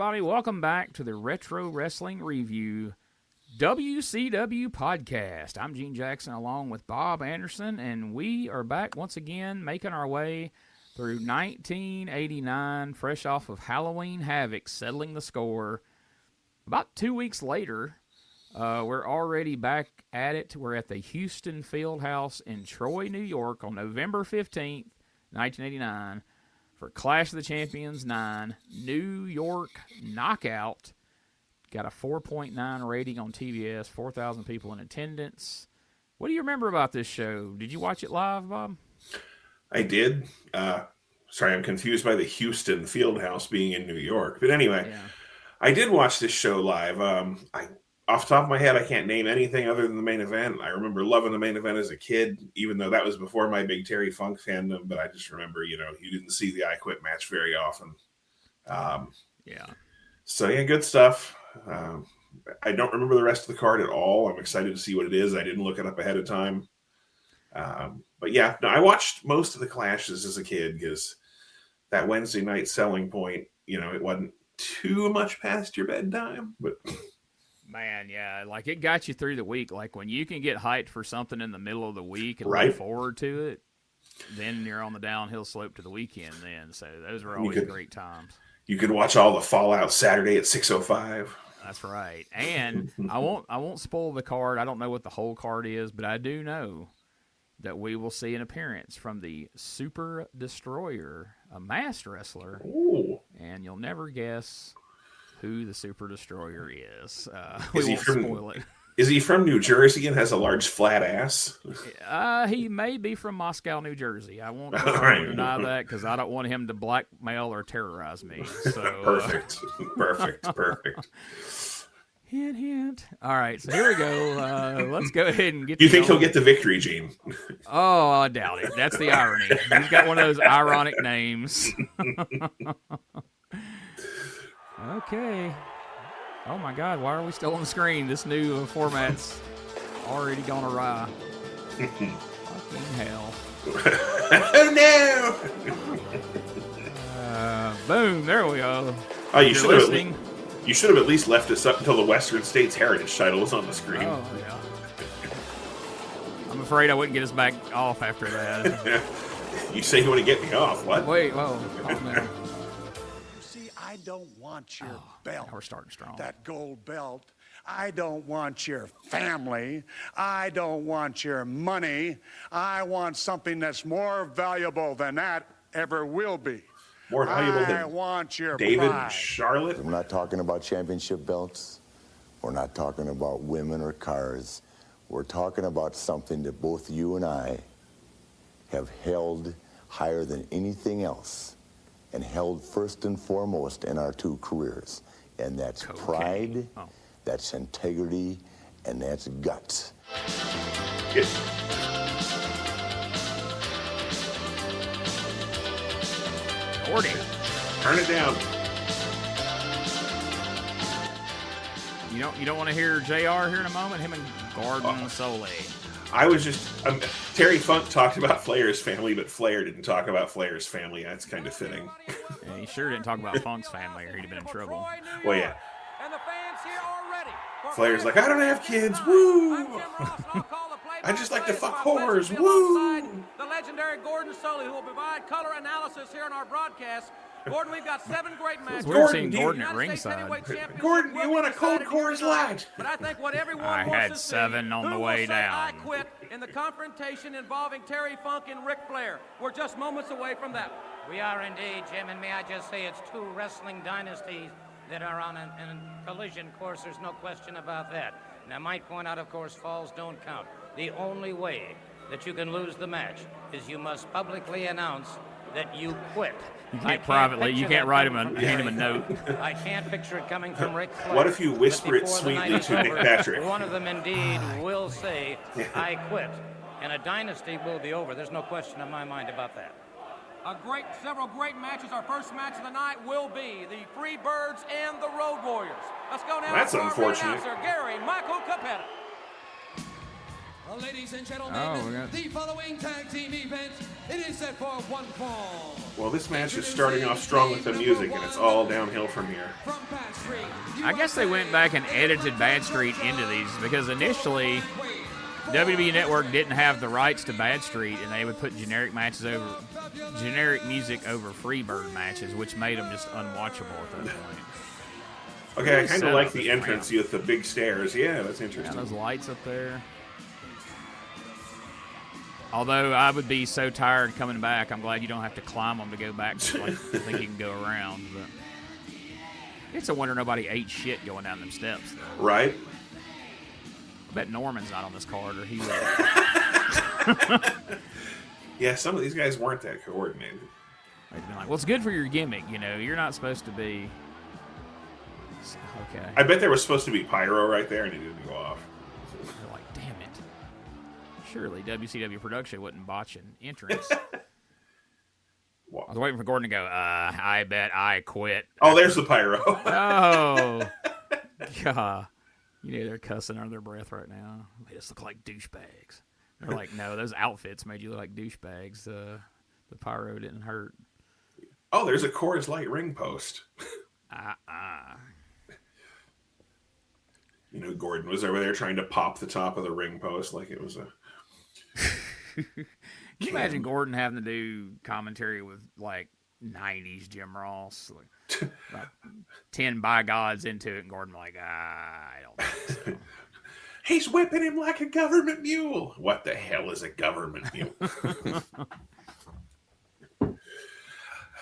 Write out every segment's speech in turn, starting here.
everybody. Welcome back to the Retro Wrestling Re-View WCW podcast. I'm Gene Jackson along with Bob Anderson, and we are back once again making our way through 1989, fresh off of Halloween Havoc, settling the score. About 2 weeks later, we're already back at it. We're at the Houston Fieldhouse in Troy, New York on November 15th, 1989. For Clash of the Champions 9, New York Knockout. Got a 4.9 rating on TBS, 4,000 people in attendance. What do you remember about this show? Did you watch it live, Bob? I did. Sorry, I'm confused by the Houston Fieldhouse being in New York. But anyway, yeah. I did watch this show live. Off the top of my head, I can't name anything other than the main event. I remember loving the main event as a kid, even though that was before my big Terry Funk fandom. But I just remember, you didn't see the I Quit match very often. So, yeah, good stuff. I don't remember the rest of the card at all. I'm excited to see what it is. I didn't look it up ahead of time. But, yeah, no, I watched most of the Clashes as a kid because that Wednesday night selling point, it wasn't too much past your bedtime, but... Man, yeah, like it got you through the week. Like when you can get hyped for something in the middle of the week and look forward to it, then you're on the downhill slope to the weekend then. So those were always great times. You could watch all the Fallout Saturday at 6:05. That's right. And I won't spoil the card. I don't know what the whole card is, but I do know that we will see an appearance from the Super Destroyer, a masked wrestler. Ooh. And you'll never guess who the Super Destroyer is. We won't spoil it. Is he from New Jersey and has a large flat ass? He may be from Moscow, New Jersey. I won't deny that because I don't want him to blackmail or terrorize me. So, Perfect. Hint, hint. All right, so here we go. Let's go ahead and get. You think he'll get the victory, Gene? Oh, I doubt it. That's the irony. He's got one of those ironic names. Okay. Oh, my God. Why are we still on the screen? This new format's already gone awry. Fucking hell. Oh, no. Boom. There we go. Oh, you should have at least left us up until the Western States Heritage title was on the screen. Oh, yeah. I'm afraid I wouldn't get us back off after that. You say you want to get me off. What? Wait. Whoa. Oh, man. I don't want your belt. We're starting strong. That gold belt. I don't want your family. I don't want your money. I want something that's more valuable than that ever will be. More valuable than I want your David pride. and Charlotte. We're not talking about championship belts. We're not talking about women or cars. We're talking about something that both you and I have held higher than anything else. And held first and foremost in our two careers. And that's pride, that's integrity, and that's guts. Yes. Gordy. Turn it down. You don't want to hear JR here in a moment? Him and Gordon Solie. I was just... Terry Funk talked about Flair's family, but Flair didn't talk about Flair's family. That's kind of fitting. Yeah, he sure didn't talk about Funk's family or he'd have been in trouble. Well, yeah. Flair's like, I don't have kids. Woo! I just like to fuck whores. Woo! The legendary Gordon Solie, who will provide color analysis here in our broadcast. Gordon, we've got 7 great matches. We're seeing Gordon at ringside. Gordon, you want a cold Coors Light? But I think what everyone I wants had to 7 see, on the who way will say down. I quit in the confrontation involving Terry Funk and Ric Flair. We're just moments away from that. We are indeed, Jim, and may I just say it's 2 wrestling dynasties that are on a collision course. There's no question about that. And I might point out, of course, falls don't count. The only way that you can lose the match is you must publicly announce that you quit. You can't privately. You can't write him hand him a note. I can't picture it coming from Ric Flair. What if you whisper it sweetly to Nick Patrick? One of them indeed will say, I quit. And a dynasty will be over. There's no question in my mind about that. Several great matches. Our first match of the night will be the Freebirds and the Road Warriors. Let's go now. That's to our unfortunate. announcer, Gary Michael Capetta. Ladies and gentlemen, the following tag team event, it is set for one fall. Well, this match is starting off strong with the music, and it's all downhill from here. I guess they went back and edited Bad Street into these because initially WWE Network didn't have the rights to Bad Street, and they would put generic music over Freebird matches, which made them just unwatchable at that point. Okay, I kind of like the entrance with the big stairs. Yeah, that's interesting. Yeah, those lights up there. Although I would be so tired coming back, I'm glad you don't have to climb them to go back. Like, I think you can go around. But it's a wonder nobody ate shit going down them steps, though. Right? I bet Norman's not on this card, or he would. Yeah, some of these guys weren't that coordinated. They'd be like, well, it's good for your gimmick, you know. You're not supposed to be... Okay. I bet there was supposed to be pyro right there, and it didn't go off. They're like, damn it. Surely WCW production wouldn't botch an entrance. I was waiting for Gordon to go, I bet I quit. Oh, there's the pyro. Oh. God. You know, they're cussing under their breath right now. They just look like douchebags. They're like, no, those outfits made you look like douchebags. The pyro didn't hurt. Oh, there's a Coors Light ring post. You know, Gordon was over there trying to pop the top of the ring post like it was a... Can you imagine Gordon having to do commentary with, like, 90s Jim Ross? Like, about 10 by gods into it, and Gordon like, I don't think so. He's whipping him like a government mule. What the hell is a government mule?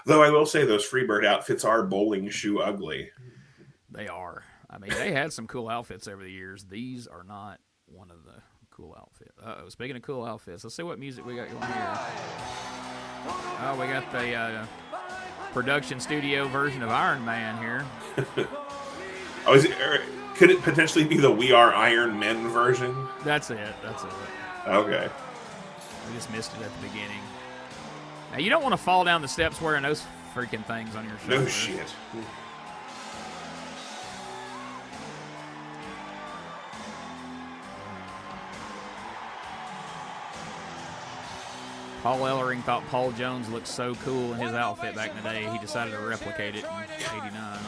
Though I will say those Freebird outfits are bowling shoe ugly. They are. I mean, they had some cool outfits over the years. These are not one of the cool outfits. Uh-oh, speaking of cool outfits, let's see what music we got going here. Oh, we got the production studio version of Iron Man here. Could it potentially be the We Are Iron Men version? That's it. Okay. We just missed it at the beginning. Now, you don't want to fall down the steps wearing those freaking things on your shoulders. No shit. Paul Ellering thought Paul Jones looked so cool in his outfit back in the day, he decided to replicate it in '89.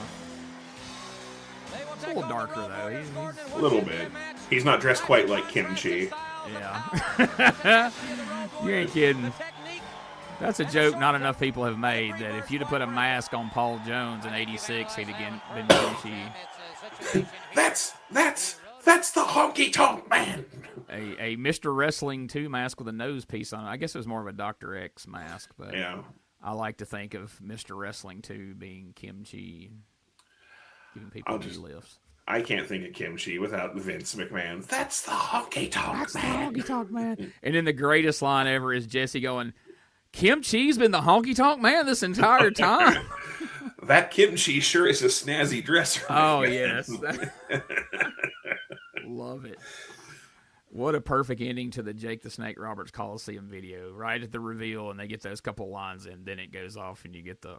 It's a little darker, though. He's a little bit. He's not dressed quite like Kimchi. Yeah. You ain't kidding. That's a joke not enough people have made, that if you'd have put a mask on Paul Jones in '86, he'd have been Kimchi. That's the honky-tonk man. A Mr. Wrestling 2 mask with a nose piece on it. I guess it was more of a Dr. X mask, but yeah. I like to think of Mr. Wrestling 2 being Kimchi, giving people lifts. I can't think of Kimchi without Vince McMahon. That's the honky-tonk man. That's the honky-tonk man. And then the greatest line ever is Jesse going, Kimchi's been the honky-tonk man this entire time. That Kimchi sure is a snazzy dresser. Oh, yes. Love it. What a perfect ending to the Jake the Snake Roberts Coliseum video. Right at the reveal, and they get those couple lines in, then it goes off, and you get the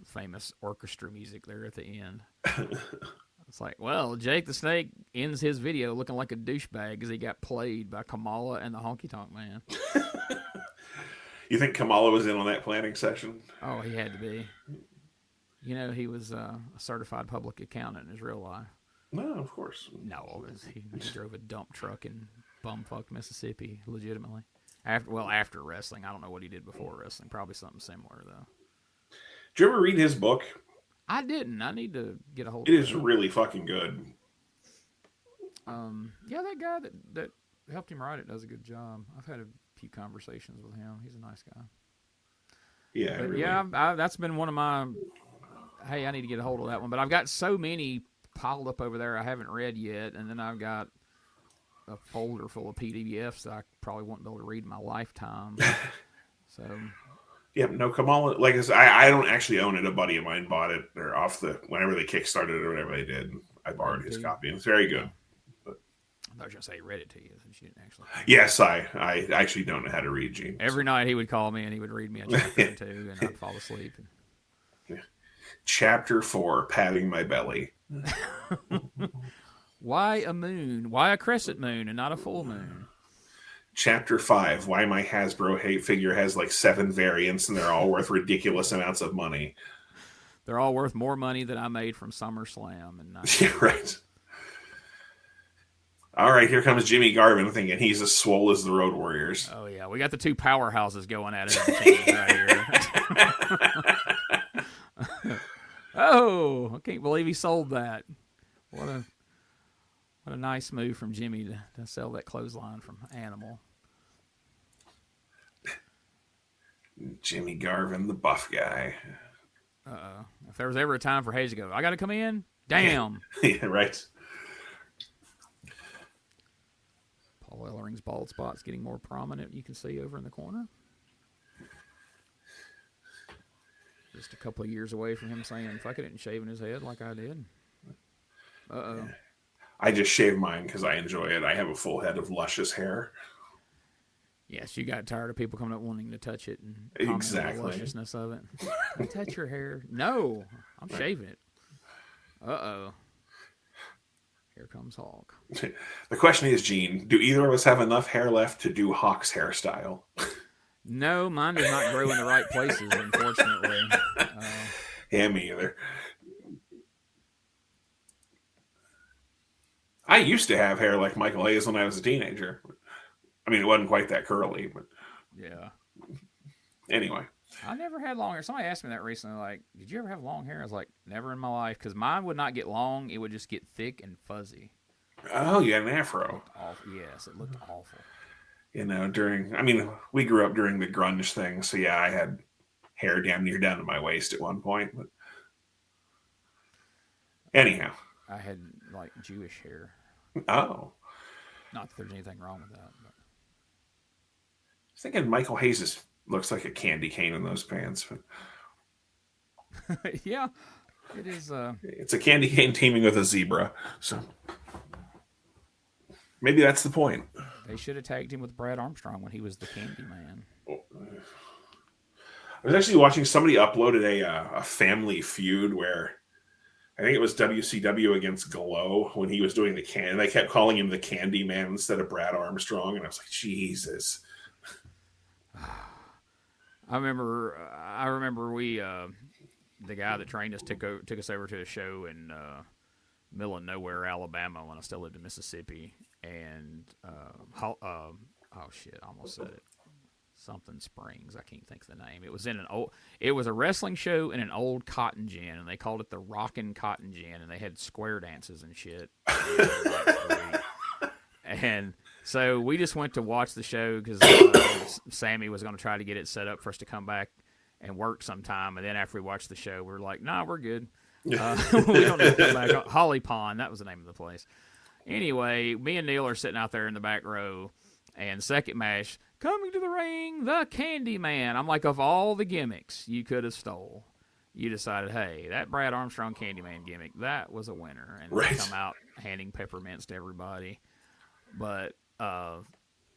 famous orchestra music there at the end. It's like, well, Jake the Snake ends his video looking like a douchebag because he got played by Kamala and the Honky Tonk Man. You think Kamala was in on that planning session? Oh, he had to be. You know, he was a certified public accountant in his real life. No, of course. No, he drove a dump truck in bumfuck Mississippi, legitimately. After wrestling. I don't know what he did before wrestling. Probably something similar, though. Did you ever read his book? I didn't. I need to get a hold of it. It is really fucking good. Yeah, that guy that helped him write it does a good job. I've had a few conversations with him. He's a nice guy. Yeah, really. Yeah. That's been one of my. Hey, I need to get a hold of that one. But I've got so many piled up over there I haven't read yet, and then I've got a folder full of PDFs that I probably won't be able to read in my lifetime. So. Yeah, no, Kamala. Like I don't actually own it. A buddy of mine bought it, or whenever they kickstarted it or whatever they did. I borrowed his copy, and it's very good. But I was gonna say he read it to you, since you didn't actually. Yes, I actually don't know how to read, Gene. Every night he would call me and he would read me a chapter or two, and I'd fall asleep. Yeah. Chapter 4: Patting my belly. Why a moon? Why a crescent moon and not a full moon? Chapter 5, why my Hasbro hate figure has like 7 variants and they're all worth ridiculous amounts of money. They're all worth more money than I made from SummerSlam. And Yeah, right. All right, here comes Jimmy Garvin thinking he's as swole as the Road Warriors. Oh, yeah. We got the two powerhouses going at it right here. Oh, I can't believe he sold that. What a nice move from Jimmy to sell that clothesline from Animal. Jimmy Garvin, the buff guy. Uh-oh. If there was ever a time for Hayes to go, I got to come in? Damn. Yeah, right. Paul Ellering's bald spot's getting more prominent. You can see over in the corner. Just a couple of years away from him saying, fuck it, and shaving his head like I did. Uh-oh. I just shave mine because I enjoy it. I have a full head of luscious hair. Yes, you got tired of people coming up wanting to touch it and exactly the lusciousness of it. I touch your hair. No, I'm shaving it. Uh-oh. Here comes Hawk. The question is, Gene, do either of us have enough hair left to do Hawk's hairstyle? No, mine does not grow in the right places, unfortunately. Yeah, me either. I used to have hair like Michael Hayes when I was a teenager. I mean, it wasn't quite that curly, but yeah. Anyway. I never had long hair. Somebody asked me that recently, like, did you ever have long hair? I was like, never in my life, because mine would not get long. It would just get thick and fuzzy. Oh, you had an afro. It looked awful. Yes, it looked awful. You know, we grew up during the grunge thing, so yeah, I had hair damn near down to my waist at one point. But anyhow. I had, like, Jewish hair. Oh. Not that there's anything wrong with that. But. I was thinking Michael Hayes looks like a candy cane in those pants. But yeah, it is. It's a candy cane teaming with a zebra. So maybe that's the point. They should have tagged him with Brad Armstrong when he was the Candy Man. I was actually watching somebody uploaded a Family Feud where I think it was WCW against Glow when he was doing the can. They kept calling him the Candy Man instead of Brad Armstrong, and I was like, Jesus. I remember we the guy that trained us took us over to a show in middle of nowhere, Alabama, when I still lived in Mississippi, and oh shit, I almost said it. Something Springs, I can't think of the name. It was a wrestling show in an old cotton gin, and they called it the Rockin' Cotton Gin, and they had square dances and shit. And so we just went to watch the show because Sammy was going to try to get it set up for us to come back and work sometime. And then after we watched the show, we were like, nah, we're good. We don't need to come back. Holly Pond, that was the name of the place. Anyway, me and Neil are sitting out there in the back row, and second match, coming to the ring, the Candy Man. I'm like, of all the gimmicks you could have stole, you decided, hey, that Brad Armstrong Candyman gimmick, that was a winner. And right. They come out handing peppermints to everybody. But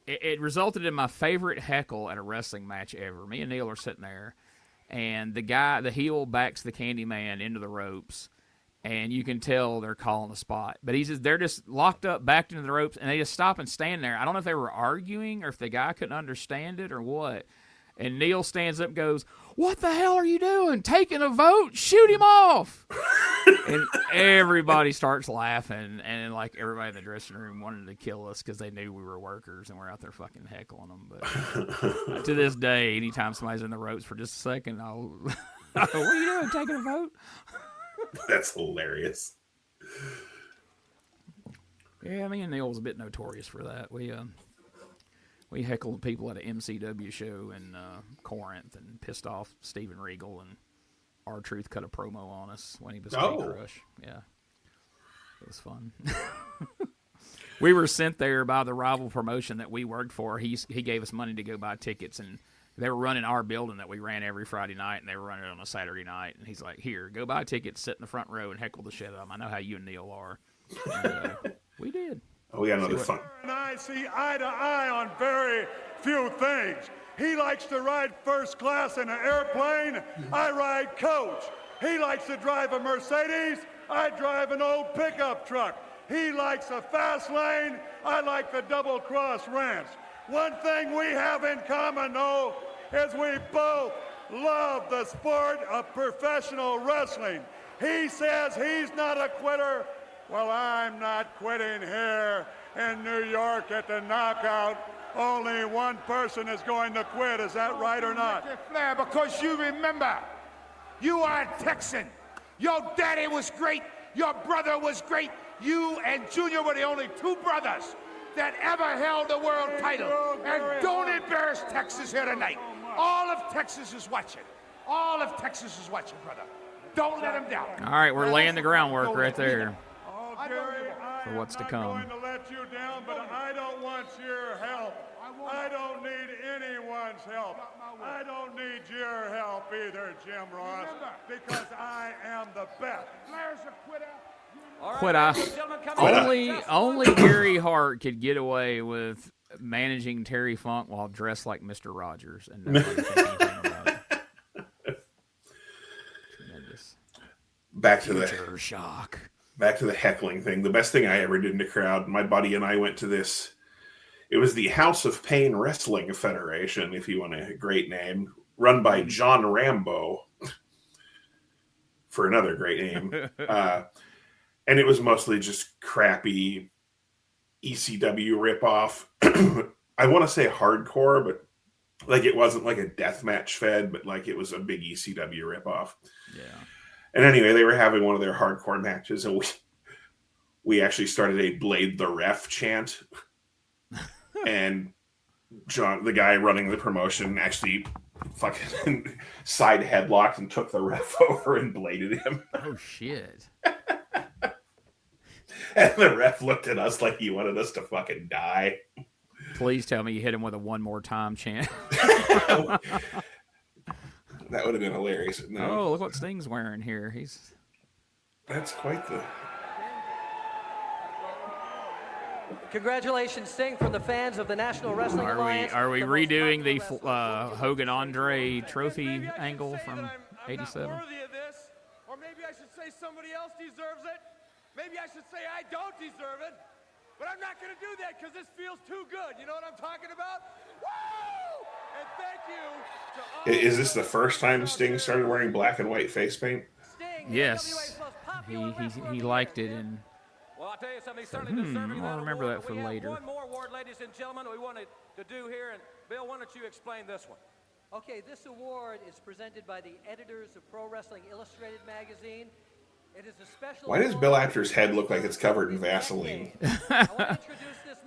it resulted in my favorite heckle at a wrestling match ever. Me and Neil are sitting there, and the heel backs the Candyman into the ropes, and you can tell they're calling the spot. But they're just locked up, backed into the ropes, and they just stop and stand there. I don't know if they were arguing or if the guy couldn't understand it or what. And Neil stands up and goes, "What the hell are you doing? Taking a vote? Shoot him off!" And everybody starts laughing, and like everybody in the dressing room wanted to kill us because they knew we were workers and we're out there fucking heckling them. But to this day, anytime somebody's in the ropes for just a second, I'll "What are you doing? Taking a vote?" That's hilarious. Yeah, me and Neil was a bit notorious for that. We heckled people at an MCW show in Corinth and pissed off Steven Regal, and R-Truth cut a promo on us when he was K-Crush. Yeah, it was fun. We were sent there by the rival promotion that we worked for. He gave us money to go buy tickets, and they were running our building that we ran every Friday night, and they were running it on a Saturday night. And he's like, "Here, go buy tickets, sit in the front row, and heckle the shit out of them. I know how you and Neil are." And, we did. Oh, we got another fun. And I see eye to eye on very few things. He likes to ride first class in an airplane. I ride coach. He likes to drive a Mercedes. I drive an old pickup truck. He likes a fast lane. I like the double-cross ranch. One thing we have in common, though, is we both love the sport of professional wrestling. He says he's not a quitter. Well, I'm not quitting here in New York at the Knockout. Only one person is going to quit. Is that right or not? Flair, because you remember, you are a Texan. Your daddy was great. Your brother was great. You and Junior were the only two brothers that ever held the world title. And don't embarrass Texas here tonight. All of Texas is watching. All of Texas is watching, brother. Don't let them down. All right, we're laying the groundwork right there Oh, Jerry, for what's to I'm come. not going to let you down, but I don't want your help. I don't need anyone's help. I don't need your help either, Jim Ross, because I am the best. Flair's a quitter. Quit only Gary Hart could get away with managing Terry Funk while dressed like Mr. Rogers, and nobody could think anything about it. Tremendous. Back to Future shock. Back to the heckling thing. The best thing I ever did in a crowd, my buddy and I went to this. It was the House of Pain Wrestling Federation, if you want a great name, run by John Rambo, for another great name. And it was mostly just crappy ECW ripoff. I want to say hardcore, but like it wasn't like a deathmatch fed, but like it was a big ECW ripoff. Yeah. And anyway, they were having one of their hardcore matches, and we actually started a "Blade the Ref" chant. And John, the guy running the promotion, actually fucking side headlocked and took the ref over and bladed him. Oh shit. And the ref looked at us like he wanted us to fucking die. Please tell me you hit him with a one more time chant. That would have been hilarious. No. Oh, look what Sting's wearing here. That's quite the... Congratulations, Sting, from the fans of the National Wrestling Alliance. Are we redoing the Hogan Andre trophy angle from '87? I'm not worthy of this, or maybe I should say somebody else deserves it. Maybe I should say I don't deserve it, but I'm not going to do that because this feels too good. You know what I'm talking about? Woo! And thank you to all. Is this the first time Sting started wearing black and white face paint? Yes. He liked it, and Well, I'll tell you something. He's certainly deserving of I'll that remember award, that but for we later. have one more award, ladies and gentlemen, we wanted to do here. And Bill, why don't you explain this one? Okay, this award is presented by the editors of Pro Wrestling Illustrated magazine. It is a special. Why does Bill Apter's head look like it's covered in Vaseline?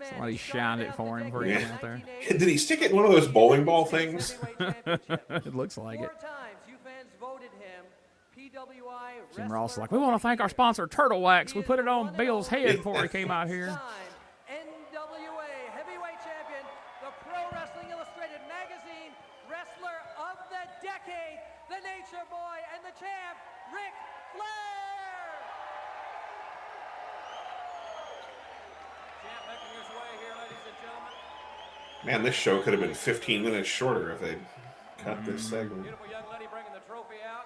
Somebody shined it for him before he went out there. Did he stick it in one of those bowling ball things? It looks like it. 4 times you fans voted him PWI. Jim Ross is like, we want to thank our sponsor, Turtle Wax. We put it on Bill's head before he came out here. NWA heavyweight champion, the Pro Wrestling Illustrated magazine, wrestler of the decade, the Nature Boy, and the champ, Ric Flair. Champ making his way here, ladies and gentlemen. Man, this show could have been 15 minutes shorter if they'd cut this segment. Beautiful young lady bringing the trophy out.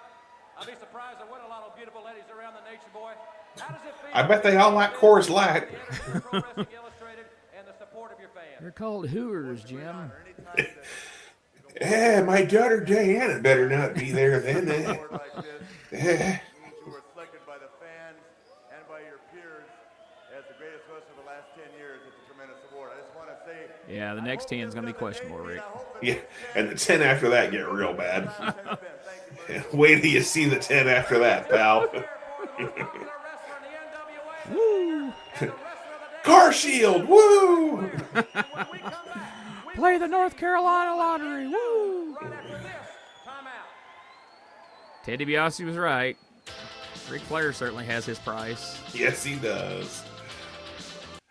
I'll be surprised there weren't a lot of beautiful ladies around the Nature Boy. How does it feel? I bet they all like Coors Light. Pro Wrestling Illustrated and the support of your fans. They're called Hooters, Jim. Yeah, my daughter Diana better not be there then. You were selected by the fans and by your peers as the greatest wrestler of the last 10 years. It's a tremendous award. I just want to say. Yeah, the next 10 is going to be questionable, Rick. Yeah, and the 10 after that get real bad. Wait till you see the 10 after that, pal. Woo! Car Shield, woo! Play the North Carolina lottery. Woo! Ted DiBiase was right. Ric Flair certainly has his price. Yes, he does.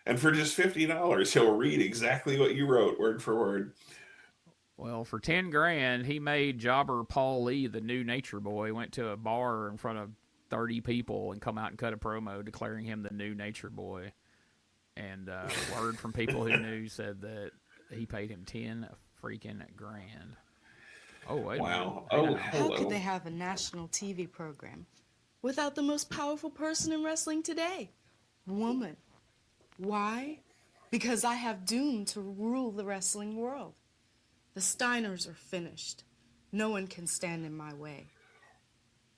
And for just $50, he'll read exactly what you wrote, word for word. Well, for $10,000, he made jobber Paul Lee the new Nature Boy. Went to a bar in front of 30 people and come out and cut a promo declaring him the new Nature Boy. And word from people who knew said that he paid him $10 freaking grand. Oh, wait. Wow. A minute. Oh, How hello. could they have a national TV program without the most powerful person in wrestling today? Woman. Why? Because I have doomed to rule the wrestling world. The Steiners are finished. No one can stand in my way.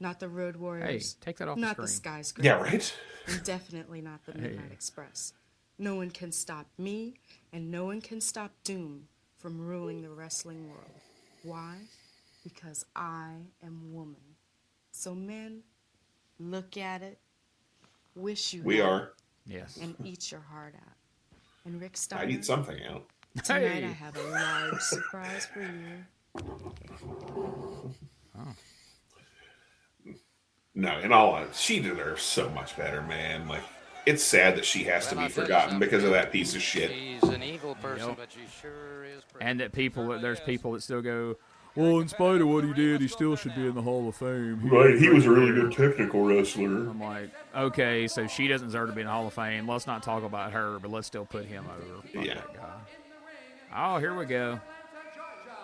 Not the Road Warriors. Hey, take that off not the the screen. Skyscrapers. Yeah, right? And definitely not the Midnight Express. No one can stop me, and no one can stop Doom from ruling the wrestling world. Why? Because I am woman. So men, look at it, wish you We had are. it, Yes. and eat your heart out. And Rick Steiner, I'd eat something out. tonight Hey. I have a large surprise for you. No, in all honesty, she deserves so much better, man. Like, it's sad that she has to be forgotten because of that piece of shit. She's an evil person, but she sure is pretty. And that there's people that still go, well, in spite of what he did, he still should be in the Hall of Fame. He was a really good technical wrestler. I'm like, okay, so she doesn't deserve to be in the Hall of Fame. Let's not talk about her, but let's still put him over. Fuck Yeah. that guy. Oh, here we go. Atlanta, Georgia.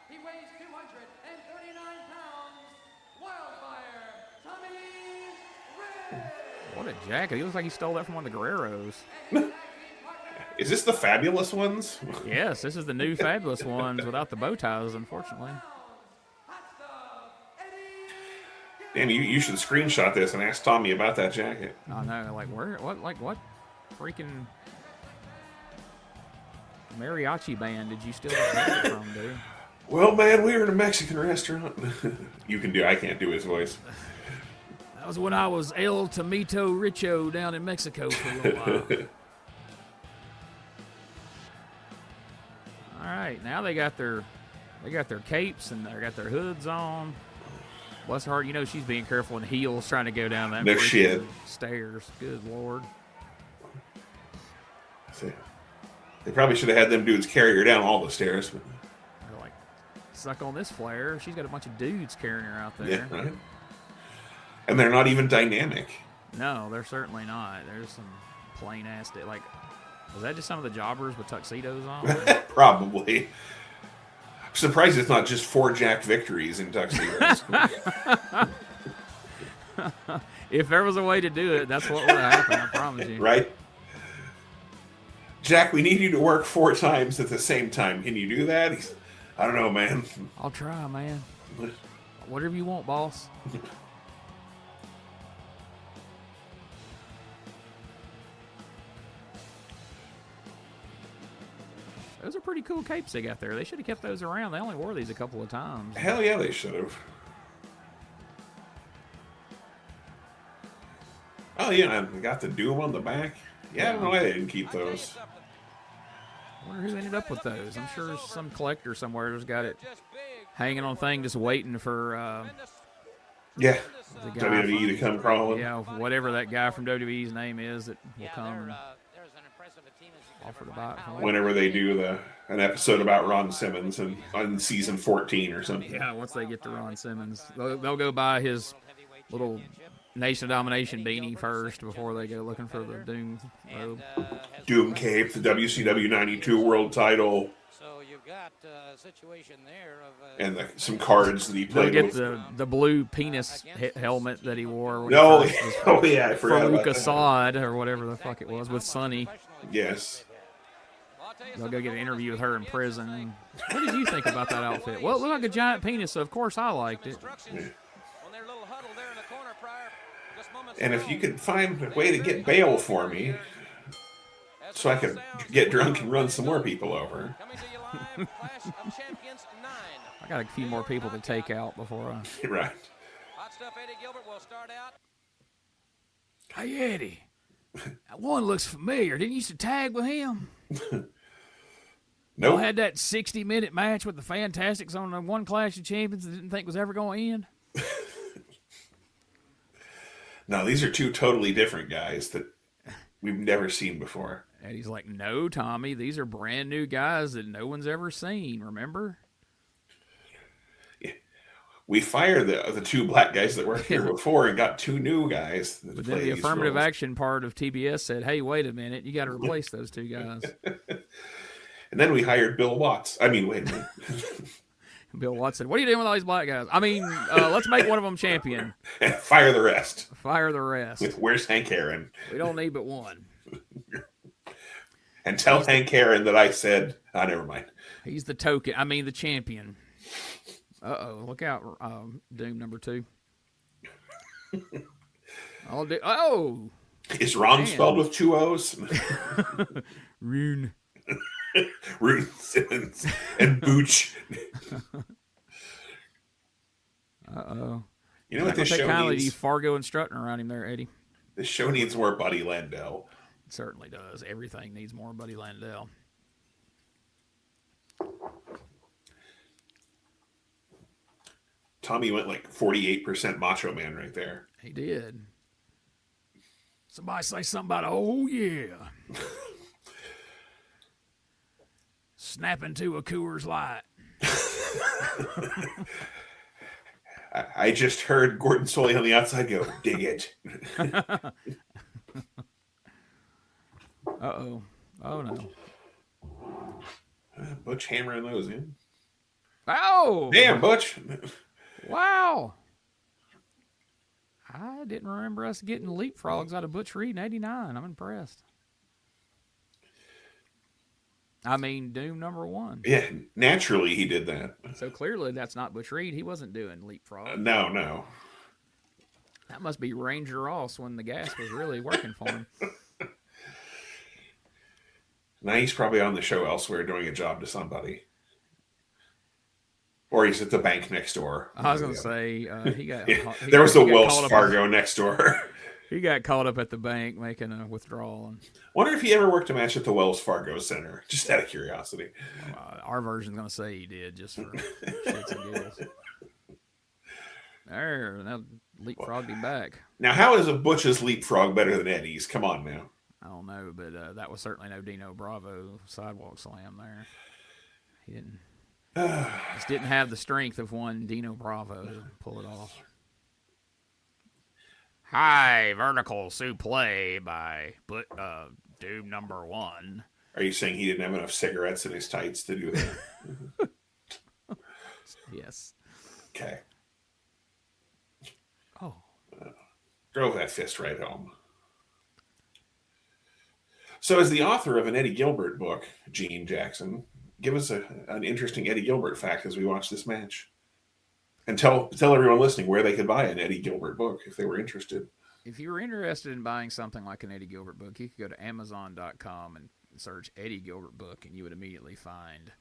He weighs 239 pounds. Wildfire, Tommy Rich. What a jacket. He looks like he stole that from one of the Guerreros. Is this the fabulous ones? Yes, this is the new Fabulous ones without the bow ties, unfortunately. Damn, you should screenshot this and ask Tommy about that jacket. I know, like, what freaking mariachi band did you steal that from, dude? Well, man, we were in a Mexican restaurant. I can't do his voice. That was when I was El Tomito Richo down in Mexico for a little while. All right, now they got their capes and they got their hoods on. Bless her heart, you know she's being careful in heels trying to go down that No freaking shit. stairs. Good Lord. They probably should have had them dudes carry her down all the stairs. But... They're like, suck on this, Flair. She's got a bunch of dudes carrying her out there. Yeah, right. And they're not even dynamic. No, they're certainly not. There's some plain ass. Like, was that just some of the jobbers with tuxedos on? Probably. I'm surprised it's not just 4 Jack victories in tuxedos. If there was a way to do it, that's what would have happened. I promise you. Right? Jack, we need you to work 4 times at the same time. Can you do that? I don't know, man. I'll try, man. Whatever you want, boss. Those are pretty cool capes they got there. They should have kept those around. They only wore these a couple of times. Hell yeah, they should have. Oh, yeah, and we got the Doom on the back. Yeah, I don't know why they didn't keep those. I wonder who ended up with those. I'm sure some collector somewhere has got it hanging on thing just waiting for Yeah, the guy WWE to come crawling. Yeah, whatever that guy from WWE's name is that will come and offer to buy it. Whenever they do an episode about Ron Simmons on season 14 or something. Yeah, once they get to Ron Simmons. They'll go buy his little Nation of Domination beanie first before they go looking for the Doom robe. Doom cape, the WCW 92 world title. So you've got a situation there of and some cards that he They'll played get with. the blue penis helmet that he wore. When No, he first was oh yeah, I forgot Farouk about that. Assad or whatever the fuck it was with Sonny. Yes. They'll go get an interview with her in prison. What did you think about that outfit? Well, it looked like a giant penis, so of course I liked it. And if you could find a way to get bail for me, so I could get drunk and run some more people over. I got a few more people to take out before I... Right. Hey, Eddie. That one looks familiar. Didn't you used to tag with him? Nope. I had that 60-minute match with the Fantastics on the one Clash of Champions that didn't think was ever going to end. No, these are 2 totally different guys that we've never seen before. And he's like, no, Tommy, these are brand new guys that no one's ever seen, remember? Yeah. We fired the 2 black guys that worked here before and got 2 new guys. That But play then the these affirmative roles. action part of TBS said, hey, wait a minute, you got to replace those 2 guys. And then we hired Bill Watts. I mean, wait a minute. Bill Watts said, what are you doing with all these black guys? I mean, let's make one of them champion. And fire the rest. Fire the rest. Where's Hank Aaron? We don't need but one. And tell Hank Aaron that I said, never mind. He's the token. I mean, the champion. Look out, Doom number 2. Is Ron spelled with 2 O's? Rune. Rune Simmons and Booch. You know what this show needs? Fargo and strutting around him there, Eddie. This show needs more Buddy Landel. It certainly does. Everything needs more Buddy Landel. Tommy went like 48% Macho Man right there. He did. Somebody say something about, oh, yeah. Snap into a Coors Light. I just heard Gordon Soley on the outside go, dig it. Uh-oh. Oh, no. Butch hammering those in. Oh! Damn, Butch. Wow. I didn't remember us getting leapfrogs out of Butch Reed in 89. I'm impressed. I mean, Doom number 1. Yeah, naturally he did that. So clearly that's not Butch Reed. He wasn't doing leapfrog. No. That must be Ranger Ross when the gas was really working for him. Now he's probably on the show elsewhere doing a job to somebody. Or he's at the bank next door. I was going to say, he got... There was the Wells Fargo next door. He got caught up at the bank making a withdrawal. Wonder if he ever worked a match at the Wells Fargo Center. Just out of curiosity. Our version's going to say he did, just for shits and giggles. There, now leapfrogged him back. Now, how is a Butch's leapfrog better than Eddie's? Come on now. I don't know, but that was certainly no Dino Bravo sidewalk slam there. He didn't... just didn't have the strength of one Dino Bravo to pull it off. High vertical suplex by Doom number 1. Are you saying he didn't have enough cigarettes in his tights to do that? Yes. Okay. Oh. Drove that fist right home. So as the author of an Eddie Gilbert book, Gene Jackson, give us an interesting Eddie Gilbert fact as we watch this match. And tell everyone listening where they could buy an Eddie Gilbert book if they were interested. If you were interested in buying something like an Eddie Gilbert book, you could go to Amazon.com and search Eddie Gilbert book, and you would immediately find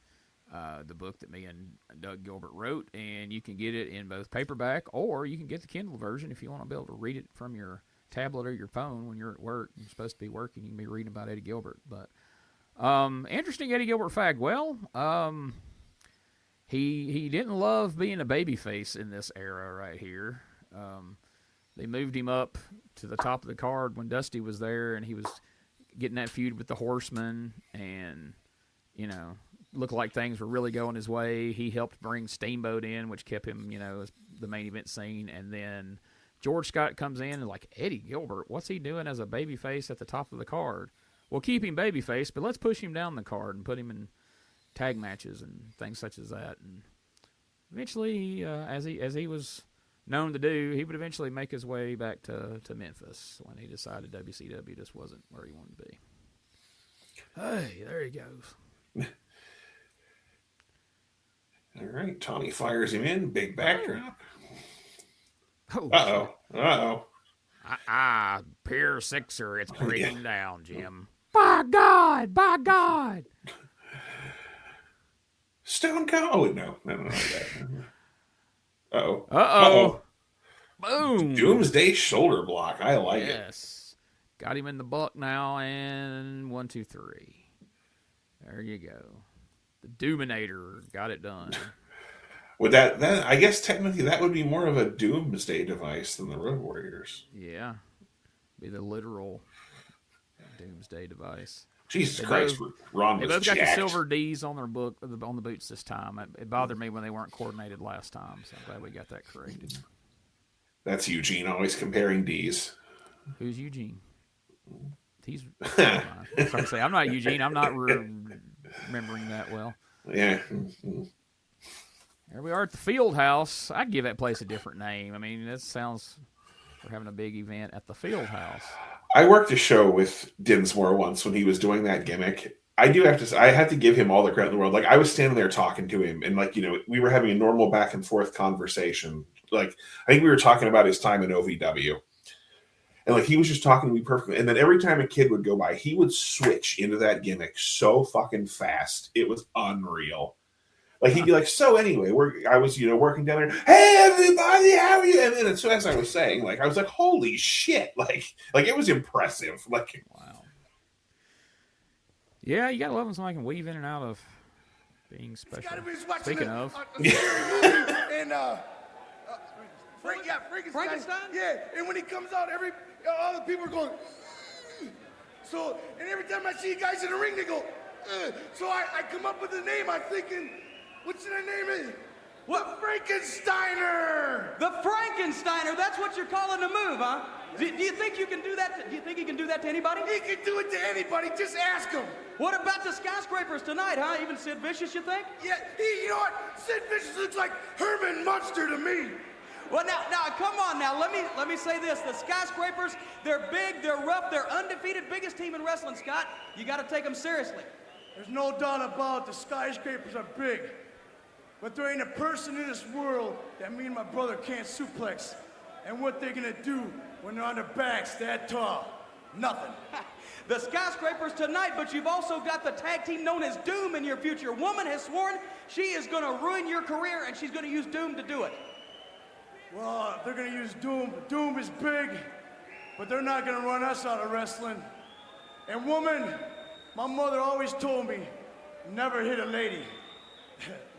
the book that me and Doug Gilbert wrote, and you can get it in both paperback, or you can get the Kindle version if you want to be able to read it from your tablet or your phone when you're at work. You're supposed to be working, you can be reading about Eddie Gilbert. But interesting Eddie Gilbert fact. Well, He didn't love being a babyface in this era right here. They moved him up to the top of the card when Dusty was there, and he was getting that feud with the Horsemen, and, looked like things were really going his way. He helped bring Steamboat in, which kept him, as the main event scene, and then George Scott comes in and like, Eddie Gilbert, what's he doing as a babyface at the top of the card? Well, keep him babyface, but let's push him down the card and put him in tag matches and things such as that. And eventually, as he was known to do, he would eventually make his way back to Memphis when he decided WCW just wasn't where he wanted to be. Hey, there he goes. All right, Tommy fires him in. Big backdrop. Oh, Uh-oh. Pier Sixer, it's breaking down, Jim. By God. Stone Cold. No, not that. Uh-oh. Uh-oh. Boom. Doomsday shoulder block. I like it. Yes. Got him in the buck now, and 1, 2, 3. There you go. The Doominator got it done. Would that I guess technically that would be more of a Doomsday device than the Road Warriors. Yeah. Be the literal Doomsday device. Jesus Christ, Ron was They both got jacked. the silver D's on their on the boots this time. It bothered me when they weren't coordinated last time, so I'm glad we got that corrected. That's Eugene always comparing D's. Who's Eugene? He's. I was trying to say, I'm not Eugene. I'm not remembering that well. Yeah. Here we are at the Field House. I'd give that place a different name. I mean, that sounds for having a big event at the field house. I worked a show with Dinsmore once when he was doing that gimmick. I do have to say, I had to give him all the credit in the world. Like, I was standing there talking to him, and like, you know, we were having a normal back and forth conversation. Like, I think we were talking about his time in OVW. And like, he was just talking to me perfectly. And then every time a kid would go by, he would switch into that gimmick so fucking fast. It was unreal. Like, he'd be like, so anyway, I was, you know, working down there. Hey, everybody, how are you? And then as soon as I was saying, like, I was like, holy shit. Like it was impressive. Like, wow. Yeah, you gotta love when somebody can weave in and out of being special. Speaking of. Frankenstein? Yeah, and when he comes out, all the people are going, so, and every time I see guys in the ring, they go, so I come up with a name. I'm thinking, what's their name? What? The Frankensteiner! The Frankensteiner, that's what you're calling the move, huh? Do you think you can do that? Do you think he can do that to anybody? He can do it to anybody, just ask him. What about the Skyscrapers tonight, huh? Even Sid Vicious, you think? Yeah, you know what? Sid Vicious looks like Herman Munster to me. Well, now, come on now. Let me say this. The Skyscrapers, they're big, they're rough, they're undefeated, biggest team in wrestling, Scott. You got to take them seriously. There's no doubt about it. The Skyscrapers are big. But there ain't a person in this world that me and my brother can't suplex. And what they're going to do when they're on their backs that tall? Nothing. The Skyscrapers tonight, but you've also got the tag team known as Doom in your future. Woman has sworn she is going to ruin your career, and she's going to use Doom to do it. Well, they're going to use Doom. Doom is big, but they're not going to run us out of wrestling. And woman, my mother always told me, never hit a lady.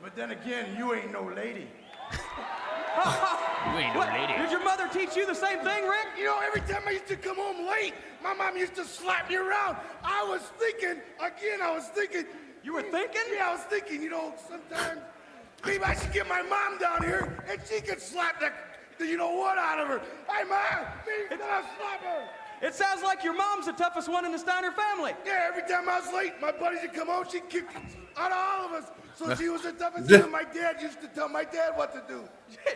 But then again, you ain't no lady. You ain't no lady. Did your mother teach you the same thing, Rick? You know, every time I used to come home late, my mom used to slap me around. I was thinking. You were thinking? Yeah, I was thinking, you know, sometimes maybe I should get my mom down here and she could slap the you know what out of her. Hey, Mom, maybe I'll slap her. It sounds like your mom's the toughest one in the Steiner family. Yeah, every time I was late, my buddies would come home, she'd kick out of all of us. So she was the toughest one. My dad used to tell my dad what to do.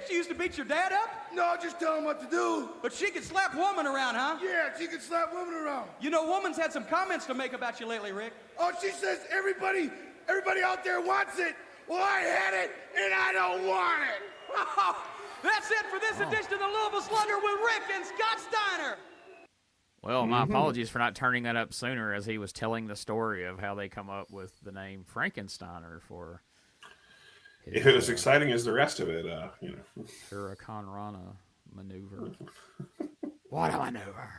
She used to beat your dad up? No, just tell him what to do. But she could slap woman around, huh? Yeah, she could slap women around. You know, woman's had some comments to make about you lately, Rick. Oh, she says everybody out there wants it. Well, I had it, and I don't want it. That's it for this edition of the Louisville Slugger with Rick and Scott Steiner. Well, my apologies for not turning that up sooner, as he was telling the story of how they come up with the name Frankensteiner for his, if it was exciting as the rest of it, you know. Hurricane Rana maneuver. What a maneuver.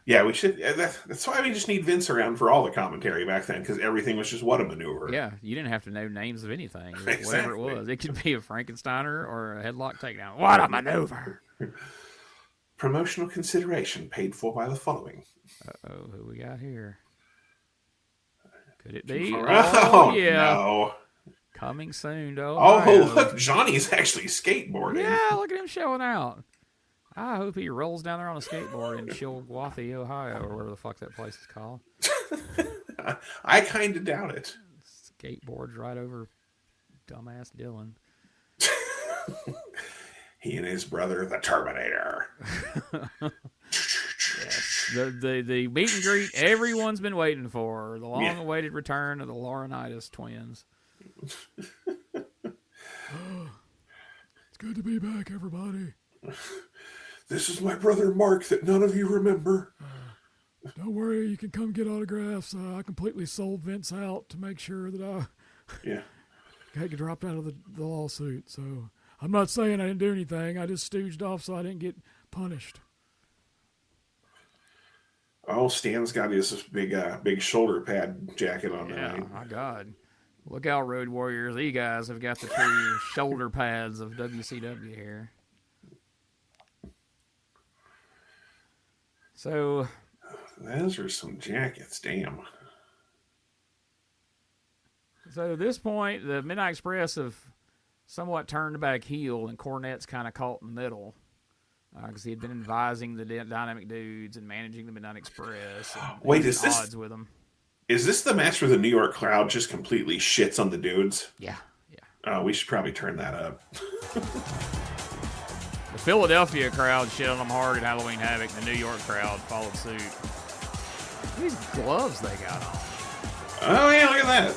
Yeah, we should. That's why we just need Vince around for all the commentary back then, because everything was just what a maneuver. Yeah, you didn't have to know names of anything. Exactly. Whatever it was. It could be a Frankensteiner or a headlock takedown. What a maneuver. Promotional consideration paid for by the following. Uh-oh, who we got here? Could it be? Oh, yeah. No. Coming soon to Ohio. Ohio. Look, Johnny's actually skateboarding. Yeah, look at him showing out. I hope he rolls down there on a skateboard in Chillicothe, Ohio, or whatever the fuck that place is called. I kind of doubt it. Skateboards right over dumbass Dylan. He and his brother, the Terminator. Yes. The meet and greet everyone's been waiting for. The long-awaited return of the Laurinaitis twins. It's good to be back, everybody. This is my brother Mark that none of you remember. Don't worry, you can come get autographs. I completely sold Vince out to make sure that I get dropped out of the lawsuit. So I'm not saying I didn't do anything. I just stooged off so I didn't get punished. Oh, Stan's got his big shoulder pad jacket on tonight. Yeah, my God. Look out, Road Warriors. These guys have got the true shoulder pads of WCW here. So, those are some jackets, damn. So at this point, the Midnight Express have somewhat turned back heel, and Cornette's kind of caught in the middle because he had been advising the Dynamic Dudes and managing the Midnight Express. Wait, is this odds with them? Is this the match where the New York crowd just completely shits on the dudes? Yeah. We should probably turn that up. The Philadelphia crowd shit on them hard at Halloween Havoc. The New York crowd followed suit. These gloves they got on. Oh, yeah, look at that.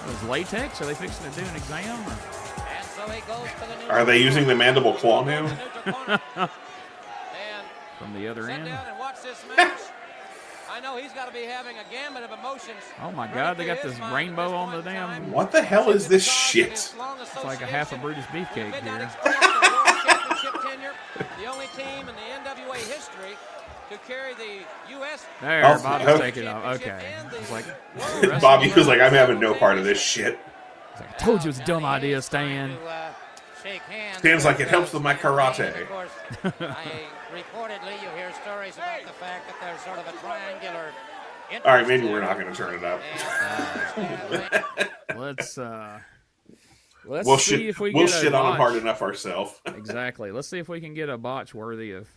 Those latex? Are they fixing to do an exam? Or? And so he goes to the new Are they using the mandible claw now? From the other end? Sit down and watch this match. I know he's got to be having a gamut of emotions. Oh my God, they got this rainbow on the damn. What the hell is this shit? It's like a half a Brutus beefcake here. The only team in the NWA history to carry the U.S. There, Bobby's taking it off. Okay. It's like, Bobby was like, I'm having no part of this shit. Like, I told you it was a dumb idea, Stan. Stan's like, it helps with my karate. Reportedly, you hear stories about the fact that there's sort of a triangular. All right, maybe we're not going to turn it up. Let's see if we we'll get shit a on botch. him hard enough ourselves. Exactly. Let's see if we can get a botch worthy of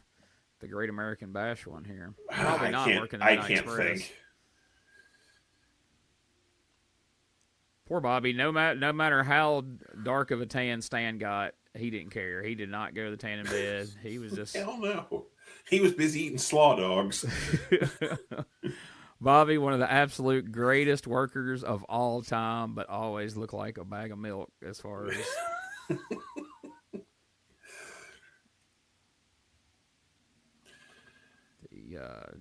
the Great American Bash one here. Probably not working. I can't think. Poor Bobby. No matter how dark of a tan Stan got, he didn't care. He did not go to the tanning bed. He was just... Hell no. He was busy eating slaw dogs. Bobby, one of the absolute greatest workers of all time, but always looked like a bag of milk as far as...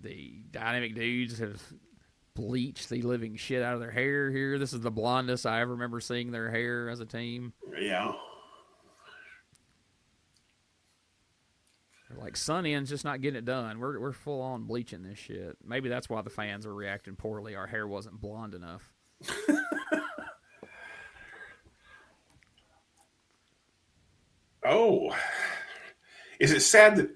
the Dynamic Dudes have bleached the living shit out of their hair here. This is the blondest I ever remember seeing their hair as a team. Yeah. Like, Sun In's just not getting it done. We're full on bleaching this shit. Maybe that's why the fans are reacting poorly. Our hair wasn't blonde enough. Oh. Is it sad that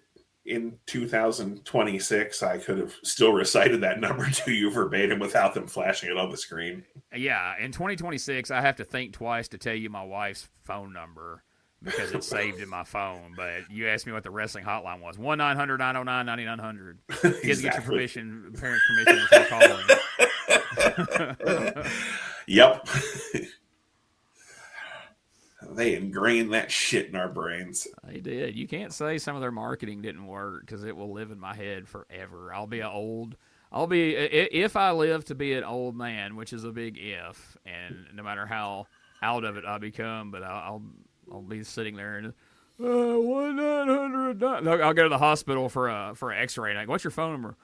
in 2026 I could have still recited that number to you verbatim without them flashing it on the screen? Yeah, in 2026 I have to think twice to tell you my wife's phone number because it's saved in my phone. But you asked me what the wrestling hotline was. 1-900-909-9900. Kids, get your permission, parents' permission before calling. Yep. They ingrained that shit in our brains. They did. You can't say some of their marketing didn't work because it will live in my head forever. If I live to be an old man, which is a big if, and no matter how out of it I become, but I'll be sitting there and 1-900. I'll go to the hospital for an X-ray. Like, what's your phone number?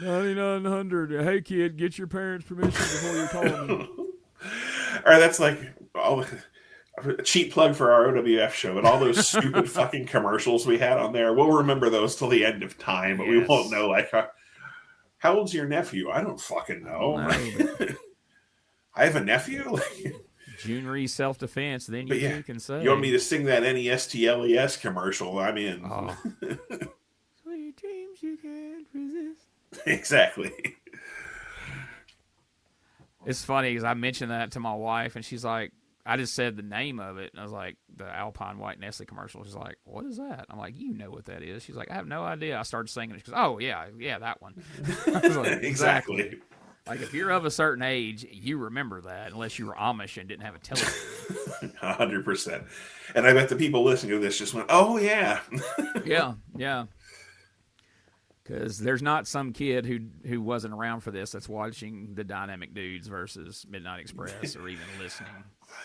1-900-909-9900. Hey kid, get your parents' permission before you call me. All right, that's like a cheap plug for our OWF show, and all those stupid fucking commercials we had on there. We'll remember those till the end of time, but we won't know. Like, how old's your nephew? I don't fucking know. I have a nephew. Junior self-defense. Then you can say. You want me to sing that NESTLES commercial? I'm in. Oh. Sweet dreams you can't resist. Exactly. It's funny because I mentioned that to my wife, and she's like, I just said the name of it, and I was like, the Alpine White Nestle commercial. She's like, what is that? I'm like, you know what that is. She's like, I have no idea. I started singing it. She goes, oh, yeah, that one. I was like, exactly. Like, if you're of a certain age, you remember that, unless you were Amish and didn't have a television. 100%. And I bet the people listening to this just went, oh, yeah. Yeah. Because there's not some kid who wasn't around for this that's watching the Dynamic Dudes versus Midnight Express or even listening.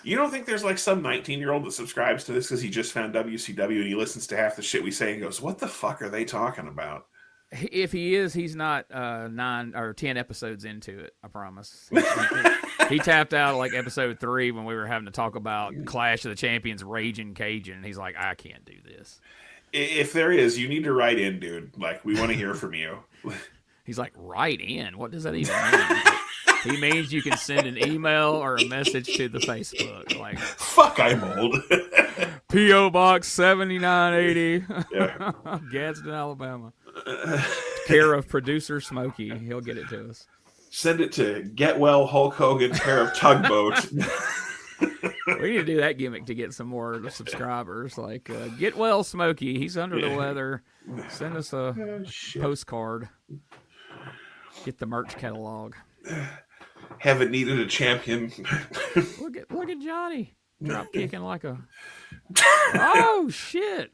You don't think there's like some 19-year-old that subscribes to this because he just found WCW and he listens to half the shit we say and goes, what the fuck are they talking about? If he is, he's not 9 or 10 episodes into it, I promise. He tapped out like episode 3 when we were having to talk about Clash of the Champions, Raging Cajun, and he's like, I can't do this. If there is, you need to write in, dude. Like, we want to hear from you. He's like, write in? What does that even mean? He means you can send an email or a message to the Facebook. Like, fuck, I'm old. P.O. Box 7980, Yeah. Gadsden, Alabama. Care of producer Smokey. He'll get it to us. Send it to Get Well Hulk Hogan, care of Tugboat. We need to do that gimmick to get some more subscribers. Like, get well, Smokey. He's under the weather. Send us a postcard. Get the merch catalog. Haven't needed a champion. Look at Johnny drop kicking like a. Oh shit!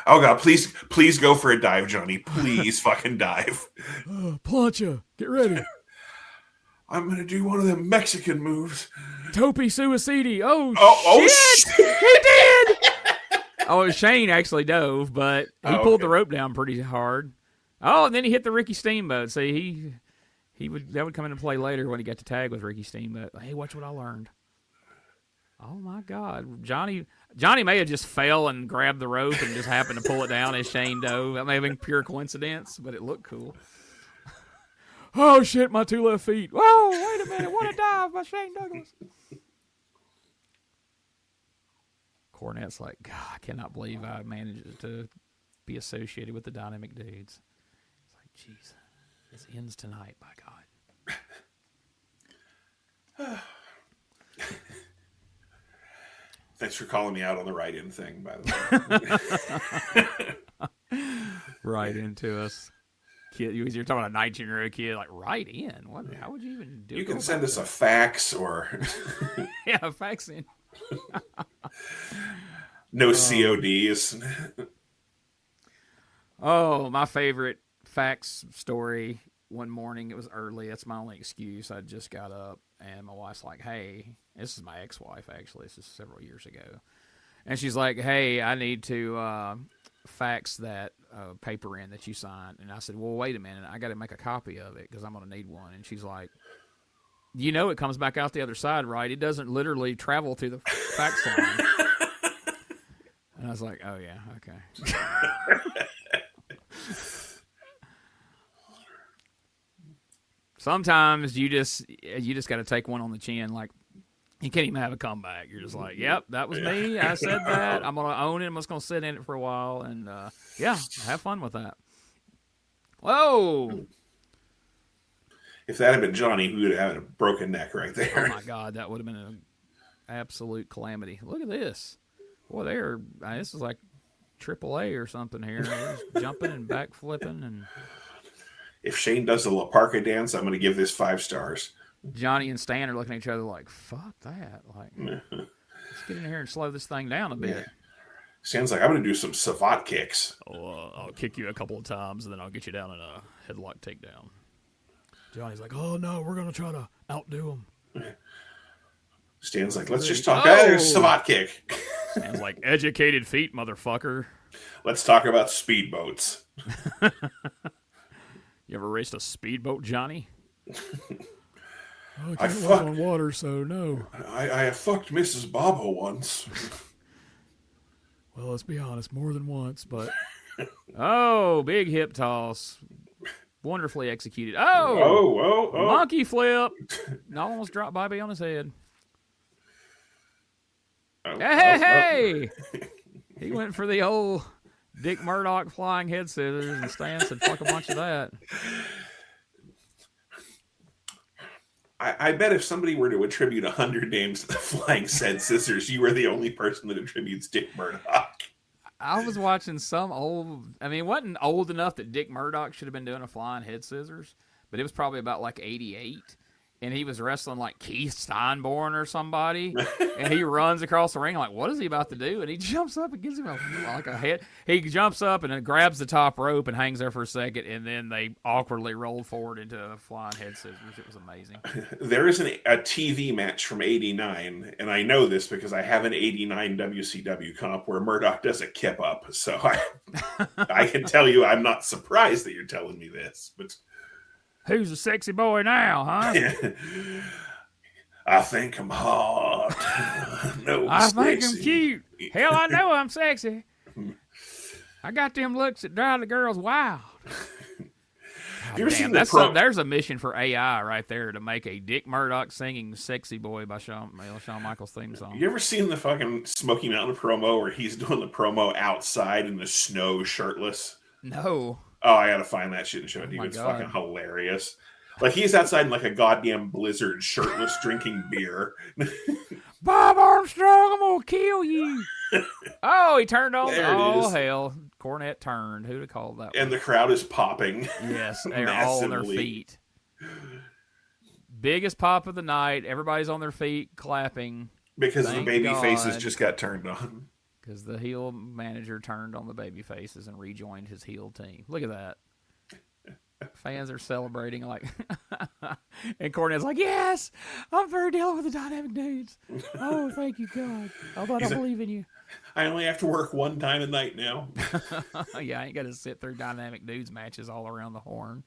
Oh god, please go for a dive, Johnny. Please fucking dive. Plancha, get ready. I'm gonna do one of them Mexican moves. Tope suicide. Oh shit! He did. Oh, Shane actually dove, but he pulled the rope down pretty hard. Oh, and then he hit the Ricky Steamboat. See, that would come into play later when he got to tag with Ricky Steamboat. Hey, watch what I learned. Oh my God, Johnny may have just fell and grabbed the rope and just happened to pull it down as Shane dove. That may have been pure coincidence, but it looked cool. Oh shit, my 2 left feet. Whoa, wait a minute, what a dive by Shane Douglas. Cornette's like, God, I cannot believe I managed to be associated with the Dynamic Dudes. It's like, jeez, this ends tonight, by God. Thanks for calling me out on the right-in thing, by the way. Right into us. Kid, you're talking about a 19-year-old kid, like, right in? What? How would you even do it? You can send us a fax or... Yeah, fax in. No CODs. Oh, my favorite fax story. One morning, it was early. That's my only excuse. I just got up, and my wife's like, hey, this is my ex-wife, actually. This is several years ago. And she's like, hey, I need to fax that paper in that you signed. And I said, well, wait a minute. I got to make a copy of it because I'm going to need one. And she's like, you know it comes back out the other side, right? It doesn't literally travel through the fax line. And I was like, oh, yeah, okay. Sometimes you just got to take one on the chin. Like, you can't even have a comeback. You're just like, yep, that was me. I said that. I'm going to own it. I'm just going to sit in it for a while. And, yeah, have fun with that. Whoa. If that had been Johnny, we would have had a broken neck right there. Oh, my God. That would have been an absolute calamity. Look at this. Boy, this is like AAA or something here. They're just jumping and backflipping. And if Shane does the La Parka dance, I'm going to give this 5 stars. Johnny and Stan are looking at each other like, fuck that. Like, let's get in here and slow this thing down a bit. Yeah. Stan's like, I'm going to do some savate kicks. I'll kick you a couple of times, and then I'll get you down in a headlock takedown. Johnny's like, oh, no, we're going to try to outdo him. Stan's like, let's just talk. There's a savate kick. Stan's like, educated feet, motherfucker. Let's talk about speedboats. You ever raced a speedboat, Johnny? I can't walk on water, so no. I fucked Mrs. Bobo once. Well, let's be honest, more than once, but... Oh, big hip toss. Wonderfully executed. Oh! Monkey flip. Almost dropped Bobby on his head. Hey! He went for the old Dick Murdoch flying head scissors, and Stan said, fuck a bunch of that. I bet if somebody were to attribute 100 names to the flying head scissors, you were the only person that attributes Dick Murdoch. I was watching some it wasn't old enough that Dick Murdoch should have been doing a flying head scissors, but it was probably about like 88. And he was wrestling like Keith Steinborn or somebody, and he runs across the ring. I'm like, what is he about to do? And he jumps up and gives him a head. He jumps up and then grabs the top rope and hangs there for a second, and then they awkwardly rolled forward into a flying head scissors. It was amazing. There is a TV match from '89, and I know this because I have an '89 WCW comp where Murdoch does a kip up. So I can tell you I'm not surprised that you're telling me this, but... Who's a sexy boy now, huh? I think I'm hot. No, I think I'm cute. Hell, I know I'm sexy. I got them looks that drive the girls wild. You ever seen the there's a mission for AI right there to make a Dick Murdoch singing "Sexy Boy" by Shawn Michaels theme song. You ever seen the fucking Smoky Mountain promo where he's doing the promo outside in the snow, shirtless? No. Oh, I gotta find that shit and show it to you. It's fucking hilarious. Like, he's outside in like a goddamn blizzard, shirtless, drinking beer. Bob Armstrong, I'm gonna kill you. Oh, he turned on. Oh, hell. Cornette turned. Who'd have called that And one? the crowd is popping. Yes, they're all on their feet. Biggest pop of the night. Everybody's on their feet clapping. Because Thank the baby God. faces just got turned on. Because the heel manager turned on the baby faces and rejoined his heel team. Look at that. Fans are celebrating like, and Cornette's like, yes, I'm through dealing with the dynamic dudes. Oh, thank you, God. Although I don't believe in you. I only have to work one time a night now. Yeah, I ain't got to sit through dynamic dudes matches all around the horn.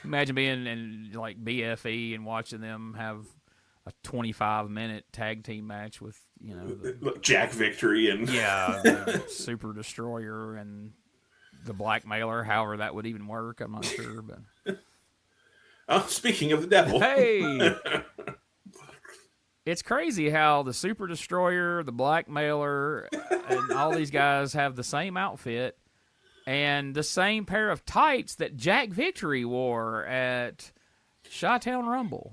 Imagine being in like BFE and watching them have a 25-minute tag team match with, you know, Jack Victory and the Super Destroyer and the Blackmailer. However that would even work, I'm not sure. But speaking of the devil, hey, it's crazy how the Super Destroyer, the Blackmailer, and all these guys have the same outfit and the same pair of tights that Jack Victory wore at Chi-Town Rumble.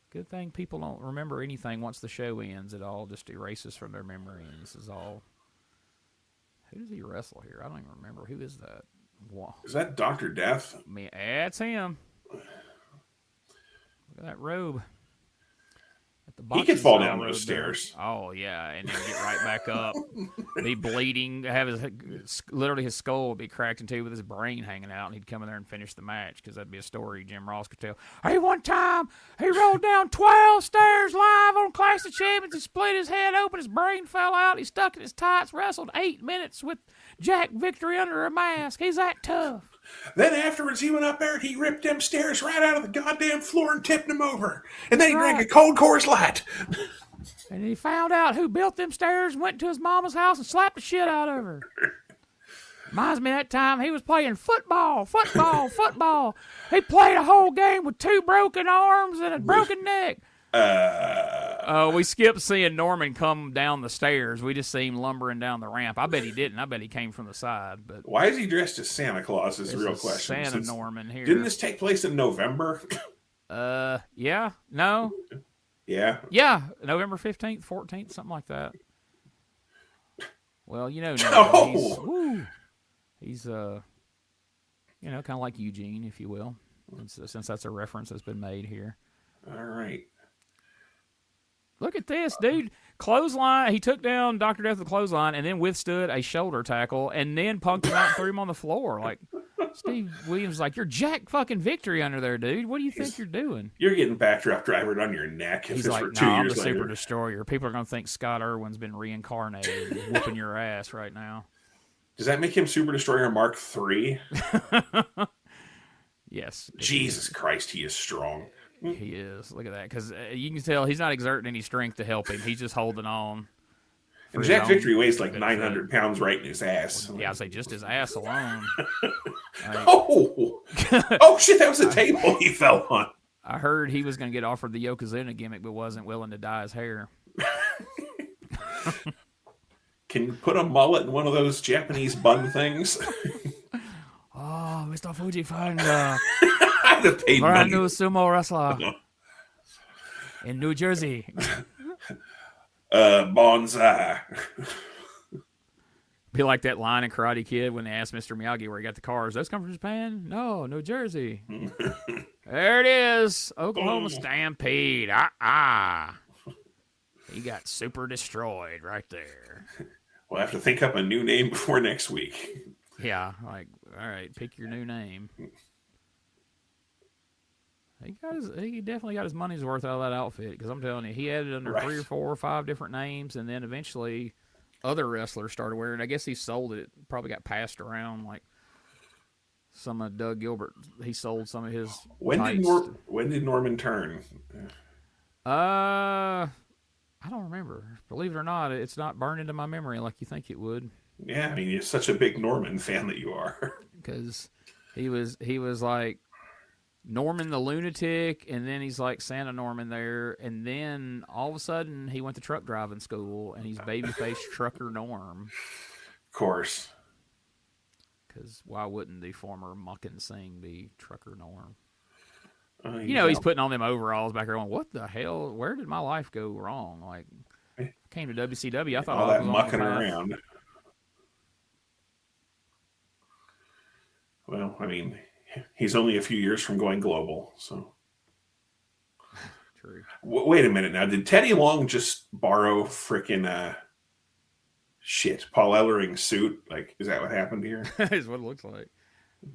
Good thing people don't remember anything once the show ends. It all just erases from their memory, and this is all... Who does he wrestle here? I don't even remember. Who is that? Wow. Is that Dr. Death? That's him. Look at that robe. He could fall down those stairs. Oh, yeah, and then get right back up. Be bleeding. Have literally his skull would be cracked in two with his brain hanging out, and he'd come in there and finish the match because that'd be a story Jim Ross could tell. Hey, one time, he rolled down 12 stairs live on Clash of Champions. He split his head open. His brain fell out. He stuck in his tights, wrestled 8 minutes with Jack Victory under a mask. He's that tough. Then afterwards, he went up there and he ripped them stairs right out of the goddamn floor and tipped them over. And then he drank a cold Coors Light. And he found out who built them stairs, went to his mama's house and slapped the shit out of her. Reminds me of that time he was playing football. He played a whole game with 2 broken arms and a broken neck. We skipped seeing Norman come down the stairs. We just see him lumbering down the ramp. I bet he didn't. I bet he came from the side. But why is he dressed as Santa Claus is the real question. Santa Norman here. Didn't this take place in November? Yeah. No. Yeah. Yeah. November 15th, 14th, something like that. Well, you know, he's you know, kind of like Eugene, if you will, since that's a reference that's been made here. All right. Look at this, dude. Clothesline. He took down Dr. Death with the clothesline and then withstood a shoulder tackle and then punked him out and threw him on the floor. Like, Steve Williams is like, you're Jack fucking Victory under there, dude. What do you think you're doing? You're getting backdrop drivered on your neck. He's like, no, I'm the Super Destroyer. People are going to think Scott Irwin's been reincarnated and whooping your ass right now. Does that make him Super Destroyer Mark III? Yes. Jesus Christ, he is strong. He is. Look at that. Because you can tell he's not exerting any strength to help him. He's just holding on. And Jack Victory weighs like 900 pounds right in his ass. Yeah, I'd say just his ass alone. Oh, shit, that was a table he fell on. I heard he was going to get offered the Yokozuna gimmick, but wasn't willing to dye his hair. Can you put a mullet in one of those Japanese bun things? Oh, Mr. Fuji found brand new sumo wrestler in New Jersey. Bonsai. Be like that line in Karate Kid when they asked Mr. Miyagi where he got the cars. Those come from Japan? No, New Jersey. There it is. Oklahoma Stampede. He got super destroyed right there. We'll have to think up a new name before next week. Yeah, like, all right, pick your new name. He definitely got his money's worth out of that outfit, because I'm telling you, he had it under 3 or 4 or 5 different names, and then eventually other wrestlers started wearing it. I guess he sold it. Probably got passed around, like some of Doug Gilbert. He sold some of his When did Norman turn? I don't remember. Believe it or not, it's not burned into my memory like you think it would. Yeah, I mean, you're such a big Norman fan that you are. Because he was like Norman the Lunatic, and then he's like Santa Norman there, and then all of a sudden he went to truck driving school, and he's babyface Trucker Norm. Of course. Because why wouldn't the former Muck and Sing be Trucker Norm? He's putting on them overalls back there going, what the hell? Where did my life go wrong? Like, I came to WCW, I thought all I that was mucking around. Well, I mean, He's only a few years from going global, so. True. Wait a minute now. Did Teddy Long just borrow frickin' Paul Ellering's suit? Like, is that what happened here? Is what it looks like.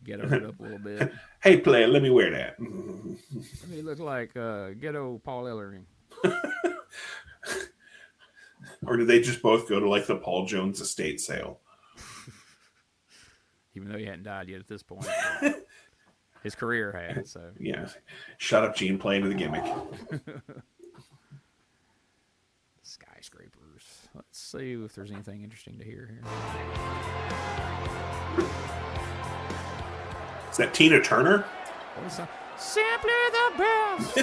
Ghettoed it up a little bit. Hey, player, let me wear that. He looks like ghetto Paul Ellering. Or did they just both go to like the Paul Jones estate sale? Even though he hadn't died yet at this point. His career had, so. Yeah. Shut up, Gene, play into the gimmick. Skyscrapers. Let's see if there's anything interesting to hear here. Is that Tina Turner? Simply the best.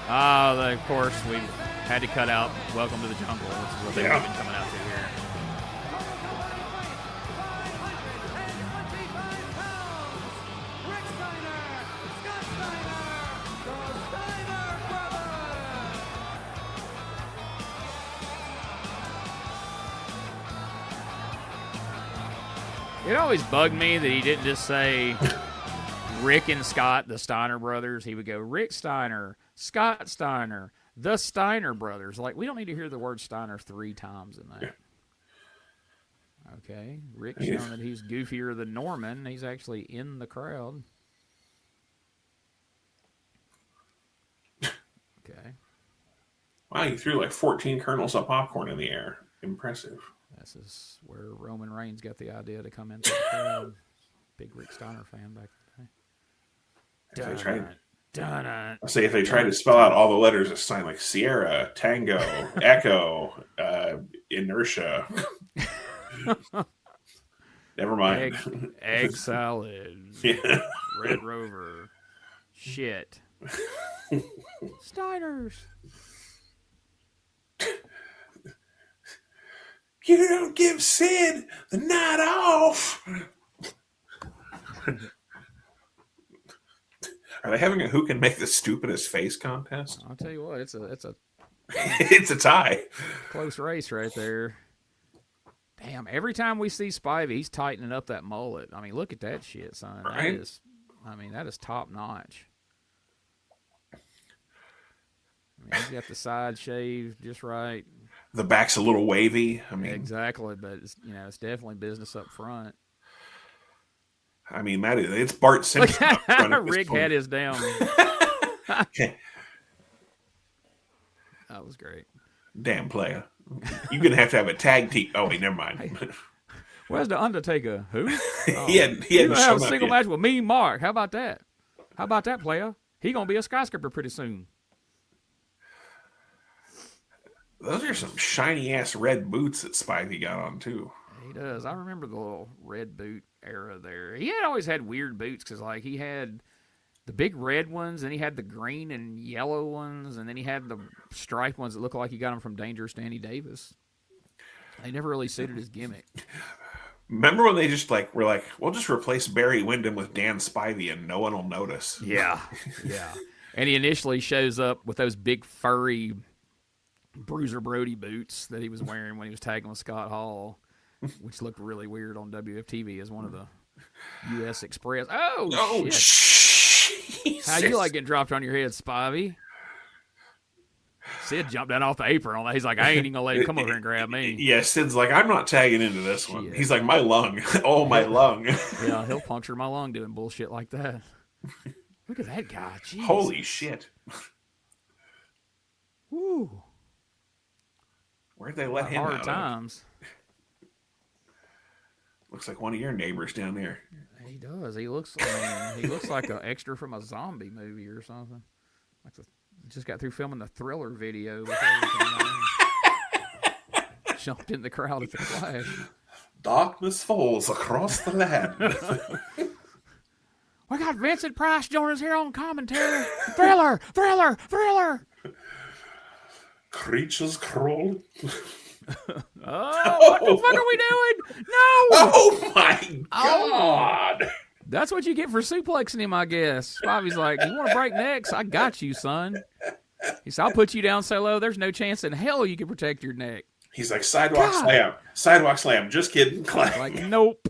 Of course, we had to cut out Welcome to the Jungle, which is what they've been coming out to here. It always bugged me that he didn't just say Rick and Scott, the Steiner brothers. He would go Rick Steiner, Scott Steiner, the Steiner brothers. Like, we don't need to hear the word Steiner 3 times in that. Okay. Rick showing that he's goofier than Norman. He's actually in the crowd. Okay. Wow, you threw like 14 kernels of popcorn in the air. Impressive. This is where Roman Reigns got the idea to come into the crowd. Big Rick Steiner fan back in the day. I'll say if they tried to spell out all the letters, a sign like Sierra, Tango, Echo, Inertia. Never mind. Egg salad. Yeah. Red Rover. Shit. Steiners. You don't give Sid the night off. Are they having a who can make the stupidest face contest? I'll tell you what, it's a it's a tie. Close race right there. Damn, every time we see Spivey, he's tightening up that mullet. I mean, look at that shit, son. Right? That is top notch. I mean, he's got the side shave just right. The back's a little wavy. I mean, exactly, but it's definitely business up front. I mean, it's Bart Simpson. Up front at this Rick point. had his down. That was great. Damn player. You're going to have a tag team. Oh, wait, never mind. Where's the Undertaker? Who? Oh, he hadn't have a single match with me, Mark. How about that? How about that, player? He going to be a skyscraper pretty soon. Those are some shiny-ass red boots that Spivey got on, too. He does. I remember the little red boot era there. He had always had weird boots because, like, he had the big red ones, and he had the green and yellow ones, and then he had the striped ones that looked like he got them from Dangerous Danny Davis. They never really suited his gimmick. Remember when they just, were like, we'll just replace Barry Windham with Dan Spivey, and no one will notice? Yeah, yeah. And he initially shows up with those big furry Bruiser Brody boots that he was wearing when he was tagging with Scott Hall, which looked really weird on WFTV as one of the U.S. Express. Oh shit. Jesus. How you like getting dropped on your head, Spivey? Sid jumped down off the apron on that. He's like, I ain't even gonna let him come over here and grab me. Yeah, Sid's like, I'm not tagging into this one. He's like, my lung. Oh, my lung. Yeah, he'll puncture my lung doing bullshit like that. Look at that guy. Jeez. Holy shit. Woo. Where'd they let him out? Hard times. Looks like one of your neighbors down there. He does. He looks like an extra from a zombie movie or something. Just got through filming the Thriller video before he jumped in the crowd at the Clash. Darkness falls across the land. We got Vincent Price joining us here on commentary. Thriller. Creatures crawl. Oh, what the fuck are we doing? No! Oh my God! That's what you get for suplexing him, I guess. Bobby's like, you want to break necks? I got you, son. He said, I'll put you down so low, there's no chance in hell you can protect your neck. He's like, sidewalk slam. Sidewalk slam. Just kidding. Like, nope.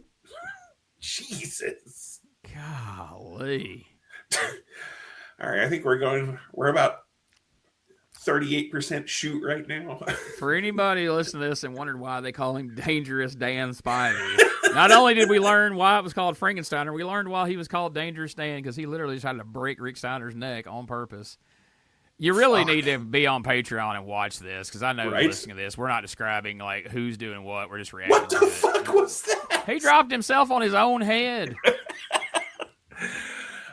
Jesus. Golly. All right, I think we're about 38% shoot right now. For anybody listening to this and wondered why they call him Dangerous Dan Spivey, not only did we learn why it was called Frankensteiner, we learned why he was called Dangerous Dan because he literally just had to break Rick Steiner's neck on purpose. You really need to be on Patreon and watch this because I know listening to this, we're not describing like who's doing what. We're just reacting. What the fuck was that? He dropped himself on his own head.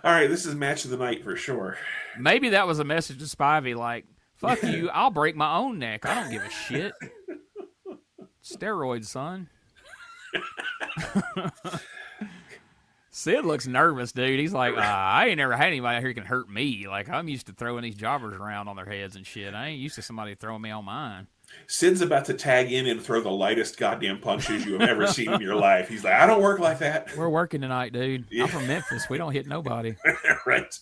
All right, this is match of the night for sure. Maybe that was a message to Spivey like, fuck you, I'll break my own neck. I don't give a shit. Steroids, son. Sid looks nervous, dude. He's like, I ain't never had anybody out here who can hurt me. Like, I'm used to throwing these jobbers around on their heads and shit. I ain't used to somebody throwing me on mine. Sid's about to tag in and throw the lightest goddamn punches you have ever seen in your life. He's like, I don't work like that. We're working tonight, dude. Yeah. I'm from Memphis. We don't hit nobody. Right.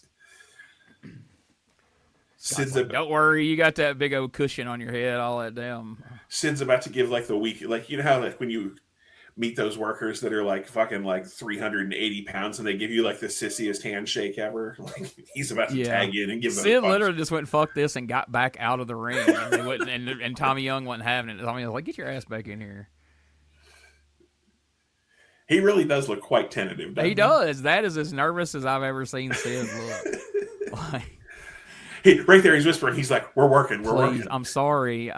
Sid's like, don't worry, you got that big old cushion on your head, all that damn. Sid's about to give like the weak, like, you know how like when you meet those workers that are like fucking like 380 pounds and they give you like the sissiest handshake ever. Like he's about to tag in and give them Sid literally just went fuck this and got back out of the ring. And they wouldn't, and Tommy Young wasn't having it. Tommy was like, get your ass back in here. He really does look quite tentative, doesn't he? He does. That is as nervous as I've ever seen Sid look. Like, right there, he's whispering. He's like, we're working. We're working. I'm sorry.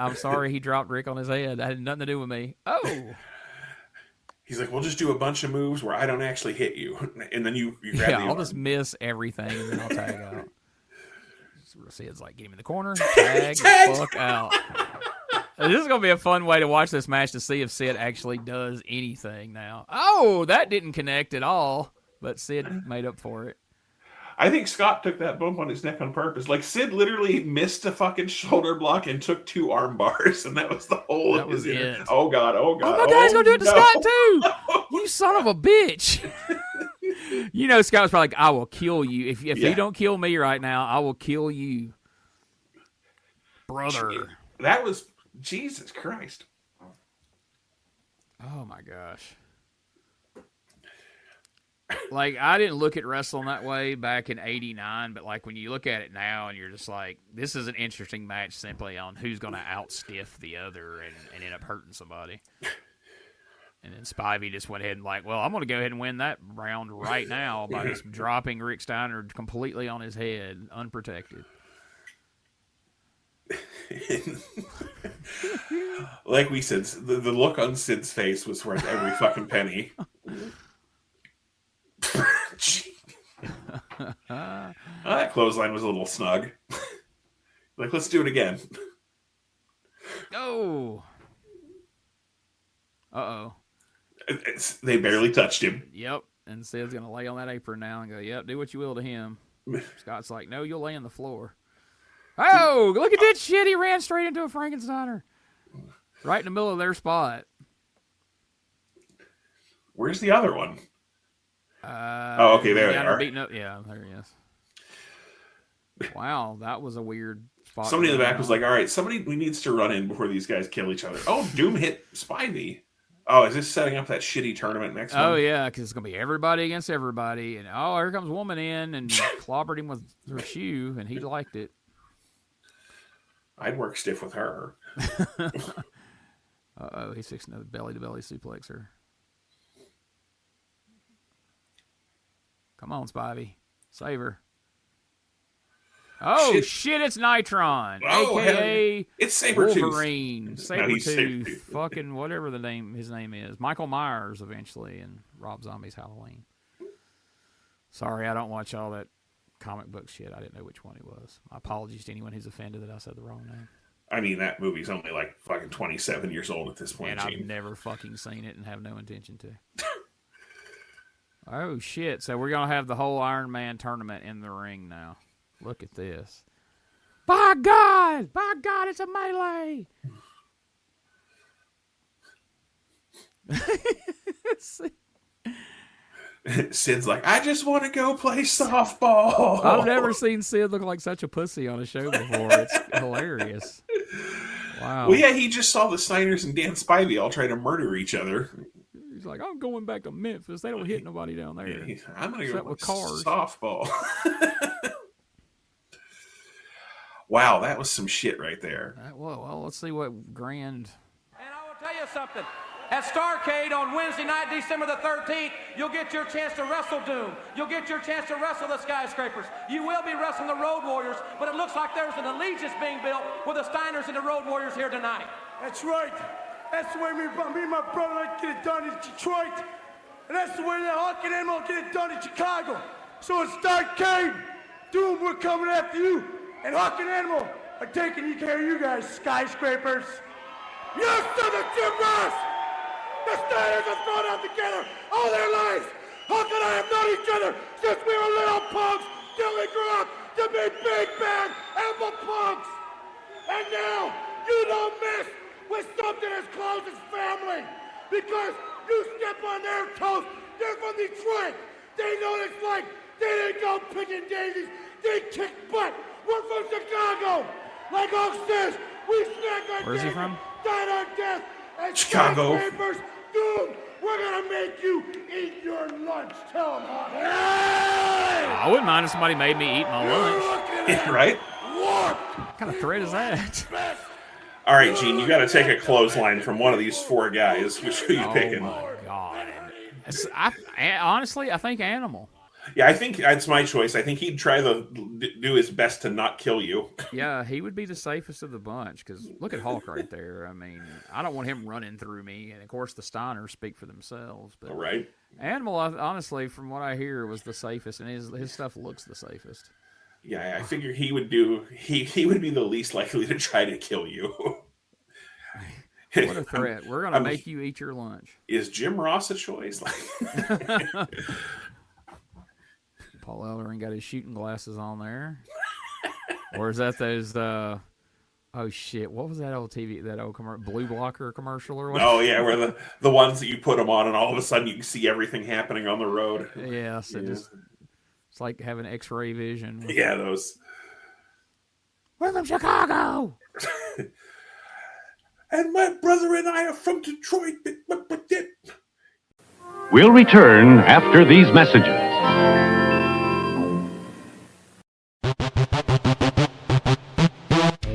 He dropped Rick on his head. That had nothing to do with me. Oh. He's like, we'll just do a bunch of moves where I don't actually hit you. And then you grab the I'll arm. just miss everything and then I'll tag out. Sid's like, get him in the corner, tag the fuck out. This is going to be a fun way to watch this match to see if Sid actually does anything now. Oh, that didn't connect at all, but Sid made up for it. I think Scott took that bump on his neck on purpose. Like, Sid literally missed a fucking shoulder block and took 2 arm bars, and that was the whole of his it. Oh, God, oh, God. Oh, my guy's going to do it to Scott, too. You son of a bitch. You know, Scott was probably like, I will kill you. If you don't kill me right now, I will kill you. Brother. That was, Jesus Christ. Oh, my gosh. Like, I didn't look at wrestling that way back in '89, but, like, when you look at it now and you're just like, this is an interesting match simply on who's going to outstiff the other and end up hurting somebody. And then Spivey just went ahead and like, well, I'm going to go ahead and win that round right now by just dropping Rick Steiner completely on his head, unprotected. Like we said, the look on Sid's face was worth every fucking penny. That clothesline was a little snug. Like, let's do it again. Oh. Uh-oh. They barely touched him. Yep. And Sid's going to lay on that apron now and go, yep, do what you will to him. Scott's like, no, you'll lay on the floor. Oh, look at that shit. He ran straight into a Frankensteiner. Right in the middle of their spot. Where's the other one? Oh, okay, there they are. Beating up. Yeah, there he is. Wow, that was a weird spot. Somebody in the back was like, all right, somebody needs to run in before these guys kill each other. Oh, Doom hit Spivey. Oh, is this setting up that shitty tournament next one? Oh, yeah, because it's going to be everybody against everybody. And, oh, here comes a woman in and clobbered him with her shoe, and he liked it. I'd work stiff with her. Uh-oh, he's fixing a belly-to-belly suplexer. Come on, Spivey. Save her. Oh, shit, it's Nitron. A.K.A. It's Sabretooth. Wolverine. Sabretooth. Fucking whatever his name is. Michael Myers, eventually, in Rob Zombie's Halloween. Sorry, I don't watch all that comic book shit. I didn't know which one he was. My apologies to anyone who's offended that I said the wrong name. I mean, that movie's only like fucking 27 years old at this point. And I've never fucking seen it and have no intention to. Oh, shit. So we're going to have the whole Iron Man tournament in the ring now. Look at this. By God, it's a melee. Sid's like, I just want to go play softball. I've never seen Sid look like such a pussy on a show before. It's hilarious. Wow. Well, yeah, he just saw the Steiners and Dan Spivey all try to murder each other. He's like, I'm going back to Memphis. They don't hit nobody down there. Yeah, I'm going to go with cars. Softball. Wow, that was some shit right there. Well, let's see what grand. And I will tell you something. At Starrcade on Wednesday night, December the 13th, you'll get your chance to wrestle Doom. You'll get your chance to wrestle the Skyscrapers. You will be wrestling the Road Warriors, but it looks like there's an allegiance being built with the Steiners and the Road Warriors here tonight. That's right. That's the way me and my brother like to get it done in Detroit. And that's the way that Hawk and Animal get it done in Chicago. So at Starrcade, Doom, we're coming after you. And Hawk and Animal are taking care of you guys, Skyscrapers. Yes, to the Jim Ross! The Steiners have grown up together all their lives. Hawk and I have known each other since we were little punks till we grew up to be big bad apple punks. And now you don't mess with something as close as family because you step on their toes. They're from Detroit. They know what it's like. They didn't go picking daisies. They kick butt. We're from Chicago. Like Oak says, we snack our Where's he daisies, from? dine our death, and Chicago. Skyscrapers, dude, we're gonna make you eat your lunch. Tell them, Hawk. Hey! I wouldn't mind if somebody made me eat my lunch. Right? What kind of threat is that? All right, Gene, you got to take a clothesline from one of these four guys. Which are you picking? Oh, my God. Honestly, I think Animal. Yeah, I think that's my choice. I think he'd try to do his best to not kill you. Yeah, he would be the safest of the bunch because look at Hulk right there. I mean, I don't want him running through me. And, of course, the Steiners speak for themselves. But right. Animal, honestly, from what I hear, was the safest, and his stuff looks the safest. Yeah, I figure he would do. He would be the least likely to try to kill you. What a threat! We're gonna make you eat your lunch. Is Jim Ross a choice? Paul Ellering got his shooting glasses on there, or is that those? Oh shit! What was that old TV? That old Blue Blocker commercial or what? Oh yeah, where the ones that you put them on, and all of a sudden you can see everything happening on the road. Yes, it's like having X-ray vision. Yeah, those. We're from Chicago. And my brother and I are from Detroit. We'll return after these messages.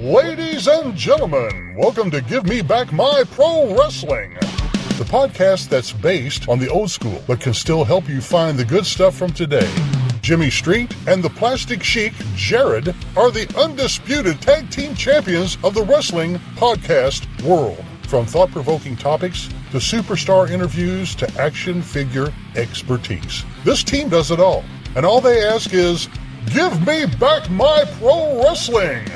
Ladies and gentlemen, welcome to Give Me Back My Pro Wrestling, the podcast that's based on the old school but can still help you find the good stuff from today. Jimmy Street and the Plastic Chic, Jared, are the undisputed tag team champions of the wrestling podcast world. From thought-provoking topics to superstar interviews to action figure expertise. This team does it all. And all they ask is, give me back my pro wrestling.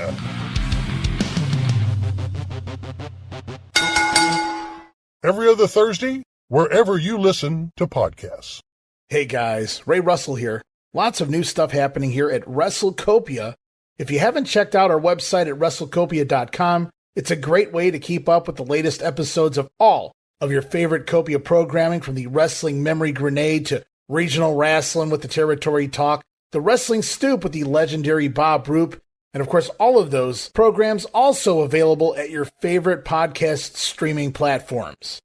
Every other Thursday, wherever you listen to podcasts. Hey guys, Ray Russell here. Lots of new stuff happening here at WrestleCopia. If you haven't checked out our website at WrestleCopia.com, it's a great way to keep up with the latest episodes of all of your favorite Copia programming, from the Wrestling Memory Grenade to Regional Wrestling with the Territory Talk, the Wrestling Stoop with the legendary Bob Roop, and of course all of those programs also available at your favorite podcast streaming platforms.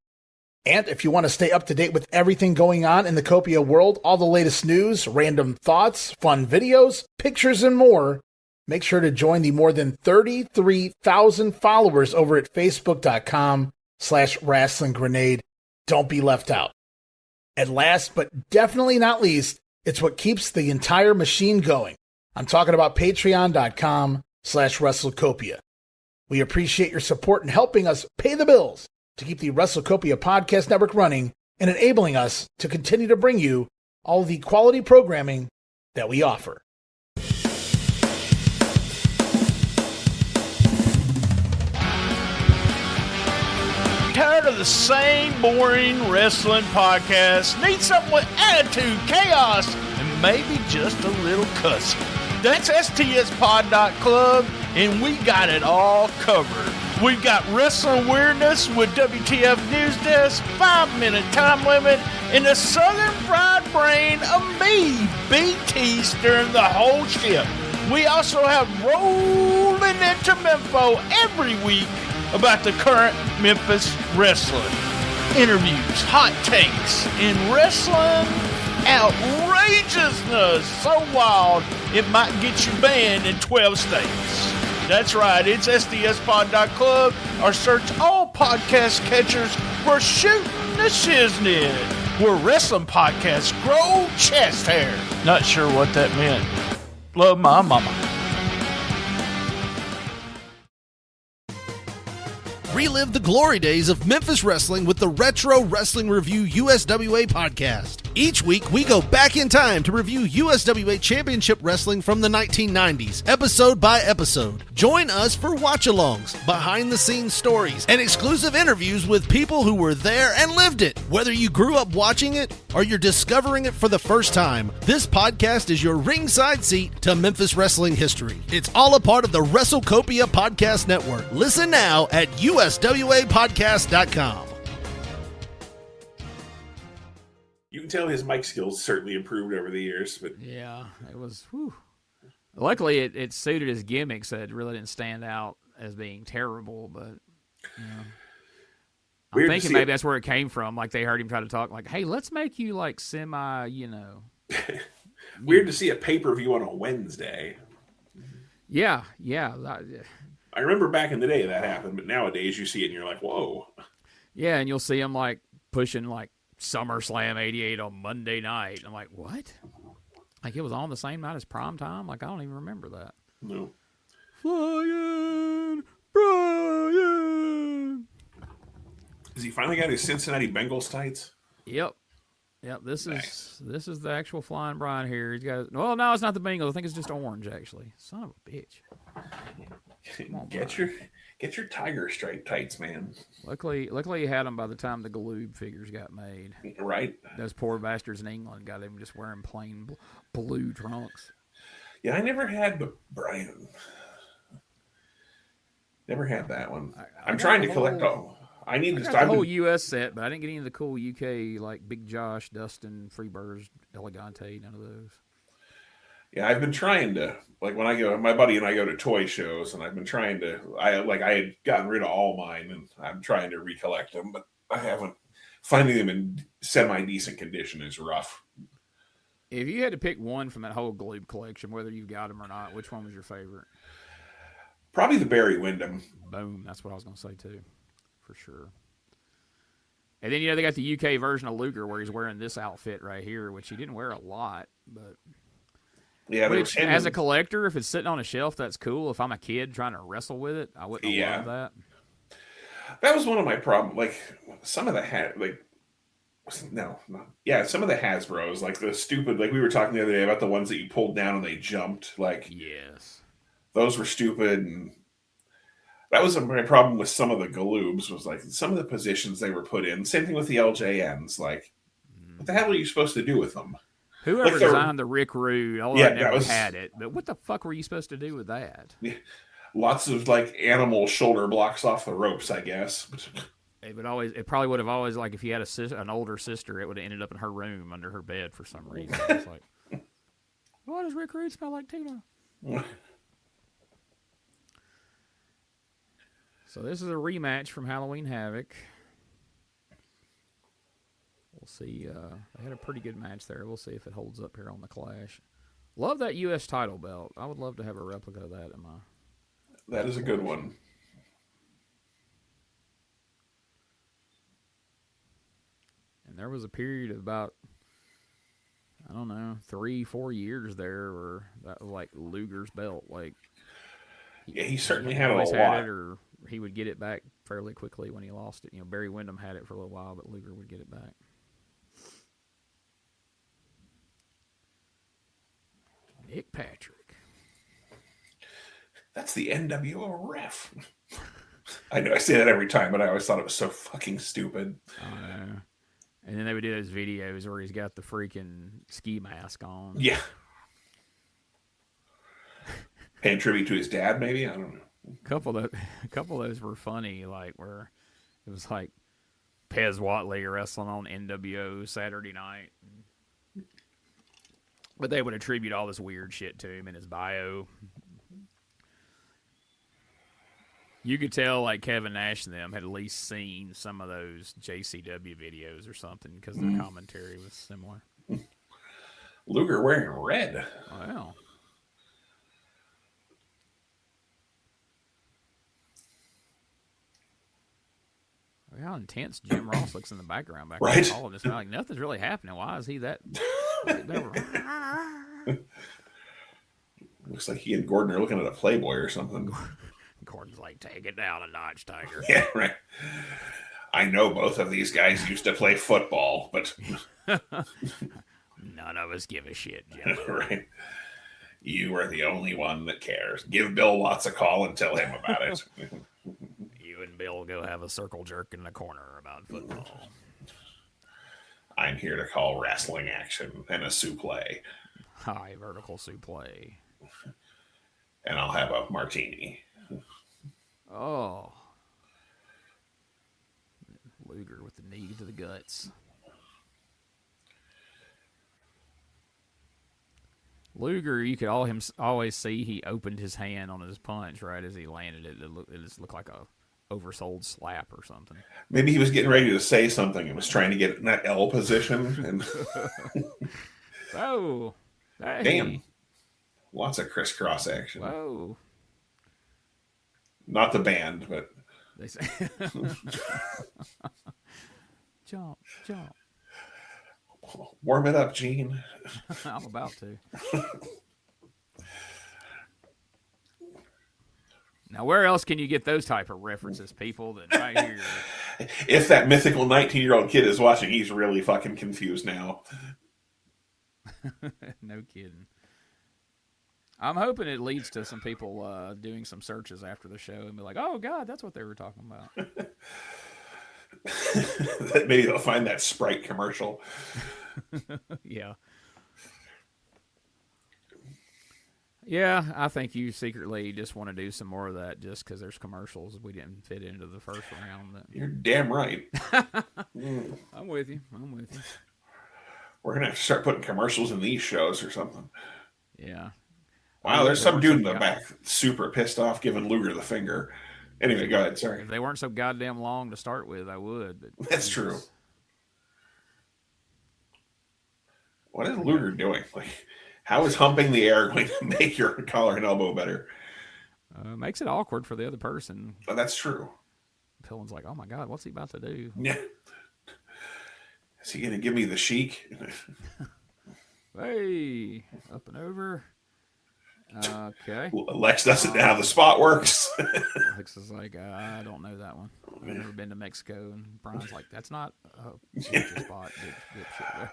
And if you want to stay up to date with everything going on in the Copia world, all the latest news, random thoughts, fun videos, pictures, and more, make sure to join the more than 33,000 followers over at Facebook.com/Wrestling Grenade. Don't be left out. And last but definitely not least, it's what keeps the entire machine going. I'm talking about Patreon.com/WrestleCopia. We appreciate your support in helping us pay the bills to keep the WrestleCopia Podcast Network running and enabling us to continue to bring you all the quality programming that we offer. Tired of the same boring wrestling podcast? Need something with attitude, chaos, and maybe just a little cussing? That's STSPod.club, and we got it all covered. We've got wrestling weirdness with WTF News Desk, 5-minute time limit, and the Southern Fried Brain of me, BT, stirring the whole ship. We also have rolling into Memphis every week about the current Memphis wrestling. interviews, hot takes, and wrestling outrageousness so wild it might get you banned in 12 states. That's right, it's SDSpod.club or search all podcast catchers for Shooting the Shiznit, where wrestling podcasts grow chest hair. Not sure what that meant. Love my mama. Relive the glory days of Memphis wrestling with the Retro Wrestling Re-View USWA podcast. Each week, we go back in time to review USWA Championship Wrestling from the 1990s, episode by episode. Join us for watch-alongs, behind-the-scenes stories, and exclusive interviews with people who were there and lived it. Whether you grew up watching it or you're discovering it for the first time, this podcast is your ringside seat to Memphis wrestling history. It's all a part of the WrestleCopia Podcast Network. Listen now at USWApodcast.com. You can tell his mic skills certainly improved over the years, but yeah, it was. Whew. Luckily, it suited his gimmick, so it really didn't stand out as being terrible. But I'm thinking maybe that's where it came from. Like they heard him try to talk, like, "Hey, let's make you like semi, Weird to see a pay-per-view on a Wednesday. Yeah. I remember back in the day that happened, but nowadays you see it and you're like, whoa. Yeah, and you'll see him like pushing like SummerSlam 88 on Monday night. I'm like, what? Like it was on the same night as prime time? Like I don't even remember that. No. Flyin Brian. Has he finally got his Cincinnati Bengals tights? Yep. This is the actual Flyin Brian here. He's got. Well, no, it's not the Bengals. I think it's just orange actually. Son of a bitch. Come on, get your tiger stripe tights, man. Luckily he had them by the time the Galoob figures got made. Right. Those poor bastards in England got them just wearing plain blue trunks. Yeah, I never had the Brian. Never had that one. I'm trying to collect all. I need to start the whole U.S. set, but I didn't get any of the cool UK like Big Josh, Dustin, Freebirds, Elegante, none of those. Yeah, I've been trying to, like when I go, my buddy and I go to toy shows, and I've been trying to, I had gotten rid of all mine, and I'm trying to recollect them, but I haven't. Finding them in semi-decent condition is rough. If you had to pick one from that whole Glebe collection, whether you got them or not, which one was your favorite? Probably the Barry Windham. Boom, that's what I was going to say too, for sure. And then, they got the UK version of Luger where he's wearing this outfit right here, which he didn't wear a lot, but... Yeah, which, as a collector, if it's sitting on a shelf, that's cool. If I'm a kid trying to wrestle with it, I wouldn't love that. That was one of my problems. Like, some of the some of the Hasbros, like the stupid, like we were talking the other day about the ones that you pulled down and they jumped. Like, yes, those were stupid. And that was my problem with some of the Galoobs, was like some of the positions they were put in. Same thing with the LJNs. Like, what the hell are you supposed to do with them? Whoever designed the Rick Rude, I never had it. But what the fuck were you supposed to do with that? Yeah, lots of like animal shoulder blocks off the ropes, I guess. It probably would have always, like, if you had an older sister, it would have ended up in her room under her bed for some reason. It's like, why does Rick Rude smell like Tito? So this is a rematch from Halloween Havoc. We'll see. They had a pretty good match there. We'll see if it holds up here on the Clash. Love that U.S. title belt. I would love to have a replica of that in my... That is a good one. And there was a period of about, 3-4 years there where that was like Luger's belt. Like, yeah, he certainly had it a lot. Had it, or he would get it back fairly quickly when he lost it. Barry Windham had it for a little while, but Luger would get it back. Nick Patrick. That's the NWO ref. I know I say that every time, but I always thought it was so fucking stupid. And then they would do those videos where he's got the freaking ski mask on. Yeah. Paying tribute to his dad, maybe? I don't know. A couple of those were funny, like where it was like Pez Watley wrestling on NWO Saturday night. But they would attribute all this weird shit to him in his bio. You could tell, like, Kevin Nash and them had at least seen some of those JCW videos or something because their commentary was similar. Luger wearing red. Wow. How intense Jim Ross looks in the background back right? All of this. Like, nothing's really happening. Why is he that? Looks like he and Gordon are looking at a Playboy or something. Gordon's like, take it down a notch, Tiger. Yeah, right. I know both of these guys used to play football, but none of us give a shit, Jim. Right. You are the only one that cares. Give Bill Watts a call and tell him about it. You and Bill go have a circle jerk in the corner about football. I'm here to call wrestling action and a suplex. High vertical suplex. And I'll have a martini. Oh. Luger with the knee to the guts. Luger, you could always see he opened his hand on his punch right as he landed it. It just looked like a oversold slap or something. Maybe he was getting ready to say something and was trying to get in that L position. And oh, hey. Damn. Lots of crisscross action. Whoa. Not the band, but they say jump. Warm it up, Gene. I'm about to. Now, where else can you get those type of references, people? That right here. If that mythical 19-year-old kid is watching, he's really fucking confused now. No kidding. I'm hoping it leads to some people doing some searches after the show and be like, oh, God, that's what they were talking about. Maybe they'll find that Sprite commercial. Yeah. Yeah, I think you secretly just want to do some more of that just because there's commercials we didn't fit into the first round. You're damn right. I'm with you. We're going to have to start putting commercials in these shows or something. Yeah. Wow, there's some dude in the back super pissed off giving Luger the finger. Anyway, go ahead. Sorry. If they weren't so goddamn long to start with, I would. But that's true. What is Luger doing? Like, how is humping the air going to make your collar and elbow better? Makes it awkward for the other person. Oh, that's true. Pillman's like, oh my God, what's he about to do? Yeah. Is he going to give me the chic? Hey, up and over. Okay. Lex doesn't know how the spot works. Lex is like, I don't know that one. I've never been to Mexico. And Brian's like, that's not a spot.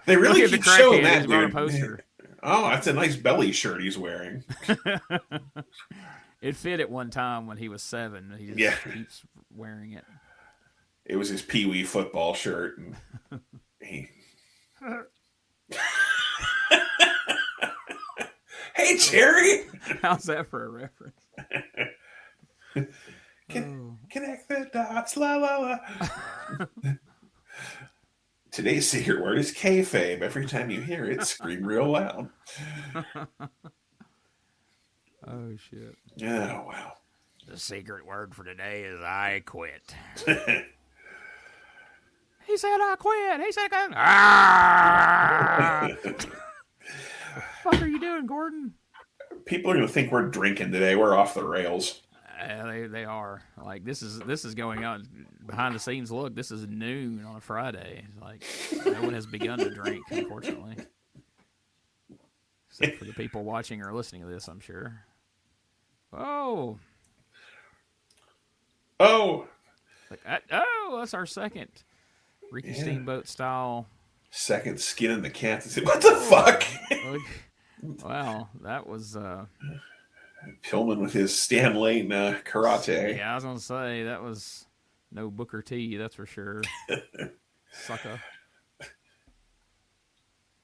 They really keep showing that, dude. Poster. Oh, that's a nice belly shirt he's wearing. It fit at one time when he was 7. He just keeps wearing it. It was his Pee Wee football shirt. And Hey, Cherry! How's that for a reference? Connect the dots, la la la. Today's secret word is kayfabe. Every time you hear it, scream real loud. Oh, shit. Oh, wow. The secret word for today is I quit. He said I quit. He said I quit. What the fuck are you doing, Gordon? People are going to think we're drinking today. We're off the rails. They are. Like, this is going on behind the scenes. Look, this is noon on a Friday. Like, no one has begun to drink, unfortunately. Except for the people watching or listening to this, I'm sure. Oh. Like, that's our second Ricky Steamboat style. Second skin in the cat. What the fuck? Wow, that was Pillman with his Stan Lane karate. Yeah, I was gonna say that was no Booker T, that's for sure. Sucker.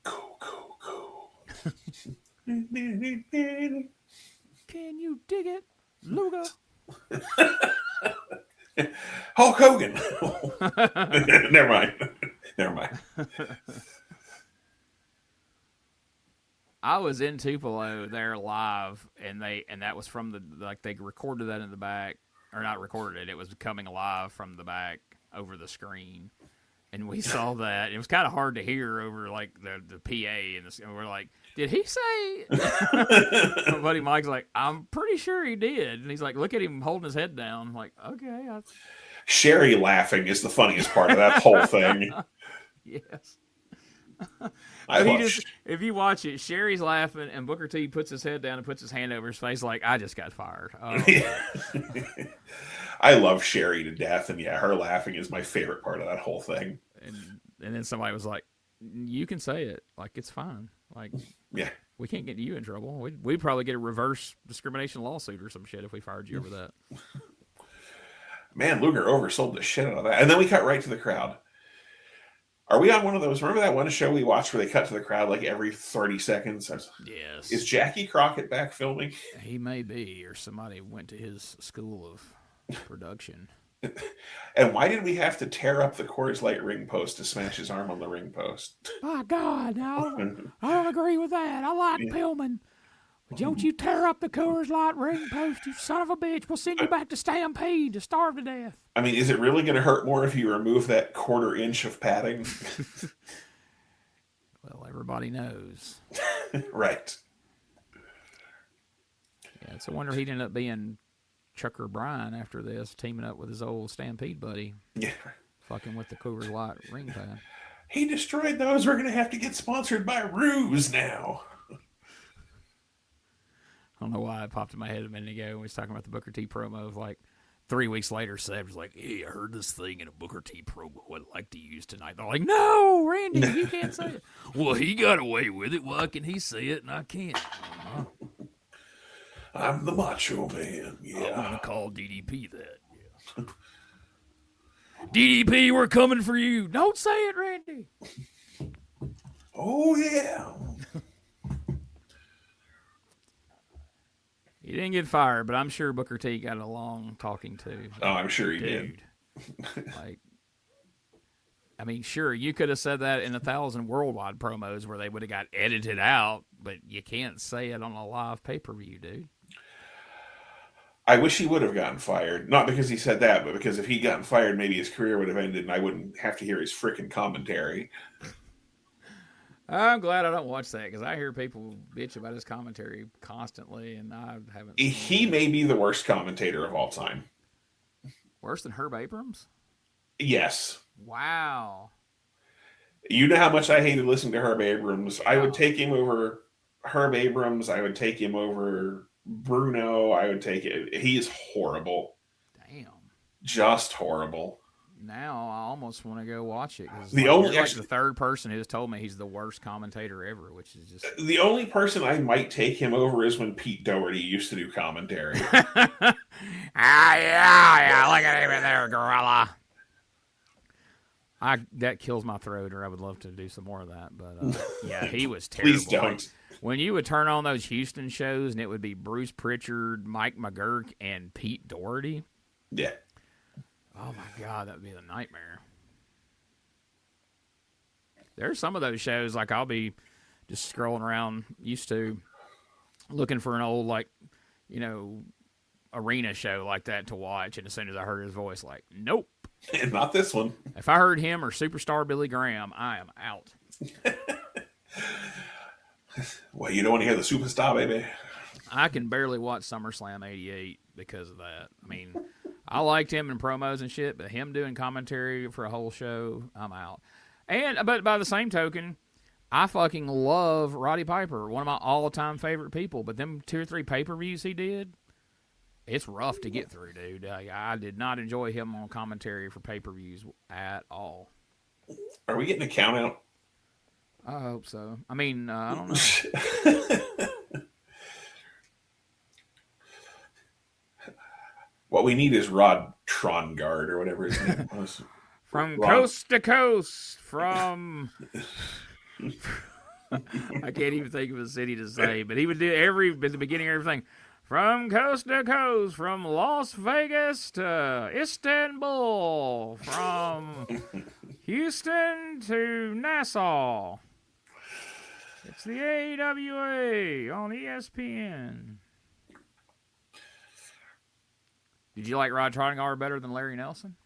Go. Can you dig it, Luger? Hulk Hogan. Never mind. I was in Tupelo there live, and that was from they recorded that in the back, or not recorded it. It was coming alive from the back over the screen. And we saw that. It was kind of hard to hear over, like, the PA. And we're like, did he say? My buddy Mike's like, I'm pretty sure he did. And he's like, look at him holding his head down. I'm like, okay. Sherry laughing is the funniest part of that whole thing. Yes. If you watch it, Sherry's laughing, and Booker T puts his head down and puts his hand over his face like, I just got fired. Oh. I love Sherry to death, and yeah, her laughing is my favorite part of that whole thing. And then somebody was like, you can say it. Like, it's fine. Like, yeah, we can't get you in trouble. We'd probably get a reverse discrimination lawsuit or some shit if we fired you over that. Man, Luger oversold the shit out of that. And then we cut right to the crowd. Are we on one of those? Remember that one show we watched where they cut to the crowd like every 30 seconds? Yes. Is Jackie Crockett back filming? He may be, or somebody went to his school of production. And why did we have to tear up the Coors Light ring post to smash his arm on the ring post? My God, I don't agree with that. I like Pillman. But don't you tear up the Coors Light ring post, you son of a bitch. We'll send you back to Stampede to starve to death. I mean, is it really going to hurt more if you remove that 1/4 inch of padding? Well, everybody knows. Right. Yeah, it's a wonder he'd end up being Chucker Bryan after this, teaming up with his old Stampede buddy. Yeah. Fucking with the Coors Light ring pad. He destroyed those. We're going to have to get sponsored by Ruse now. I don't know why it popped in my head a minute ago when we was talking about the Booker T promo. Of like 3 weeks later, Seb was like, hey, I heard this thing in a Booker T promo I'd like to use tonight. They're like, no, Randy, you can't say it. Well, he got away with it. Why can he say it and I can't? I'm the Macho Man. Yeah. I'm going to call DDP that. Yeah. DDP, we're coming for you. Don't say it, Randy. Oh, yeah. He didn't get fired, but I'm sure Booker T got a long talking to. Oh, I'm sure he did. Like, I mean, sure, you could have said that in 1,000 worldwide promos where they would have got edited out, but you can't say it on a live pay-per-view, dude. I wish he would have gotten fired. Not because he said that, but because if he'd gotten fired, maybe his career would have ended and I wouldn't have to hear his frickin' commentary. I'm glad I don't watch that because I hear people bitch about his commentary constantly, and I haven't. He may be the worst commentator of all time. Worse than Herb Abrams? Yes. Wow. You know how much I hated listening to Herb Abrams. I would take him over Herb Abrams. I would take him over Bruno. I would take it. He is horrible. Damn. Just horrible. Now I almost want to go watch it. You're like the third person who's told me he's the worst commentator ever, which is just the only person I might take him over is when Pete Doherty used to do commentary. yeah, look at him in there, gorilla. That kills my throat, or I would love to do some more of that. But yeah, he was terrible. Please don't. When you would turn on those Houston shows and it would be Bruce Pritchard, Mike McGurk, and Pete Doherty. Yeah. Oh, my God, that would be a nightmare. There's some of those shows, like I'll be just scrolling around, used to, looking for an old, like, you know, arena show like that to watch, and as soon as I heard his voice, like, nope. Not this one. If I heard him or Superstar Billy Graham, I am out. Well, you don't want to hear the Superstar, baby? I can barely watch SummerSlam 88 because of that. I mean, I liked him in promos and shit, but him doing commentary for a whole show, I'm out. But by the same token, I fucking love Roddy Piper, one of my all-time favorite people. But them 2 or 3 pay-per-views he did, it's rough to get through, dude. I did not enjoy him on commentary for pay-per-views at all. Are we getting a count out? I hope so. I mean, I don't know. What we need is Rod Trongard or whatever his name was. From coast to coast, from... I can't even think of a city to say, but he would do at the beginning of everything. From coast to coast, from Las Vegas to Istanbul, from Houston to Nassau. It's the AWA on ESPN. Did you like Rod Trottinger better than Larry Nelson?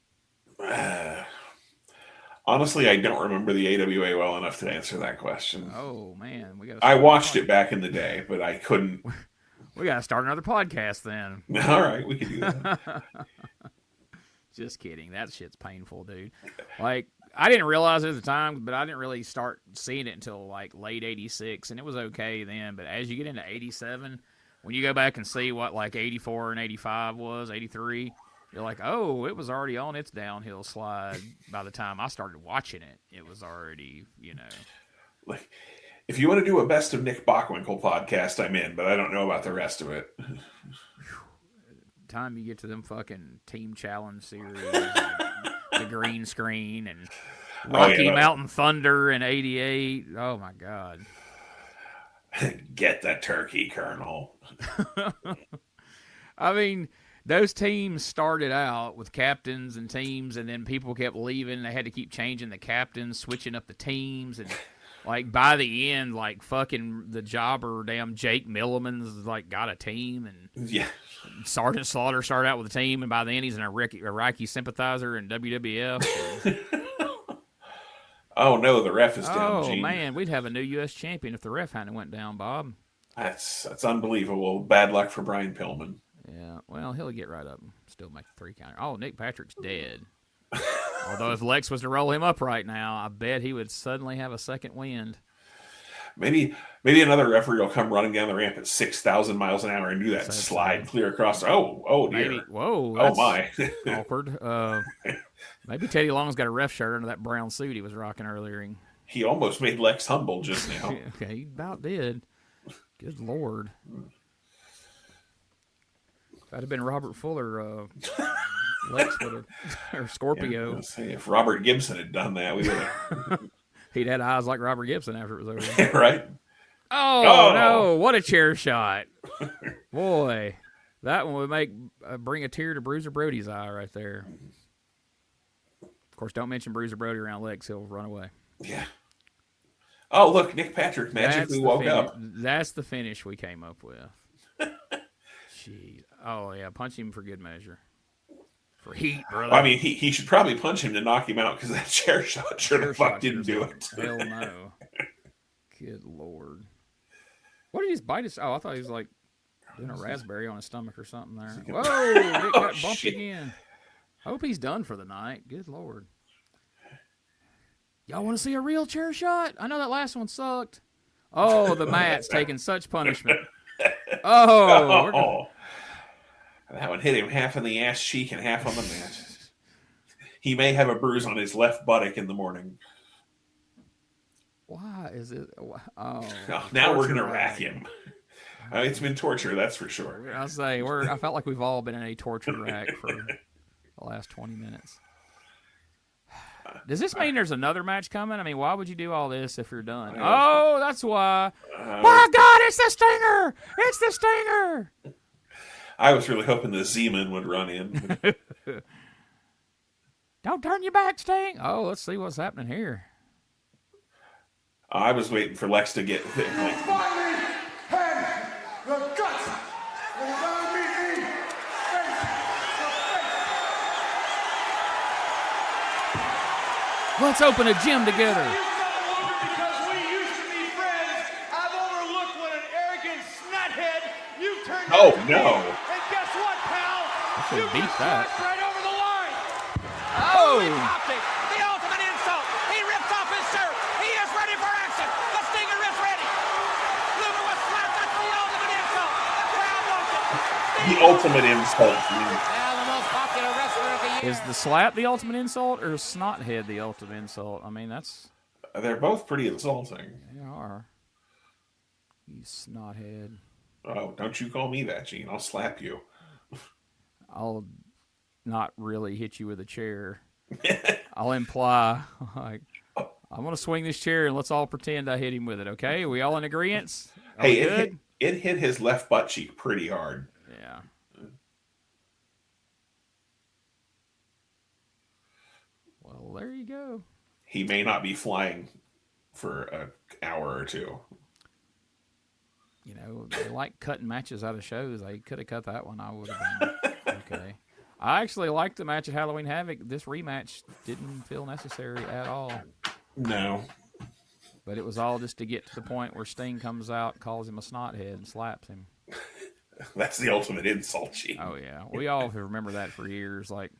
Honestly, I don't remember the AWA well enough to answer that question. Oh man, I watched it back in the day, but I couldn't. We got to start another podcast then. All right, we can do that. Just kidding. That shit's painful, dude. Like, I didn't realize it at the time, but I didn't really start seeing it until like late '86, and it was okay then. But as you get into '87, when you go back and see what like '84 and '85 was, '83. You're like, oh, it was already on its downhill slide by the time I started watching it. It was already, Like, if you want to do a Best of Nick Bockwinkel podcast, I'm in, but I don't know about the rest of it. Time you get to them fucking Team Challenge series, the green screen, and Rocky Mountain Thunder in '88. Oh, my God. Get the turkey, Colonel. I mean... Those teams started out with captains and teams, and then people kept leaving. They had to keep changing the captains, switching up the teams, and like by the end, like fucking the jobber, damn Jake Milliman's like got a team, and Sergeant Slaughter started out with a team, and by then he's an Iraqi sympathizer in WWF. Oh no, the ref is down. Oh man, we'd have a new U.S. champion if the ref hadn't went down, Bob. That's unbelievable. Bad luck for Brian Pillman. Yeah, well, he'll get right up and still make a 3 counter. Oh, Nick Patrick's dead. Although if Lex was to roll him up right now, I bet he would suddenly have a second wind. Maybe another referee will come running down the ramp at 6,000 miles an hour and do that slide clear across. Oh dear. Maybe, whoa. Oh my. Awkward. Maybe Teddy Long's got a ref shirt under that brown suit he was rocking earlier. He almost made Lex humble just now. Okay, he about did. Good Lord. If I'd have been Robert Fuller, Lex would have, or Scorpio. Yeah, if Robert Gibson had done that, we would have. He'd had eyes like Robert Gibson after it was over. Right? Oh, no, what a chair shot. Boy, that one would bring a tear to Bruiser Brody's eye right there. Of course, don't mention Bruiser Brody around Lex, he'll run away. Yeah. Oh, look, Nick Patrick magically woke up. That's the finish we came up with. Jeez. Oh, yeah, punch him for good measure. For heat, brother. I mean, he should probably punch him to knock him out because that chair shot didn't do it. Hell no. Good Lord. What did he bite his... Oh, I thought he was like doing a raspberry on his stomach or something there. Whoa, Nick got bumped again. I hope he's done for the night. Good Lord. Y'all want to see a real chair shot? I know that last one sucked. Oh, the mat's taking such punishment. Oh. That one hit him half in the ass cheek and half on the mat. He may have a bruise on his left buttock in the morning. Why is it? Oh, now we're going to rack him. It's been torture, that's for sure. I'll say, I felt like we've all been in a torture rack for the last 20 minutes. Does this mean there's another match coming? I mean, why would you do all this if you're done? Oh, that's why. My God, it's the Stinger! It's the Stinger! I was really hoping the Z-Man would run in. Don't turn your back, Sting. Oh, let's see what's happening here. I was waiting for Lex to get... Finally had the guts and you're gonna meet me Let's open a gym together. Because we used to be friends, I've overlooked what an arrogant snuthead you turned Oh, out to no. be. And guess what, pal? I should You have beat just that. walked right over the line. Oh! The ultimate insult. He rips off his shirt. He is ready for action. The Stinger is ready. Luger was slapped. That's the ultimate insult. The crowd wants it. The ultimate insult. Now the most popular wrestler of the year. Is the slap the ultimate insult or is Snothead the ultimate insult? I mean, that's... They're both pretty insulting. They are. You snothead. Oh, don't you call me that, Gene. I'll slap you. I'll not really hit you with a chair. I'll imply, like, I'm going to swing this chair and let's all pretend I hit him with it, okay? Are we all in agreement? Hey, it hit his left butt cheek pretty hard. Yeah. Well, there you go. He may not be flying for an hour or two. You know, they like cutting matches out of shows. They could have cut that one. I would have been okay. I actually liked the match at Halloween Havoc. This rematch didn't feel necessary at all. No. But it was all just to get to the point where Sting comes out, calls him a snothead, and slaps him. That's the ultimate insult, Gene. Oh, yeah. We all remember that for years. Like,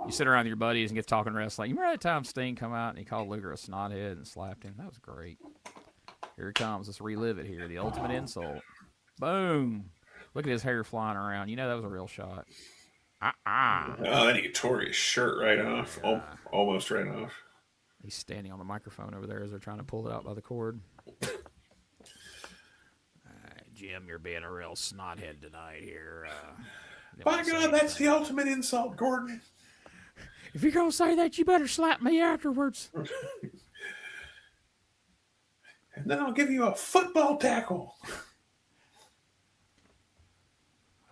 you sit around with your buddies and get talking wrestling. You remember that time Sting come out and he called Luger a snothead and slapped him? That was great. Here it comes. Let's relive it here. The ultimate insult. Boom. Look at his hair flying around. You know that was a real shot. Oh, then he tore his shirt right off. Almost right off. He's standing on the microphone over there as they're trying to pull it out by the cord. Jim, you're being a real snothead tonight here. By God, that's the ultimate insult, Gordon. If you're going to say that, you better slap me afterwards. And then I'll give you a football tackle.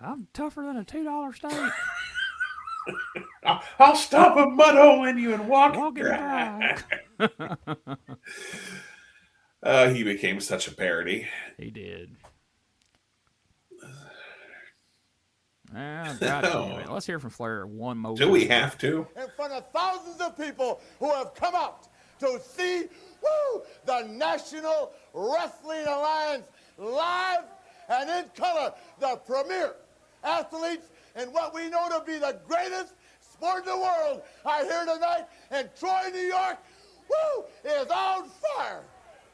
I'm tougher than a $2 steak. I'll stop a mud hole in you and walk it dry. He became such a parody. He did. God, let's hear from Flair one more. Do we have to? In front of thousands of people who have come out to see the National Wrestling Alliance live and in color, the premier athletes in what we know to be the greatest sport in the world are here tonight, and Troy, New York, is on fire.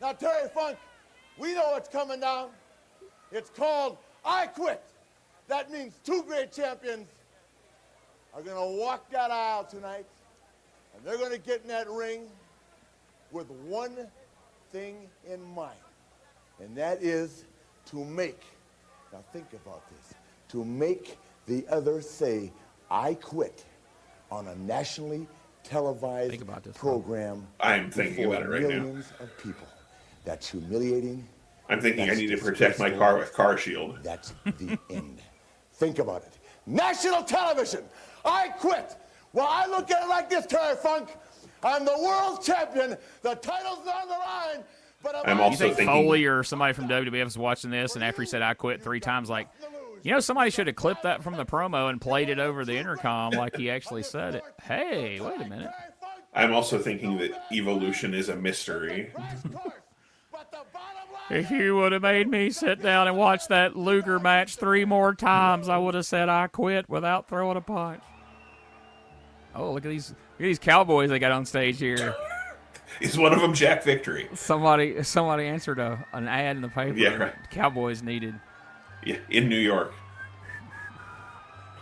Now, Terry Funk, we know what's coming down. It's called I Quit. That means two great champions are going to walk that aisle tonight, and they're going to get in that ring with one thing in mind, and that is to make, now think about this, to make the other say, I quit on a nationally televised program. I'm thinking about it right now. Millions of people. That's humiliating. I'm thinking I need to protect my car with Car Shield. That's the end. Think about it. National television. I quit. Well, I look at it like this, Terry Funk. I'm the world champion. The title's on the line. But I'm also thinking Foley or somebody from WWF is watching this, and after he said I quit 3 times, like, you know, somebody should have clipped that from the promo and played it over the intercom like he actually said it. Hey, wait a minute. I'm also thinking that Evolution is a mystery. If you would have made me sit down and watch that Luger match 3 more times, I would have said I quit without throwing a punch. Oh, look at these cowboys they got on stage here. Is one of them Jack Victory? Somebody answered an ad in the paper. Yeah, right. Cowboys needed. Yeah, in New York.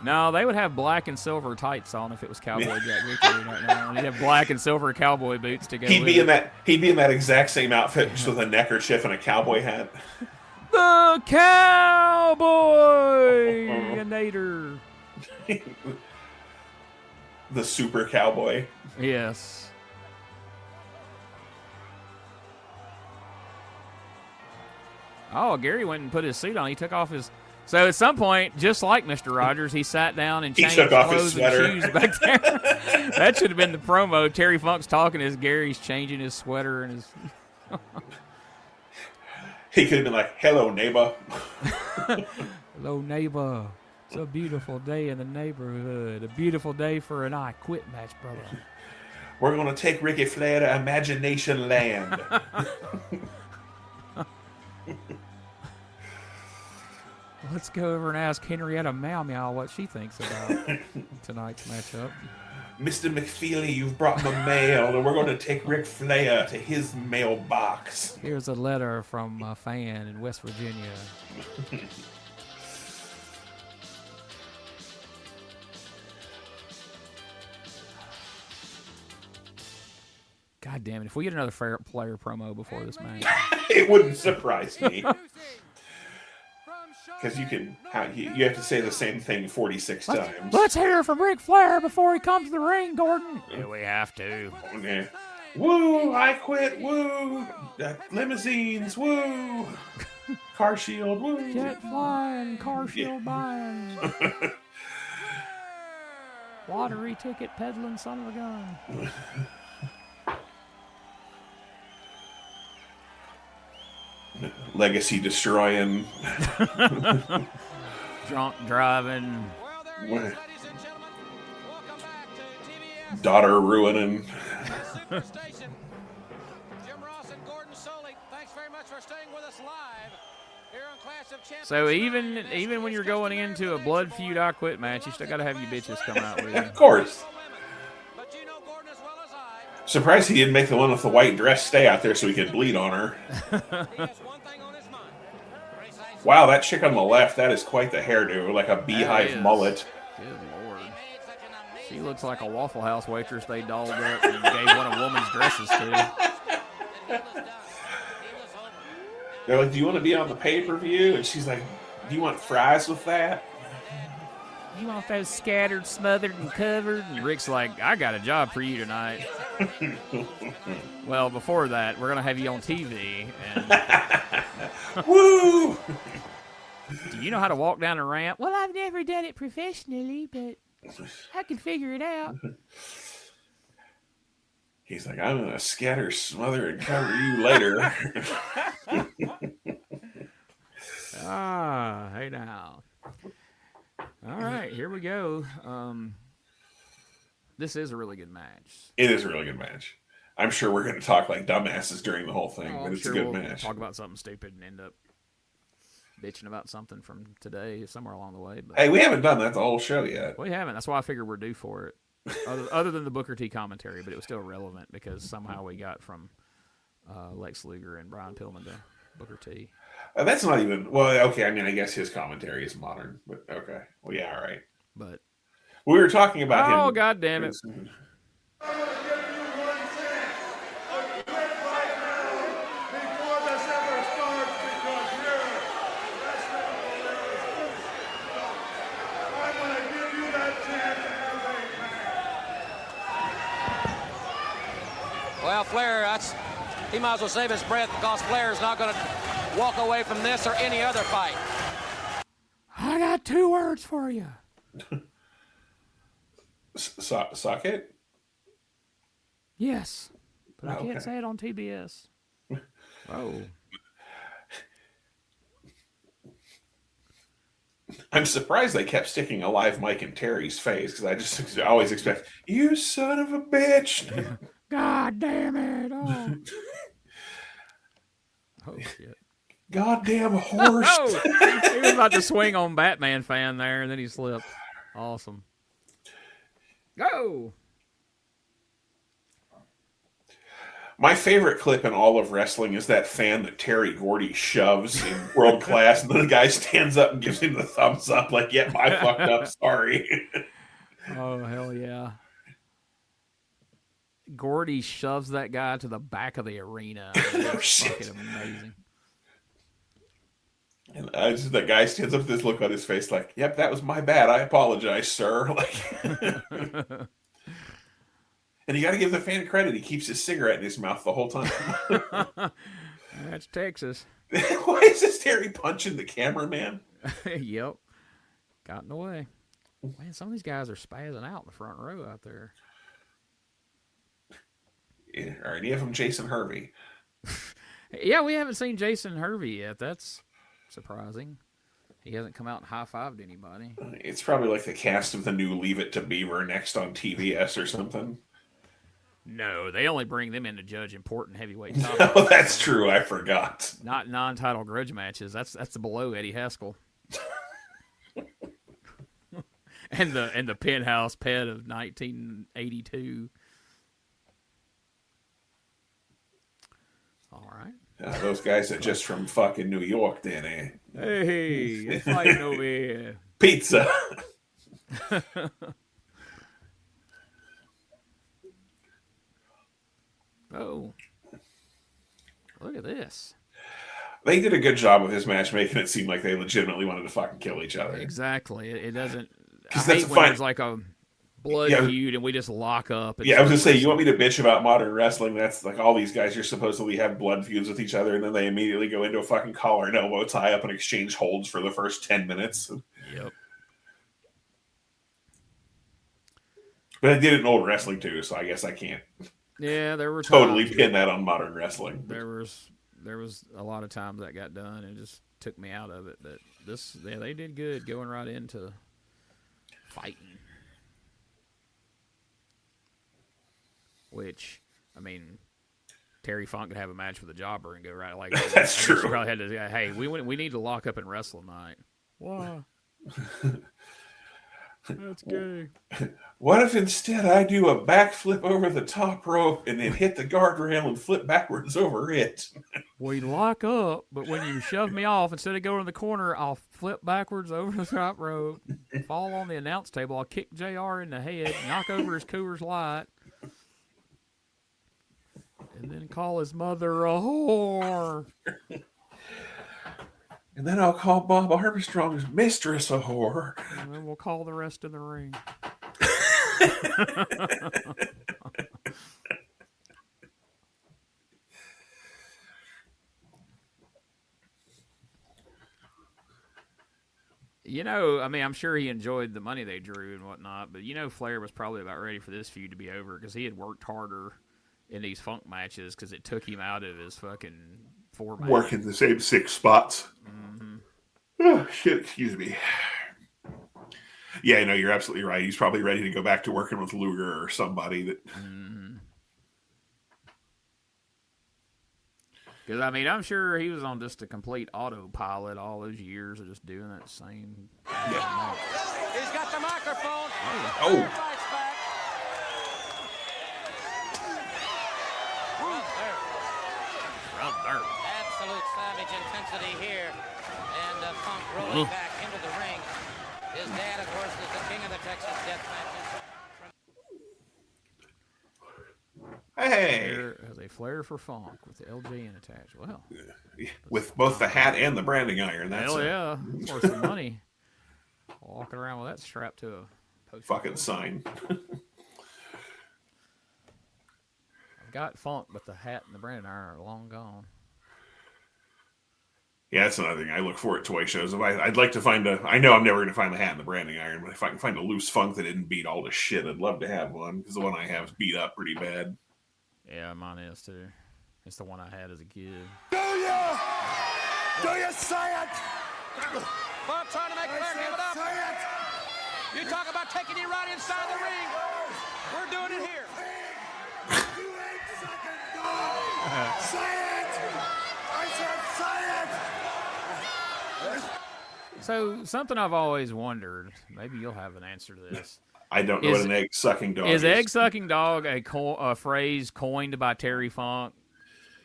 No, they would have black and silver tights on if it was Cowboy Jack Victory right now. And he'd have black and silver cowboy boots to go. He'd be in that exact same outfit, just with a neckerchief and a cowboy hat. The Cowboy-nator. The super cowboy. Yes. Oh, Gary went and put his suit on. He took off his... So at some point, just like Mr. Rogers, he sat down and changed took off clothes his and sweater. shoes back there. That should have been the promo. Terry Funk's talking as Gary's changing his sweater and his... He could have been like, hello, neighbor. Hello, neighbor. It's a beautiful day in the neighborhood. A beautiful day for an I Quit match, brother. We're going to take Ricky Flair to Imagination Land. Let's go over and ask Henrietta Meow Meow what she thinks about tonight's matchup. Mr. McFeely, you've brought my mail, and we're going to take Ric Flair to his mailbox. Here's a letter from a fan in West Virginia. God damn it. If we get another player promo before this match. It wouldn't surprise me. Because you have to say the same thing 46 times. Let's hear from Ric Flair before he comes to the ring, Gordon. Yeah, we have to. Okay. Woo, I quit, woo. Limousines, woo. Car Shield, woo. Jet flying, car shield buying. Lottery ticket peddling son of a gun. Legacy destroying. Drunk driving. daughter ruining. Superstation. Jim Ross and Gordon Soley, thanks very much for staying with us live here on Clash of Champions. So even when you're going into a blood feud I quit match, you still got to have your bitches come out with you. Of course. Surprised he didn't make the one with the white dress stay out there so he could bleed on her. Wow, that chick on the left, that is quite the hairdo, like a beehive mullet. Good Lord. She looks like a Waffle House waitress they dolled up and gave one of woman's dresses to. They're like, do you want to be on the pay-per-view? And she's like, do you want fries with that? You want those scattered, smothered, and covered? And Rick's like, I got a job for you tonight. Well, before that, we're going to have you on TV. And woo! Do you know how to walk down a ramp? Well, I've never done it professionally, but I can figure it out. He's like, I'm going to scatter, smother, and cover you later. Hey now. All right, here we go. This is a really good match. It is a really good match. I'm sure we're going to talk like dumbasses during the whole thing, but it's a good match. Talk about something stupid and end up bitching about something from today somewhere along the way. But hey, we haven't done that the whole show yet. We haven't. That's why I figured we're due for it. Other than the Booker T commentary, but it was still relevant because somehow we got from Lex Luger and Brian Pillman to Booker T. That's not even... Well, okay, I mean, I guess his commentary is modern, but okay. Well, yeah, all right. But we were talking about him... Oh, God damn it. Well, Flair, he might as well save his breath because Flair is not going to walk away from this or any other fight. I got 2 words for you. Socket? Yes, but I can't say it on TBS. Oh. I'm surprised they kept sticking a live mic in Terry's face because I always expect, you son of a bitch. God damn it. Oh, oh shit. Goddamn horse. Oh, he was about to swing on Batman fan there, and then he slipped. Awesome. Go. My favorite clip in all of wrestling is that fan that Terry Gordy shoves in World Class, and then the guy stands up and gives him the thumbs up, like, yep, I fucked up, sorry. Oh, hell yeah. Gordy shoves that guy to the back of the arena. It's fucking amazing. And that guy stands up with this look on his face like, yep, that was my bad. I apologize, sir. Like, and you got to give the fan credit. He keeps his cigarette in his mouth the whole time. That's Texas. Why is this Terry punching the cameraman? Yep. Got in the way. Man, some of these guys are spazzing out in the front row out there. Yeah, are any of them Jason Hervey? Yeah, we haven't seen Jason Hervey yet. That's surprising. He hasn't come out and high-fived anybody. It's probably like the cast of the new Leave It to Beaver next on TBS or something. No, they only bring them in to judge important heavyweight topics. No, that's true. I forgot. Not non-title grudge matches. That's below Eddie Haskell. and the penthouse pet of 1982. All right. Those guys are just from fucking New York, then, eh? Hey, it's fighting over here. Pizza. Oh. Look at this. They did a good job with this match, making it seem like they legitimately wanted to fucking kill each other. Exactly. It doesn't... I that's hate when there's like a blood feud and we just lock up. Yeah, I was going to say, you want me to bitch about modern wrestling? That's like all these guys are supposedly have blood feuds with each other, and then they immediately go into a fucking collar and elbow tie up and exchange holds for the first 10 minutes. Yep. But I did it in old wrestling too, so I guess I can't. Yeah, there were totally times pin that on modern wrestling. There was a lot of times that got done and it just took me out of it. But they did good going right into fighting. which, I mean, Terry Funk could have a match with a jobber and go right like that's true. She probably had to say, hey, we need to lock up and wrestle tonight. Why? That's gay. What if instead I do a backflip over the top rope and then hit the guardrail and flip backwards over it? We lock up, but when you shove me off, instead of going in the corner, I'll flip backwards over the top rope, fall on the announce table, I'll kick JR in the head, knock over his Coors Light, and then call his mother a whore. And then I'll call Bob Armstrong's mistress a whore. And then we'll call the rest in the ring. You know, I mean, I'm sure he enjoyed the money they drew and whatnot, but you know Flair was probably about ready for this feud to be over because he had worked harder in these Funk matches because it took him out of his fucking format. Working the same 6 spots. Mm-hmm. Oh, shit, excuse me. Yeah, no, you're absolutely right. He's probably ready to go back to working with Luger or somebody that... Because, I mean, I'm sure he was on just a complete autopilot all those years of just doing that same... Yeah. He's got the microphone. Oh. Absolute savage intensity here. And Funk rolling back into the ring. His dad, of course, is the king of the Texas death matches. Hey! Flair has a flair for Funk with the LJN attached. Well, with both the hat and the branding iron. That's hell yeah. That's worth some money. Walking around with that strapped to a poster. Fucking sign. I've got Funk, but the hat and the branding iron are long gone. Yeah, that's another thing I look for at toy shows. I'd like to find I know I'm never going to find the hat and the branding iron, but if I can find a loose Funk that didn't beat all the shit, I'd love to have one, because the one I have is beat up pretty bad. Yeah, mine is too. It's the one I had as a kid. Do you say it? Bob trying to make Flair give it up. You talk about taking you right inside the ring. We're doing it here. You ain't sucking dog. Say it. I said say it. So, something I've always wondered, maybe you'll have an answer to this. I don't know what an egg-sucking dog is. Is egg-sucking dog a phrase coined by Terry Funk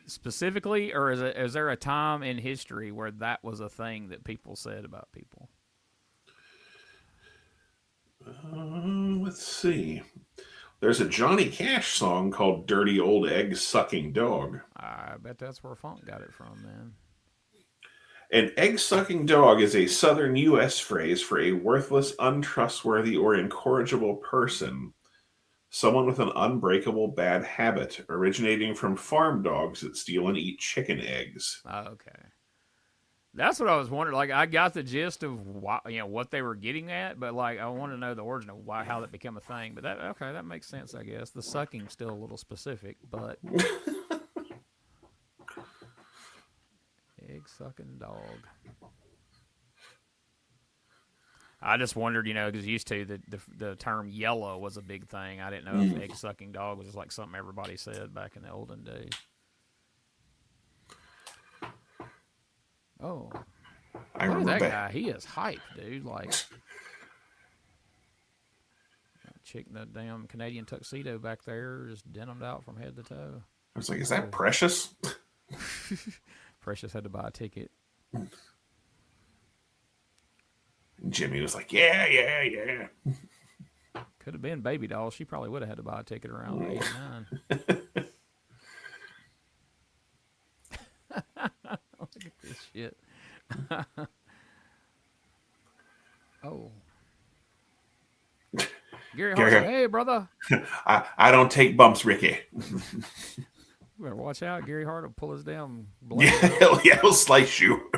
specifically, or is there a time in history where that was a thing that people said about people? Let's see. There's a Johnny Cash song called Dirty Old Egg-Sucking Dog. I bet that's where Funk got it from, then. An egg-sucking dog is a southern U.S. phrase for a worthless, untrustworthy, or incorrigible person. Someone with an unbreakable bad habit, originating from farm dogs that steal and eat chicken eggs. Okay. That's what I was wondering. Like, I got the gist of what they were getting at, but like I want to know the origin of how that became a thing. But that makes sense, I guess. The sucking's still a little specific, but egg-sucking dog. I just wondered, because used to the term yellow was a big thing. I didn't know if egg-sucking dog was just like something everybody said back in the olden days. Oh, I look remember at that guy. He is hype, dude. Like, chick in the damn Canadian tuxedo back there, just denimed out from head to toe. I was like, is that Precious? Precious had to buy a ticket. Jimmy was like, yeah. Could have been Baby Doll. She probably would have had to buy a ticket around 8 or 9. Look at this shit. Oh. Gary Hart said, hey, brother. I don't take bumps, Ricky. You better watch out. Gary Hart will pull his damn blade. Yeah, he'll slice you.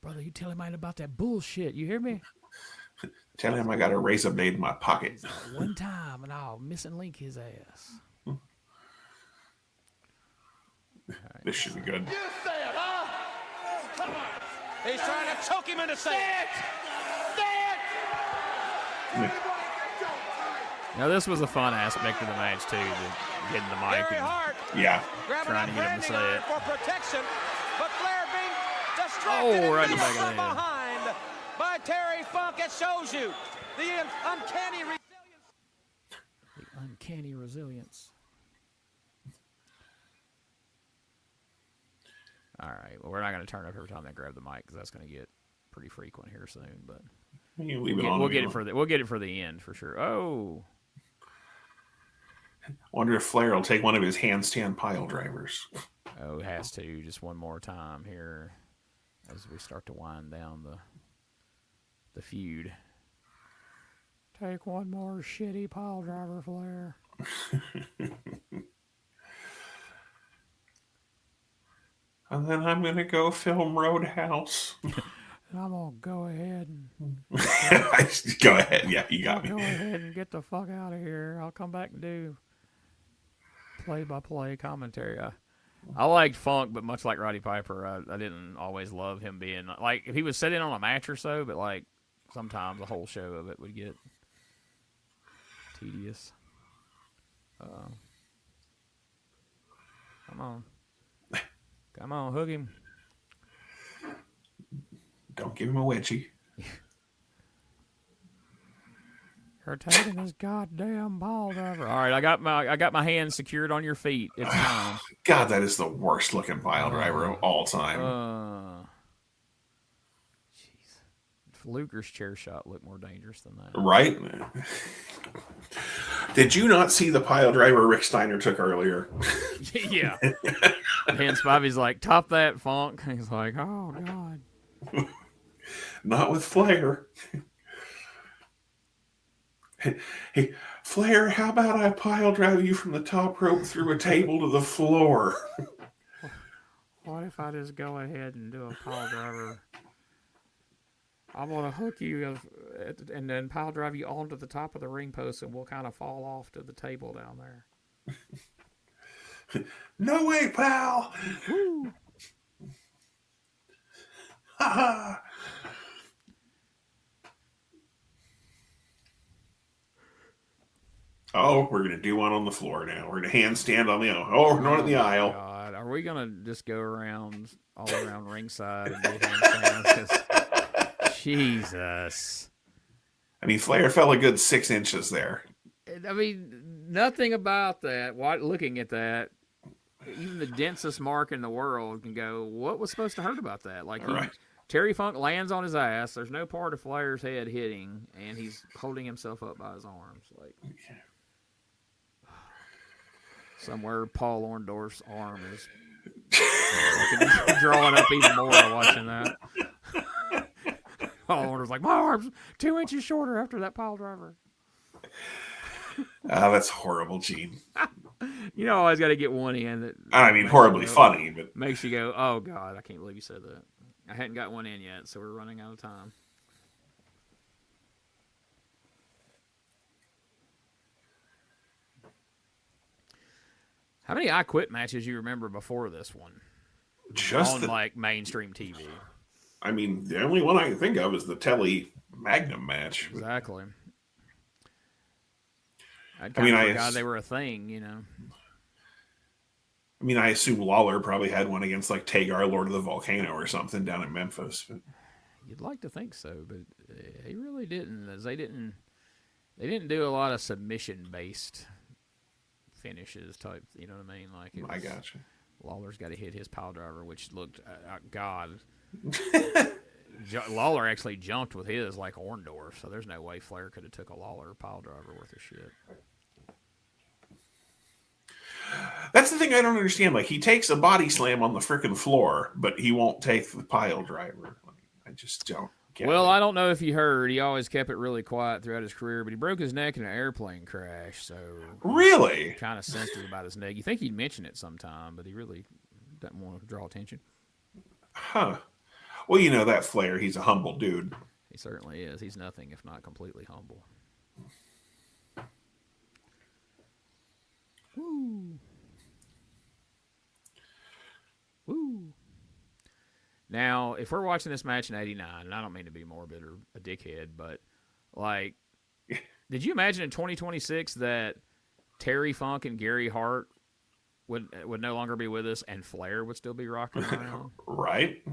Brother, you tell him I ain't about that bullshit. You hear me? Tell him I got a razor blade in my pocket. One time and I'll miss and link his ass. This should be good. You say it, huh? Come on. He's trying to choke him into saying it. Say it. Now, this was a fun aspect of the match, too, getting the mic and trying to get him to say it. For protection, but Flair being distracted right in the back of the head. behind by Terry Funk. It shows you the uncanny resilience. The uncanny resilience. All right. Well, we're not going to turn up every time they grab the mic because that's going to get pretty frequent here soon. But we'll get it for the end for sure. Oh. Wonder if Flair will take one of his handstand pile drivers. Oh, it has to. Just one more time here as we start to wind down the feud. Take one more shitty pile driver, Flair. And then I'm going to go film Roadhouse. And I'm going to go ahead and... Go ahead. Yeah, you got me. Go ahead and get the fuck out of here. I'll come back and do play-by-play commentary. I liked Funk, but much like Roddy Piper, I didn't always love him being... Like, if he was sitting on a match or so, but, like, sometimes the whole show of it would get tedious. Come on. Come on, hook him. Don't give him a wedgie. You're taking this goddamn ball driver. All right, I got my hands secured on your feet. It's time. God, that is the worst looking pile driver of all time. Jeez. Luger's chair shot looked more dangerous than that. Right? Did you not see the pile driver Rick Steiner took earlier? Yeah. And Spivey's like, top that, Funk. He's like, oh, God. Not with Flair. Hey, Flair, how about I pile drive you from the top rope through a table to the floor? What if I just go ahead and do a pile driver? I'm going to hook you and then pile drive you onto the top of the ring post, and we'll kind of fall off to the table down there. No way, pal! Woo. Ha ha! Oh, we're going to do one on the floor now. We're going to handstand on the aisle. Oh, we're not in the aisle. God. Are we going to just go around all around ringside and do handstands? Jesus. I mean, Flair fell a good 6 inches there. I mean, nothing about that. Looking at that, even the densest mark in the world can go, what was supposed to hurt about that? Like, right. Terry Funk lands on his ass. There's no part of Flair's head hitting, and he's holding himself up by his arms. Like, somewhere Paul Orndorff's arm is drawing up even more watching that. Paul Orndorff's like, my arm's 2 inches shorter after that pile driver. That's horrible, Gene. You know, I always got to get one in. That I mean, horribly funny, but makes you go, oh, God, I can't believe you said that. I hadn't got one in yet, so we're running out of time. How many I Quit matches you remember before this one? Just on like mainstream TV. I mean, the only one I can think of is the Telly Magnum match. Exactly. I forgot they were a thing, you know. I mean, I assume Lawler probably had one against like Tagar, Lord of the Volcano, or something down in Memphis. But... You'd like to think so, but he really didn't. As they didn't do a lot of submission-based finishes type. You know what I mean? Like I gotcha. Lawler's got to hit his pile driver, which looked God. Lawler actually jumped with his like Orndorff, so there's no way Flair could have took a Lawler pile driver worth of shit. That's the thing I don't understand. Like, he takes a body slam on the frickin' floor, but he won't take the pile driver. I just don't get it. I don't know if you heard. He always kept it really quiet throughout his career, but he broke his neck in an airplane crash, so... Really? Kind of sensitive about his neck. You think he'd mention it sometime, but he really doesn't want to draw attention. Huh. Well, you know that Flair, he's a humble dude. He certainly is. He's nothing if not completely humble. Woo. Woo. Now, if we're watching this match in '89, and I don't mean to be morbid or a dickhead, but like Did you imagine in 2026 that Terry Funk and Gary Hart would no longer be with us, and Flair would still be rocking around? Right?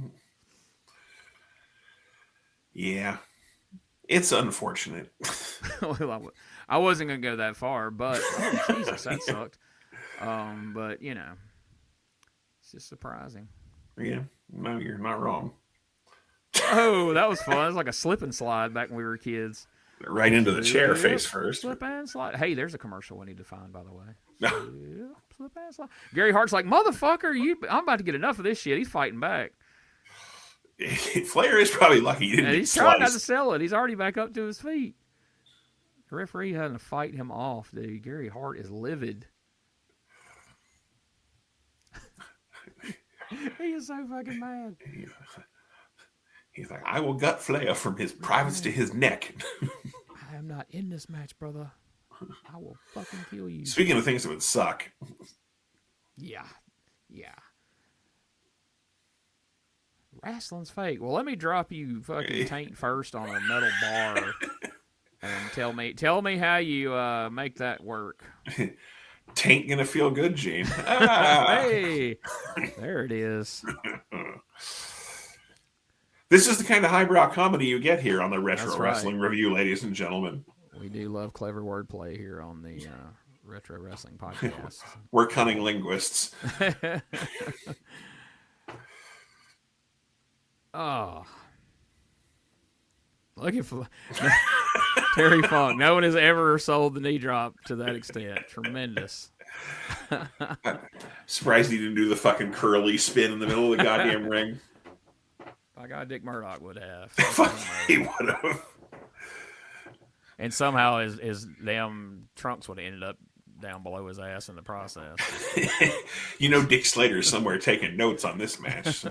Yeah. It's unfortunate. Well, I wasn't going to go that far, but Jesus, that sucked. But, you know, it's just surprising. Yeah. No, you're not wrong. Oh, that was fun. It was like a slip and slide back when we were kids. Right into the chair face first. Slip and slide. Hey, there's a commercial we need to find, by the way. Slip and slide. Gary Hart's like, motherfucker, I'm about to get enough of this shit. He's fighting back. Flair is probably lucky he didn't get he's trying not to sell it. He's already back up to his feet. The referee had to fight him off, dude. Gary Hart is livid. He is so fucking mad. He's like, I will gut Flair from his privates to his neck. I am not in this match, brother. I will fucking kill you. Speaking of things that would suck. Yeah. Wrestling's fake. Well, let me drop you fucking taint first on a metal bar and tell me how you make that work. Taint gonna feel good, Gene. Hey, there it is. This is the kind of highbrow comedy you get here on the Retro Wrestling Review, ladies and gentlemen. We do love clever wordplay here on the Retro Wrestling Podcast. We're cunning linguists. Oh. Look at Terry Funk. No one has ever sold the knee drop to that extent. Tremendous. Surprised he didn't do the fucking curly spin in the middle of the goddamn ring. By God, Dick Murdoch would have. He would have. And somehow his damn trunks would have ended up down below his ass in the process. You know Dick Slater's somewhere taking notes on this match.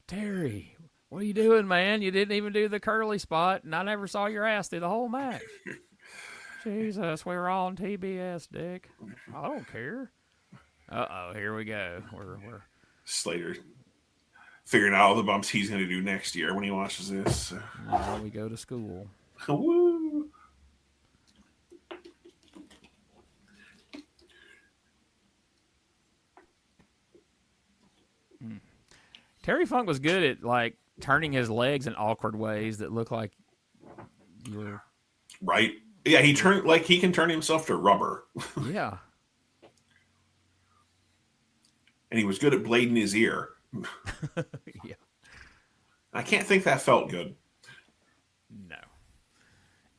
Terry, what are you doing, man? You didn't even do the curly spot, and I never saw your ass through the whole match. Jesus, we were on TBS, Dick. I don't care. Uh-oh, here we go. We're Slater figuring out all the bumps he's going to do next year when he watches this. Now we go to school. Woo! Terry Funk was good at like turning his legs in awkward ways that look like you were right. Yeah, he can turn himself to rubber. Yeah. And he was good at blading his ear. Yeah. I can't think that felt good. No.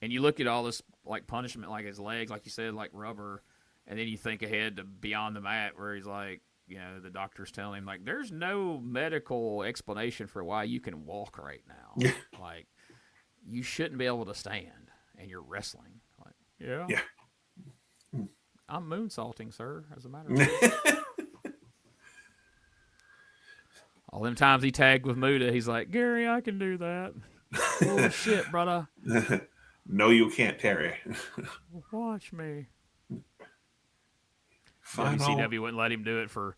And you look at all this like punishment, like his legs, like you said, like rubber, and then you think ahead to Beyond the Mat where he's like, you know, the doctor's telling him like, there's no medical explanation for why you can walk right now. Like, you shouldn't be able to stand, and you're wrestling. Like, yeah. I'm moonsaulting, sir, as a matter of fact. All them times he tagged with Muda, he's like, Gary, I can do that. Oh, shit, brother. No, you can't, Terry. Watch me. Fine, WCW wouldn't let him do it for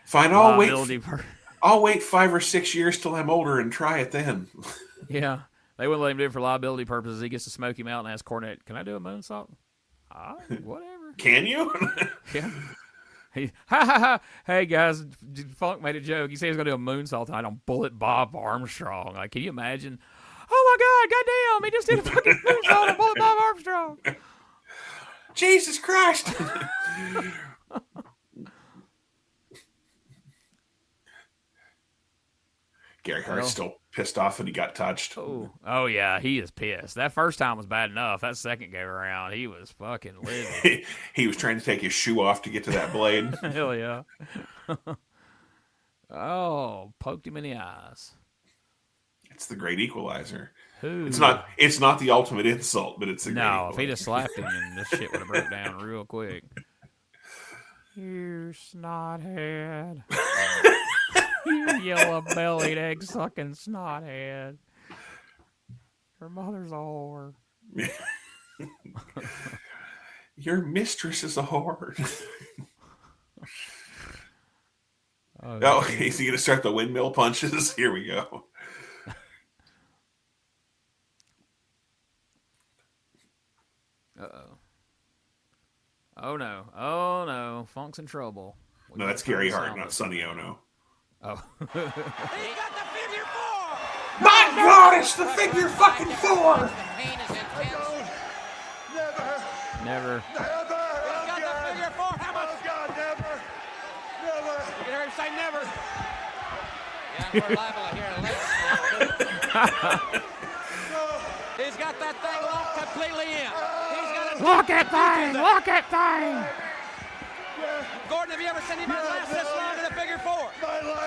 fine. I'll wait 5 or 6 years till I'm older and try it then. Yeah, they wouldn't let him do it for liability purposes. He gets to smoke him out and ask Cornette, "Can I do a moonsault?" Whatever. Can you? Yeah. Hey guys, Funk made a joke. He said he was going to do a moonsault tonight on Bullet Bob Armstrong. Like, can you imagine? Oh my God, goddamn! He just did a fucking moonsault on Bullet Bob Armstrong. Jesus Christ! Gary Hart's still pissed off that he got touched. Oh yeah, he is pissed. That first time was bad enough. That second go around, he was fucking livid. He was trying to take his shoe off to get to that blade. Hell yeah. Oh, poked him in the eyes. It's the great equalizer. Who? It's not the ultimate insult, but it's a great equalizer. If he'd have slapped him, then this shit would have broke down real quick. You snothead. You yellow-bellied, egg-sucking snothead. Your mother's a whore. Your mistress is a whore. Is he going to start the windmill punches? Here we go. Oh no, Funk's in trouble. No, that's Gary Hart, not Sonny Ono. Oh. He's got the figure 4. My God, it's the figure fucking 4. The pain is intense. Never. He's got the figure 4. How much? Oh, God, never. Never. You can hear him say never. Yeah, we're liable to hear Lex. He's got that thing locked completely in. He's got it. Look at thing! Look at thing! Gordon, have you ever seen anybody last this long in a figure 4?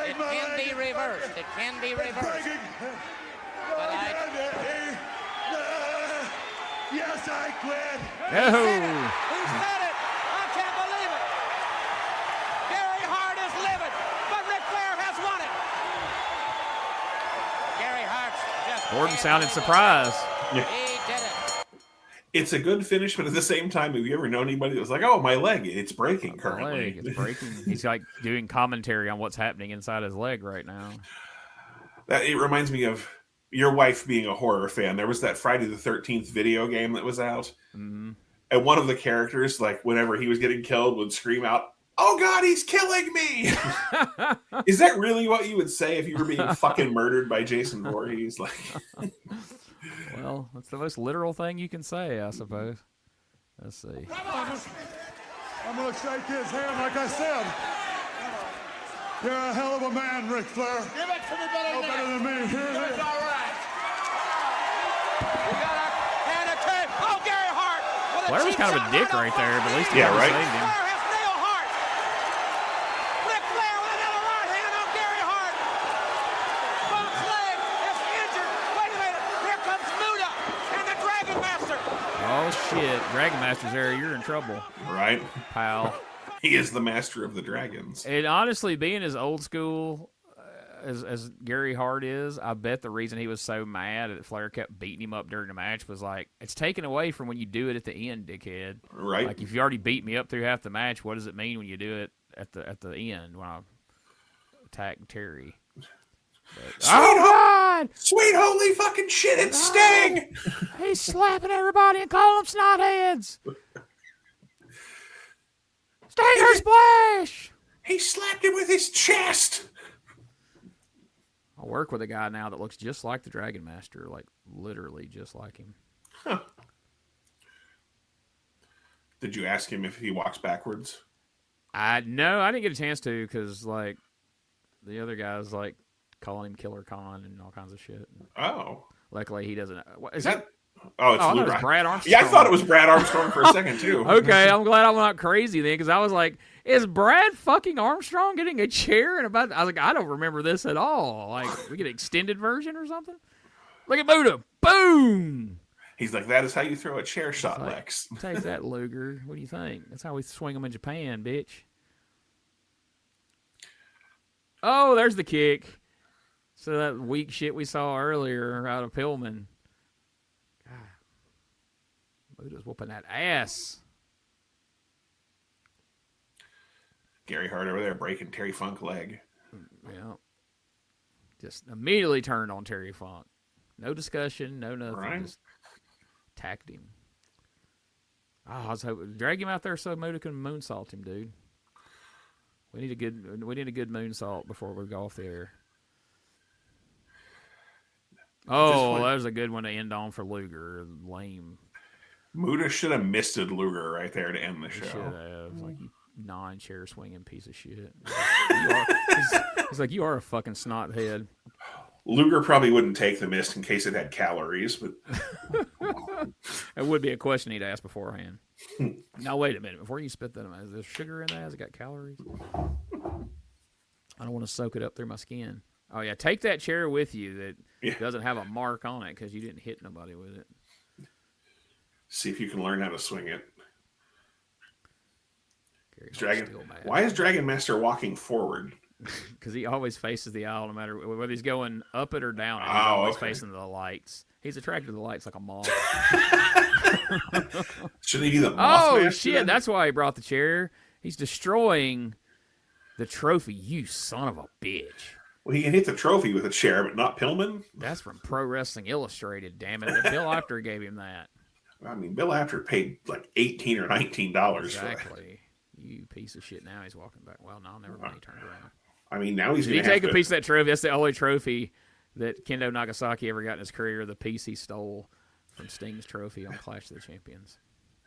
It can be reversed. It can be reversed. But Yes, I quit. He said it. I can't believe it. Gary Hart is livid, but Ric Flair has won it. Gary Hart's just... Gordon sounded surprised. He did it. It's a good finish, but at the same time, have you ever known anybody that was like, "Oh, my leg, it's breaking currently"? It's breaking. He's like doing commentary on what's happening inside his leg right now. It reminds me of your wife being a horror fan. There was that Friday the 13th video game that was out, and one of the characters, like whenever he was getting killed, would scream out, "Oh God, he's killing me!" Is that really what you would say if you were being fucking murdered by Jason Voorhees? Like. Well, that's the most literal thing you can say, I suppose. Let's see. I'm going to shake his hand like I said. You're a hell of a man, Ric Flair. Give it to me better No better than me. Here it is. all right. We got a hand of tape. Oh, Gary Hart. Flair was kind of a dick right there, but at least he Yeah, right. saved him. Flair has nailed Hart. Ric Flair with another right hand on Gary Hart. Funk's leg is injured. Wait a minute. Here comes Muda and the Dragon Master. Oh, shit. Dragon Master's there. You're in trouble. Right? Pal. He is the master of the dragons. And honestly, being as old school as Gary Hart is, I bet the reason he was so mad that Flair kept beating him up during the match was like, it's taken away from when you do it at the end, dickhead. Right. Like, if you already beat me up through half the match, what does it mean when you do it at the end when I attack Terry? But, Sweet holy fucking shit, it's Sting! He's slapping everybody and calling them snotheads. Stinger splash! He slapped him with his chest! I work with a guy now that looks just like the Dragon Master, like literally just like him. Huh. Did you ask him if he walks backwards? No, I didn't get a chance to because like the other guys like calling him Killer Khan and all kinds of shit. Oh, luckily he doesn't. Is that? that? Oh, it's Luger. Brad Armstrong. Yeah, I thought it was Brad Armstrong for a second too. Okay, I'm glad I'm not crazy then because I was like, is Brad fucking Armstrong getting a chair and about? I was like, I don't remember this at all. Like, we get an extended version or something. Look at Buddha. Boom. He's like, that is how you throw a chair shot, like, Lex. Take that, Luger. What do you think? That's how we swing them in Japan, bitch. Oh, there's the kick. So that weak shit we saw earlier out of Pillman. God. Buddha's whooping that ass. Gary Hart over there breaking Terry Funk's leg. Yeah. Just immediately turned on Terry Funk. No discussion, no nothing. Right. Just attacked him. Oh, I was hoping drag him out there so Muda can moonsault him, dude. We need a good moonsault before we go off the air. Oh, that was a good one to end on for Luger. Lame. Muda should have misted Luger right there to end the He show. should have. Like, you non-chair swinging piece of shit. He's like, you are a fucking snot head. Luger probably wouldn't take the mist in case it had calories, but it would be a question he'd ask beforehand. Now, wait a minute. Before you spit that, is there sugar in that? Has it got calories? I don't want to soak it up through my skin. Oh, yeah. Take that chair with you that doesn't have a mark on it because you didn't hit nobody with it. See if you can learn how to swing it. Mad. Why is Dragon Master walking forward? Because he always faces the aisle no matter whether he's going up it or down it. He's always facing the lights. He's attracted to the lights like a moth. Should he be the moth master? Shit, then? That's why he brought the chair. He's destroying the trophy, you son of a bitch. Well, he can hit the trophy with a chair, but not Pillman? That's from Pro Wrestling Illustrated, damn it. Bill Apter gave him that. I mean, Bill Apter paid like $18 or $19 for that. Exactly. You piece of shit. Now he's walking back. Well, no, never mind. He turned around. I mean, now he's going to take a piece of that trophy. That's the only trophy that Kendo Nagasaki ever got in his career, the piece he stole from Sting's trophy on Clash of the Champions.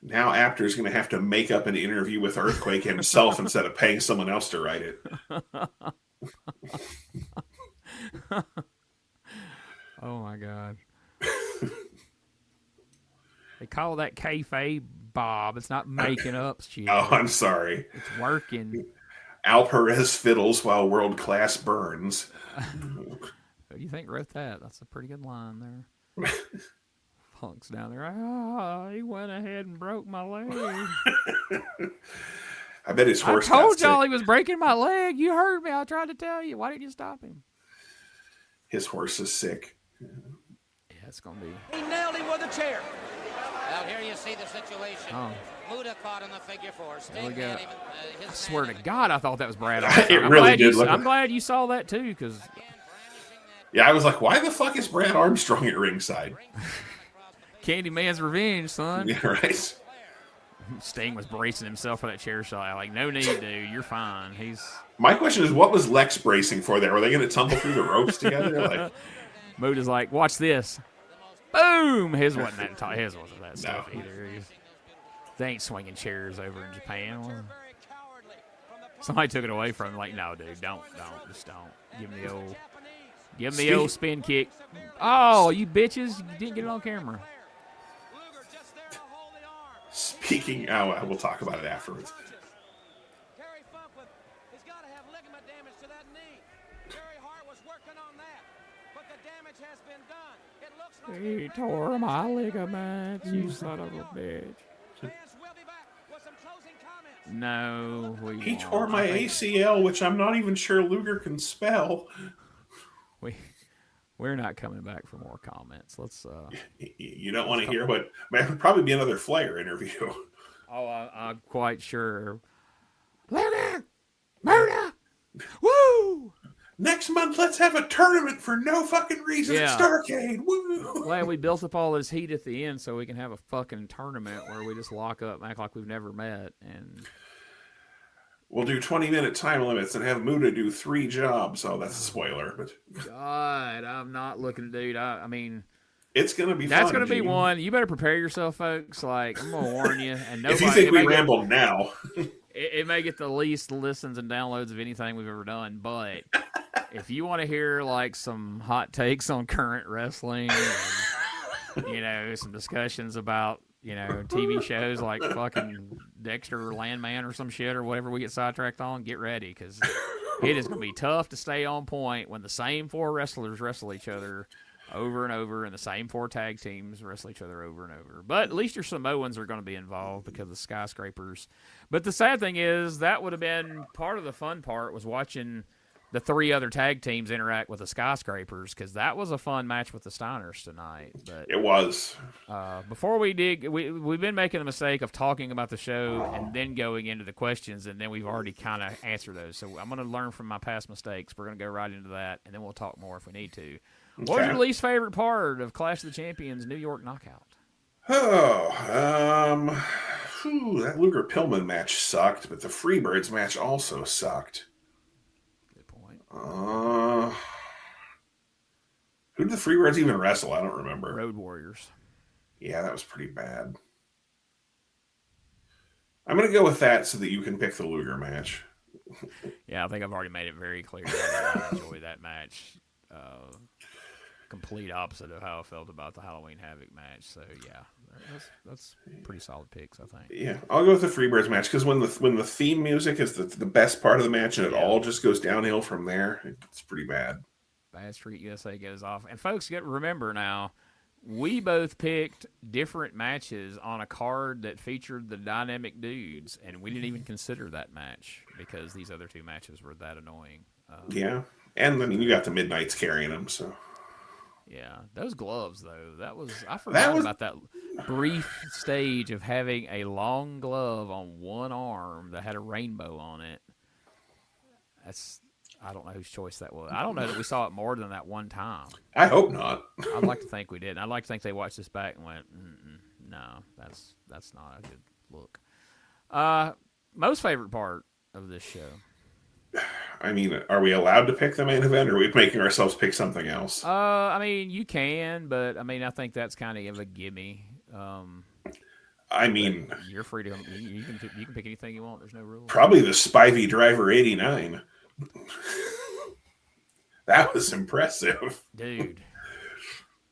Now Apter's going to have to make up an interview with Earthquake himself instead of paying someone else to write it. Oh, my God. They call that kayfabe, Bob. It's not making up shit. Oh, I'm sorry. It's working. Al Perez fiddles while world class burns. Who do you think wrote that? That's a pretty good line there. Punk's down there. He went ahead and broke my leg. I bet his horse. I told y'all he was breaking my leg. You heard me. I tried to tell you. Why didn't you stop him? His horse is sick. Yeah, it's gonna be. He nailed him with a chair. Well, here you see the situation. Oh. Muda caught in the figure four. Sting There we go. had him, his I swear to man- God, I thought that was Brad Armstrong. It really did look I'm like- glad you saw that too, because Yeah, I was like, why the fuck is Brad Armstrong at ringside? Candyman's revenge, son. Yeah, right. Sting was bracing himself for that chair shot. Like, no need, dude. You're fine. My question is, what was Lex bracing for there? Were they going to tumble through the ropes together? Like, Muda's like, watch this. Boom! His wasn't that stuff either. They ain't swinging chairs over in Japan. Somebody took it away from him. Like, no, dude, just don't. Give him the old spin kick. Oh, you bitches! You didn't get it on camera. Speaking, we'll talk about it afterwards. He tore my ligaments, you son of a bitch. No, He tore my ACL, which I'm not even sure Luger can spell. We're not coming back for more comments. Let's. You don't want to hear what? It would probably be another Flair interview. Oh, I'm quite sure. Luger, Murder, woo! Next month, let's have a tournament for no fucking reason at Starrcade. Woo! Glad we built up all this heat at the end so we can have a fucking tournament where we just lock up and act like we've never met. And we'll do 20-minute time limits and have Muda do 3 jobs. Oh, that's a spoiler. But God, I'm not looking, dude. I mean, it's gonna be. That's fun, gonna be Gene. one. You better prepare yourself, folks. Like, I'm gonna warn you. And nobody, if you think we rambled now, it may get the least listens and downloads of anything we've ever done, but if you want to hear like some hot takes on current wrestling, and, some discussions about TV shows like fucking Dexter Landman or some shit or whatever we get sidetracked on, get ready because it is gonna be tough to stay on point when the same 4 wrestlers wrestle each other over and over, and the same 4 tag teams wrestle each other over and over. But at least your Samoans are going to be involved because of the Skyscrapers. But the sad thing is that would have been part of the fun part was watching the 3 other tag teams interact with the Skyscrapers because that was a fun match with the Steiners tonight. But it was. Before we dig, we've been making the mistake of talking about the show and then going into the questions, and then we've already kind of answered those. So I'm going to learn from my past mistakes. We're going to go right into that, and then we'll talk more if we need to. Okay. What was your least favorite part of Clash of the Champions New York Knockout? That Luger Pillman match sucked, but the Freebirds match also sucked. Good point. Who did the Freebirds even wrestle? I don't remember. Road Warriors. Yeah, that was pretty bad. I'm going to go with that so that you can pick the Luger match. Yeah, I think I've already made it very clear that I enjoy that match. Complete opposite of how I felt about the Halloween Havoc match. So yeah, that's pretty solid picks, I think. Yeah, I'll go with the Freebirds match because when the theme music is the best part of the match and it all just goes downhill from there, it's pretty bad. Bad Street USA goes off, and folks, remember now, we both picked different matches on a card that featured the dynamic dudes, and we didn't even consider that match because these other 2 matches were that annoying. Yeah, and I mean you got the Midnights carrying them, so. Yeah, those gloves though. I forgot about that brief stage of having a long glove on one arm that had a rainbow on it. I don't know whose choice that was. I don't know that we saw it more than that one time. I hope not. I'd like to think we did. I'd like to think they watched this back and went, No, that's not a good look. Most favorite part of this show. I mean, are we allowed to pick the main event, or are we making ourselves pick something else? I mean, you can, but I mean, I think that's kind of a gimme. I mean, you're free to you can pick anything you want. There's no rules. Probably the Spivey Driver '89. That was impressive, dude.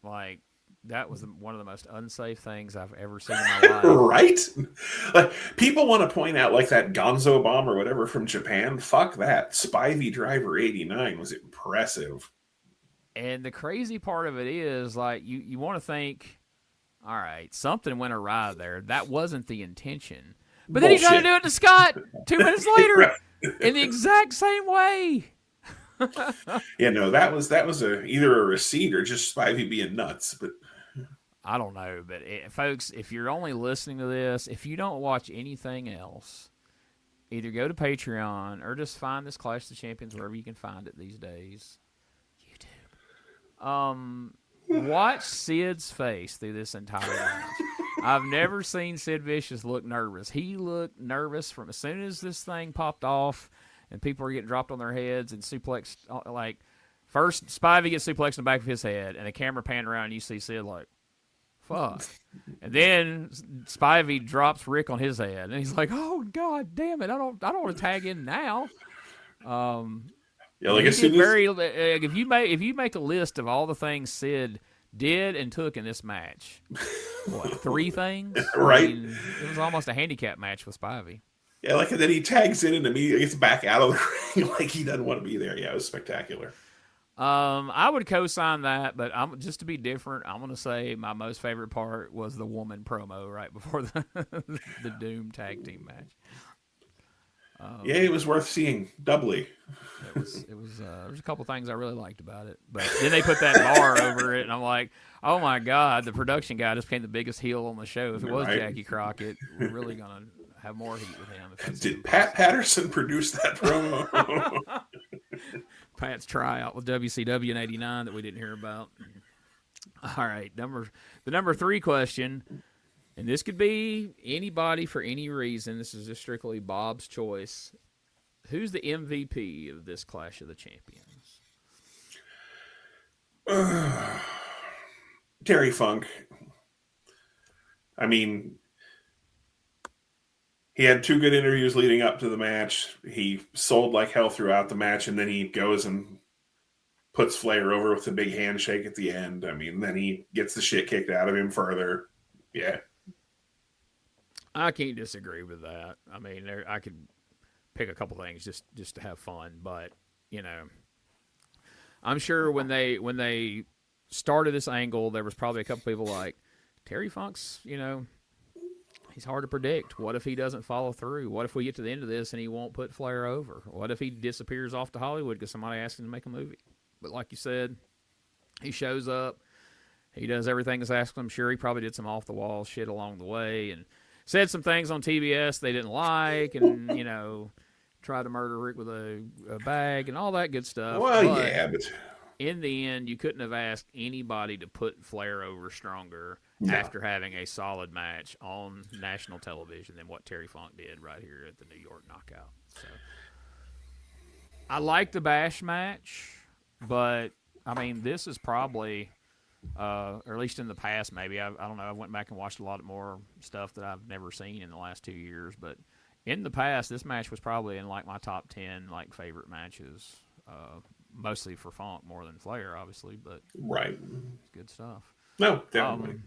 Like, that was one of the most unsafe things I've ever seen in my life. Right? Like, people want to point out like that Gonzo bomb or whatever from Japan. Fuck that. Spivey Driver '89 was impressive. And the crazy part of it is, like, you want to think, all right, something went awry there. That wasn't the intention. But then he tried to do it to Scott 2 minutes later in the exact same way. Yeah, no, that was either a receipt or just Spivey being nuts. But I don't know. But folks, if you're only listening to this, if you don't watch anything else, either go to Patreon or just find this Clash of the Champions wherever you can find it these days. YouTube. Watch Sid's face through this entire match. I've never seen Sid Vicious look nervous. He looked nervous from as soon as this thing popped off and people were getting dropped on their heads and suplexed. Like, first, Spivey gets suplexed in the back of his head, and the camera panned around and you see Sid like, fuck. And then Spivey drops Rick on his head, and he's like, oh, God damn it, I don't want to tag in now. Yeah, like as soon as if you make a list of all the things Sid did and took in this match, what, 3 things? Right. I mean, it was almost a handicap match with Spivey. Yeah, like, and then he tags in and immediately gets back out of the ring like he doesn't want to be there. Yeah, it was spectacular. I would co-sign that, but just to be different, I'm going to say my most favorite part was the woman promo right before the Doom tag team match. Yeah, it was worth seeing doubly. It was. There's a couple things I really liked about it, but then they put that bar over it, and I'm like, oh my God, the production guy just became the biggest heel on the show. If it was Jackie Crockett, we're really gonna have more heat with him. Did Pat Patterson produce that promo? Pat's tryout with WCW in '89 that we didn't hear about. All right, the number 3 question. And this could be anybody for any reason. This is just strictly Bob's choice. Who's the MVP of this Clash of the Champions? Terry Funk. I mean, he had 2 good interviews leading up to the match. He sold like hell throughout the match, and then he goes and puts Flair over with a big handshake at the end. I mean, then he gets the shit kicked out of him further. Yeah. I can't disagree with that. I mean, I could pick a couple things just to have fun, but you know, I'm sure when they started this angle, there was probably a couple people like Terry Funk's. You know, he's hard to predict. What if he doesn't follow through? What if we get to the end of this and he won't put Flair over? What if he disappears off to Hollywood because somebody asked him to make a movie? But like you said, he shows up. He does everything that's asked him. I'm sure he probably did some off the wall shit along the way and said some things on TBS they didn't like, and, you know, tried to murder Rick with a bag and all that good stuff. Well, but in the end, you couldn't have asked anybody to put Flair over stronger after having a solid match on national television than what Terry Funk did right here at the New York Knockout. So, I like the Bash match, but, I mean, this is probably... or at least in the past, maybe. I don't know. I went back and watched a lot more stuff that I've never seen in the last 2 years. But in the past, this match was probably in like my top 10 like favorite matches. Mostly for Funk more than Flair, obviously. But right, it's good stuff. No, definitely.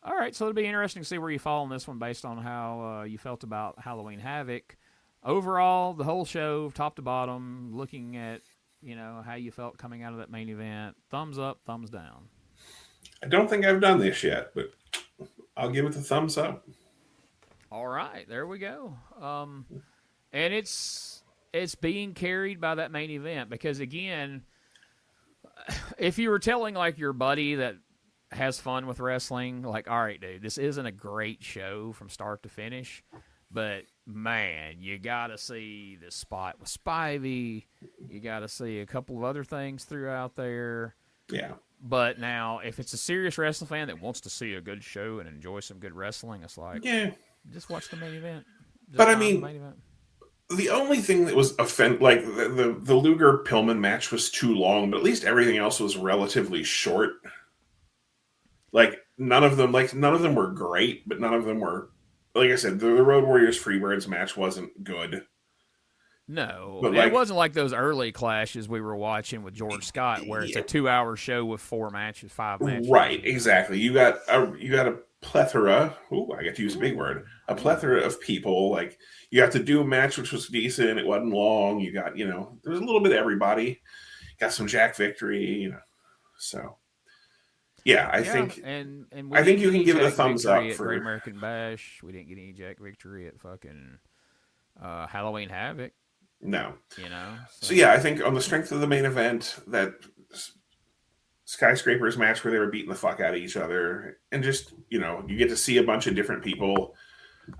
All right, so it'll be interesting to see where you fall on this one based on how you felt about Halloween Havoc. Overall, the whole show, top to bottom, looking at, you know, how you felt coming out of that main event. Thumbs up, thumbs down. I don't think I've done this yet, but I'll give it the thumbs up. All right, there we go. And it's being carried by that main event because, again, if you were telling, like, your buddy that has fun with wrestling, like, all right, dude, this isn't a great show from start to finish, but, man, you got to see the spot with Spivey. You got to see a couple of other things throughout there. Yeah. But now, if it's a serious wrestling fan that wants to see a good show and enjoy some good wrestling, it's like, just watch the main event. But I mean, the only thing that was like the Luger Pillman match was too long, but at least everything else was relatively short. Like none of them were great, but none of them were, like I said, the Road Warriors Freebirds match wasn't good. No, but it wasn't like those early clashes we were watching with George Scott, where it's a 2-hour show with 5 matches. Right, exactly. You got a plethora. Ooh, I got to use a big word. A plethora of people. Like you got to do a match which was decent. It wasn't long. You got, there was a little bit of everybody. Got some Jack Victory. So. Yeah, I think I think you can give it a thumbs up for Great American Bash. We didn't get any Jack Victory at fucking Halloween Havoc. No. So yeah, I think on the strength of the main event, that Skyscrapers match where they were beating the fuck out of each other, and just, you get to see a bunch of different people.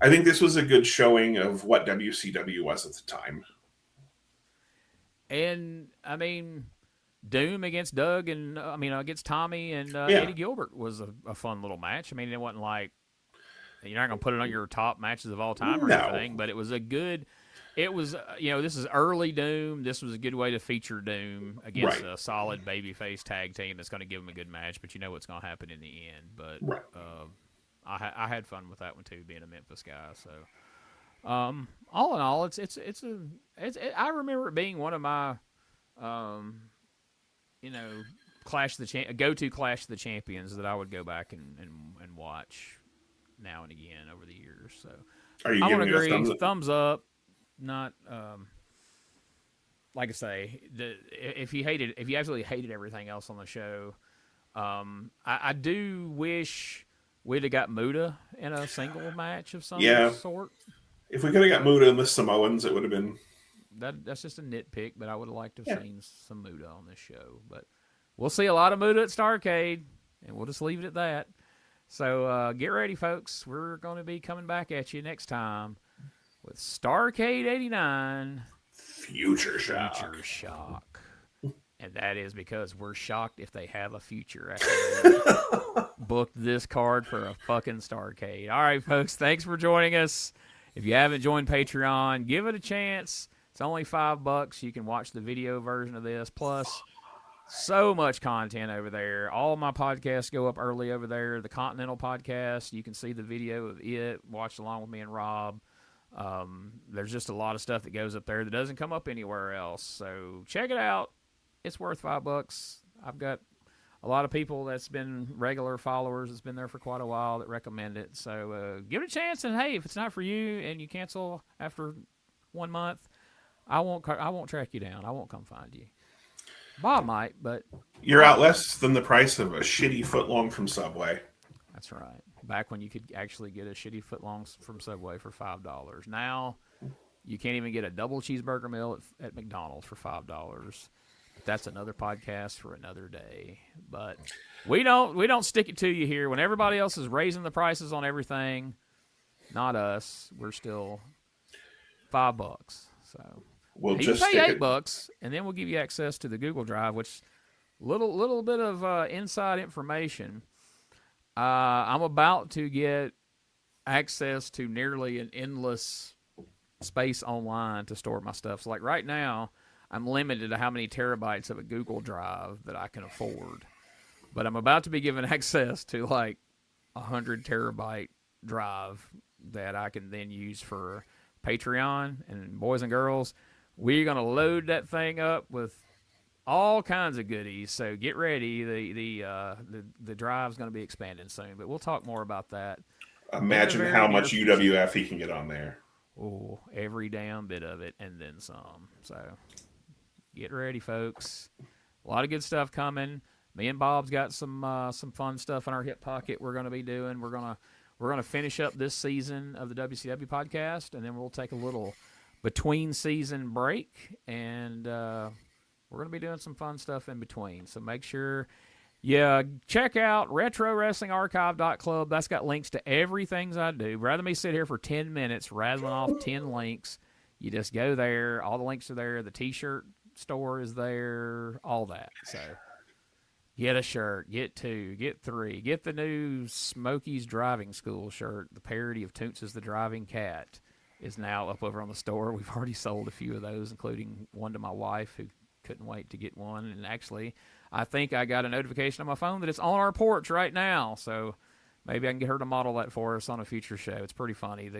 I think this was a good showing of what WCW was at the time. And, I mean, Doom against Doug and, against Tommy and Eddie Gilbert was a fun little match. I mean, it wasn't like, you're not going to put it on your top matches of all time or anything, but it was a good... It was, this is early Doom. This was a good way to feature Doom against a solid babyface tag team that's going to give them a good match, but you know what's going to happen in the end. But I had fun with that one too, being a Memphis guy. So, all in all, I remember it being one of my, go-to Clash of the Champions that I would go back and watch now and again over the years. So, are you giving it a thumbs up? Not like I say, if you absolutely hated everything else on the show, I do wish we'd have got Muta in a single match of some sort. If we could have got Muta and the Samoans, it would have been. That's just a nitpick, but I would have liked to have seen some Muta on this show. But we'll see a lot of Muta at Starrcade, and we'll just leave it at that. So get ready, folks. We're going to be coming back at you next time with Starrcade 89 Future Shock. And that is because we're shocked if they have a future after they booked this card for a fucking Starrcade. All right, folks, thanks for joining us. If you haven't joined Patreon, give it a chance. It's only $5. You can watch the video version of this. Plus, so much content over there. All my podcasts go up early over there. The Continental podcast, you can see the video of it, watch along with me and Rob. There's just a lot of stuff that goes up there that doesn't come up anywhere else. So check it out. It's worth $5. I've got a lot of people that's been regular followers that's been there for quite a while that recommend it. So give it a chance. And hey, if it's not for you and you cancel after 1 month, I won't track you down. I won't come find you. Bob might, but you're out less than the price of a shitty footlong from Subway. That's right. Back when you could actually get a shitty footlong from Subway for $5. Now you can't even get a double cheeseburger meal at McDonald's for $5. That's another podcast for another day. But we don't stick it to you here. When everybody else is raising the prices on everything, not us. We're still $5. So we'll you just pay $8, and then we'll give you access to the Google Drive, which little bit of inside information. I'm about to get access to nearly an endless space online to store my stuff. So like right now, I'm limited to how many terabytes of a Google Drive that I can afford. But I'm about to be given access to like 100 terabyte drive that I can then use for Patreon. And boys and girls, we're going to load that thing up with all kinds of goodies. So get ready. The drive's going to be expanding soon, but we'll talk more about that. Imagine how much UWF he can get on there. Oh, every damn bit of it and then some. So get ready, folks. A lot of good stuff coming. Me and Bob's got some fun stuff in our hip pocket we're going to be doing. We're going to finish up this season of the WCW podcast, and then we'll take a little between season break, and we're going to be doing some fun stuff in between. So make sure check out RetroWrestlingArchive.club. That's got links to everything I do. Rather than me sit here for 10 minutes rattling off 10 links, you just go there. All the links are there. The T-shirt store is there. All that. So Get a shirt. Get 2. Get 3. Get the new Smokey's Driving School shirt. The parody of Toonces the Driving Cat is now up over on the store. We've already sold a few of those, including one to my wife who couldn't wait to get one. And actually, I think I got a notification on my phone that it's on our porch right now. So maybe I can get her to model that for us on a future show. It's pretty funny.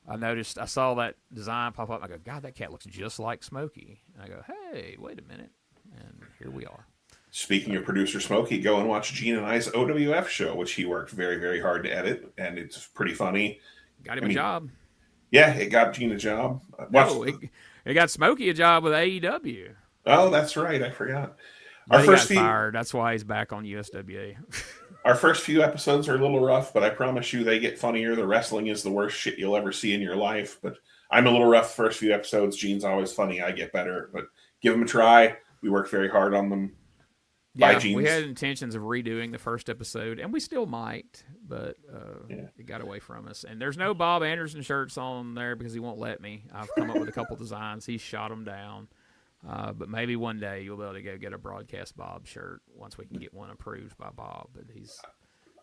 I saw that design pop up. And I go, God, that cat looks just like Smokey. And I go, hey, wait a minute. And here we are. Speaking of producer Smokey, go and watch Gene and I's OWF show, which he worked very, very hard to edit, and it's pretty funny. Got him a job. Yeah, it got Gene a job. It got Smokey a job with AEW. Oh, that's right. I forgot. Our first fired. That's why he's back on USWA. Our first few episodes are a little rough, but I promise you they get funnier. The wrestling is the worst shit you'll ever see in your life, but I'm a little rough first few episodes. Gene's always funny. I get better, but give them a try. We worked very hard on them. Yeah, we had intentions of redoing the first episode, and we still might, but it got away from us. And there's no Bob Anderson shirts on there because he won't let me. I've come up with a couple designs. He shot them down. But maybe one day you'll be able to go get a Broadcast Bob shirt once we can get one approved by Bob. But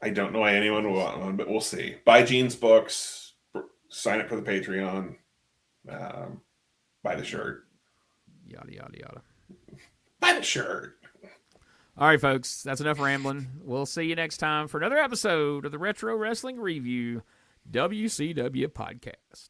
I don't know why anyone will want one, but we'll see. Buy Gene's books. Sign up for the Patreon. Buy the shirt. Yada, yada, yada. Buy the shirt. All right, folks, that's enough rambling. We'll see you next time for another episode of the Retro Wrestling Re-View WCW podcast.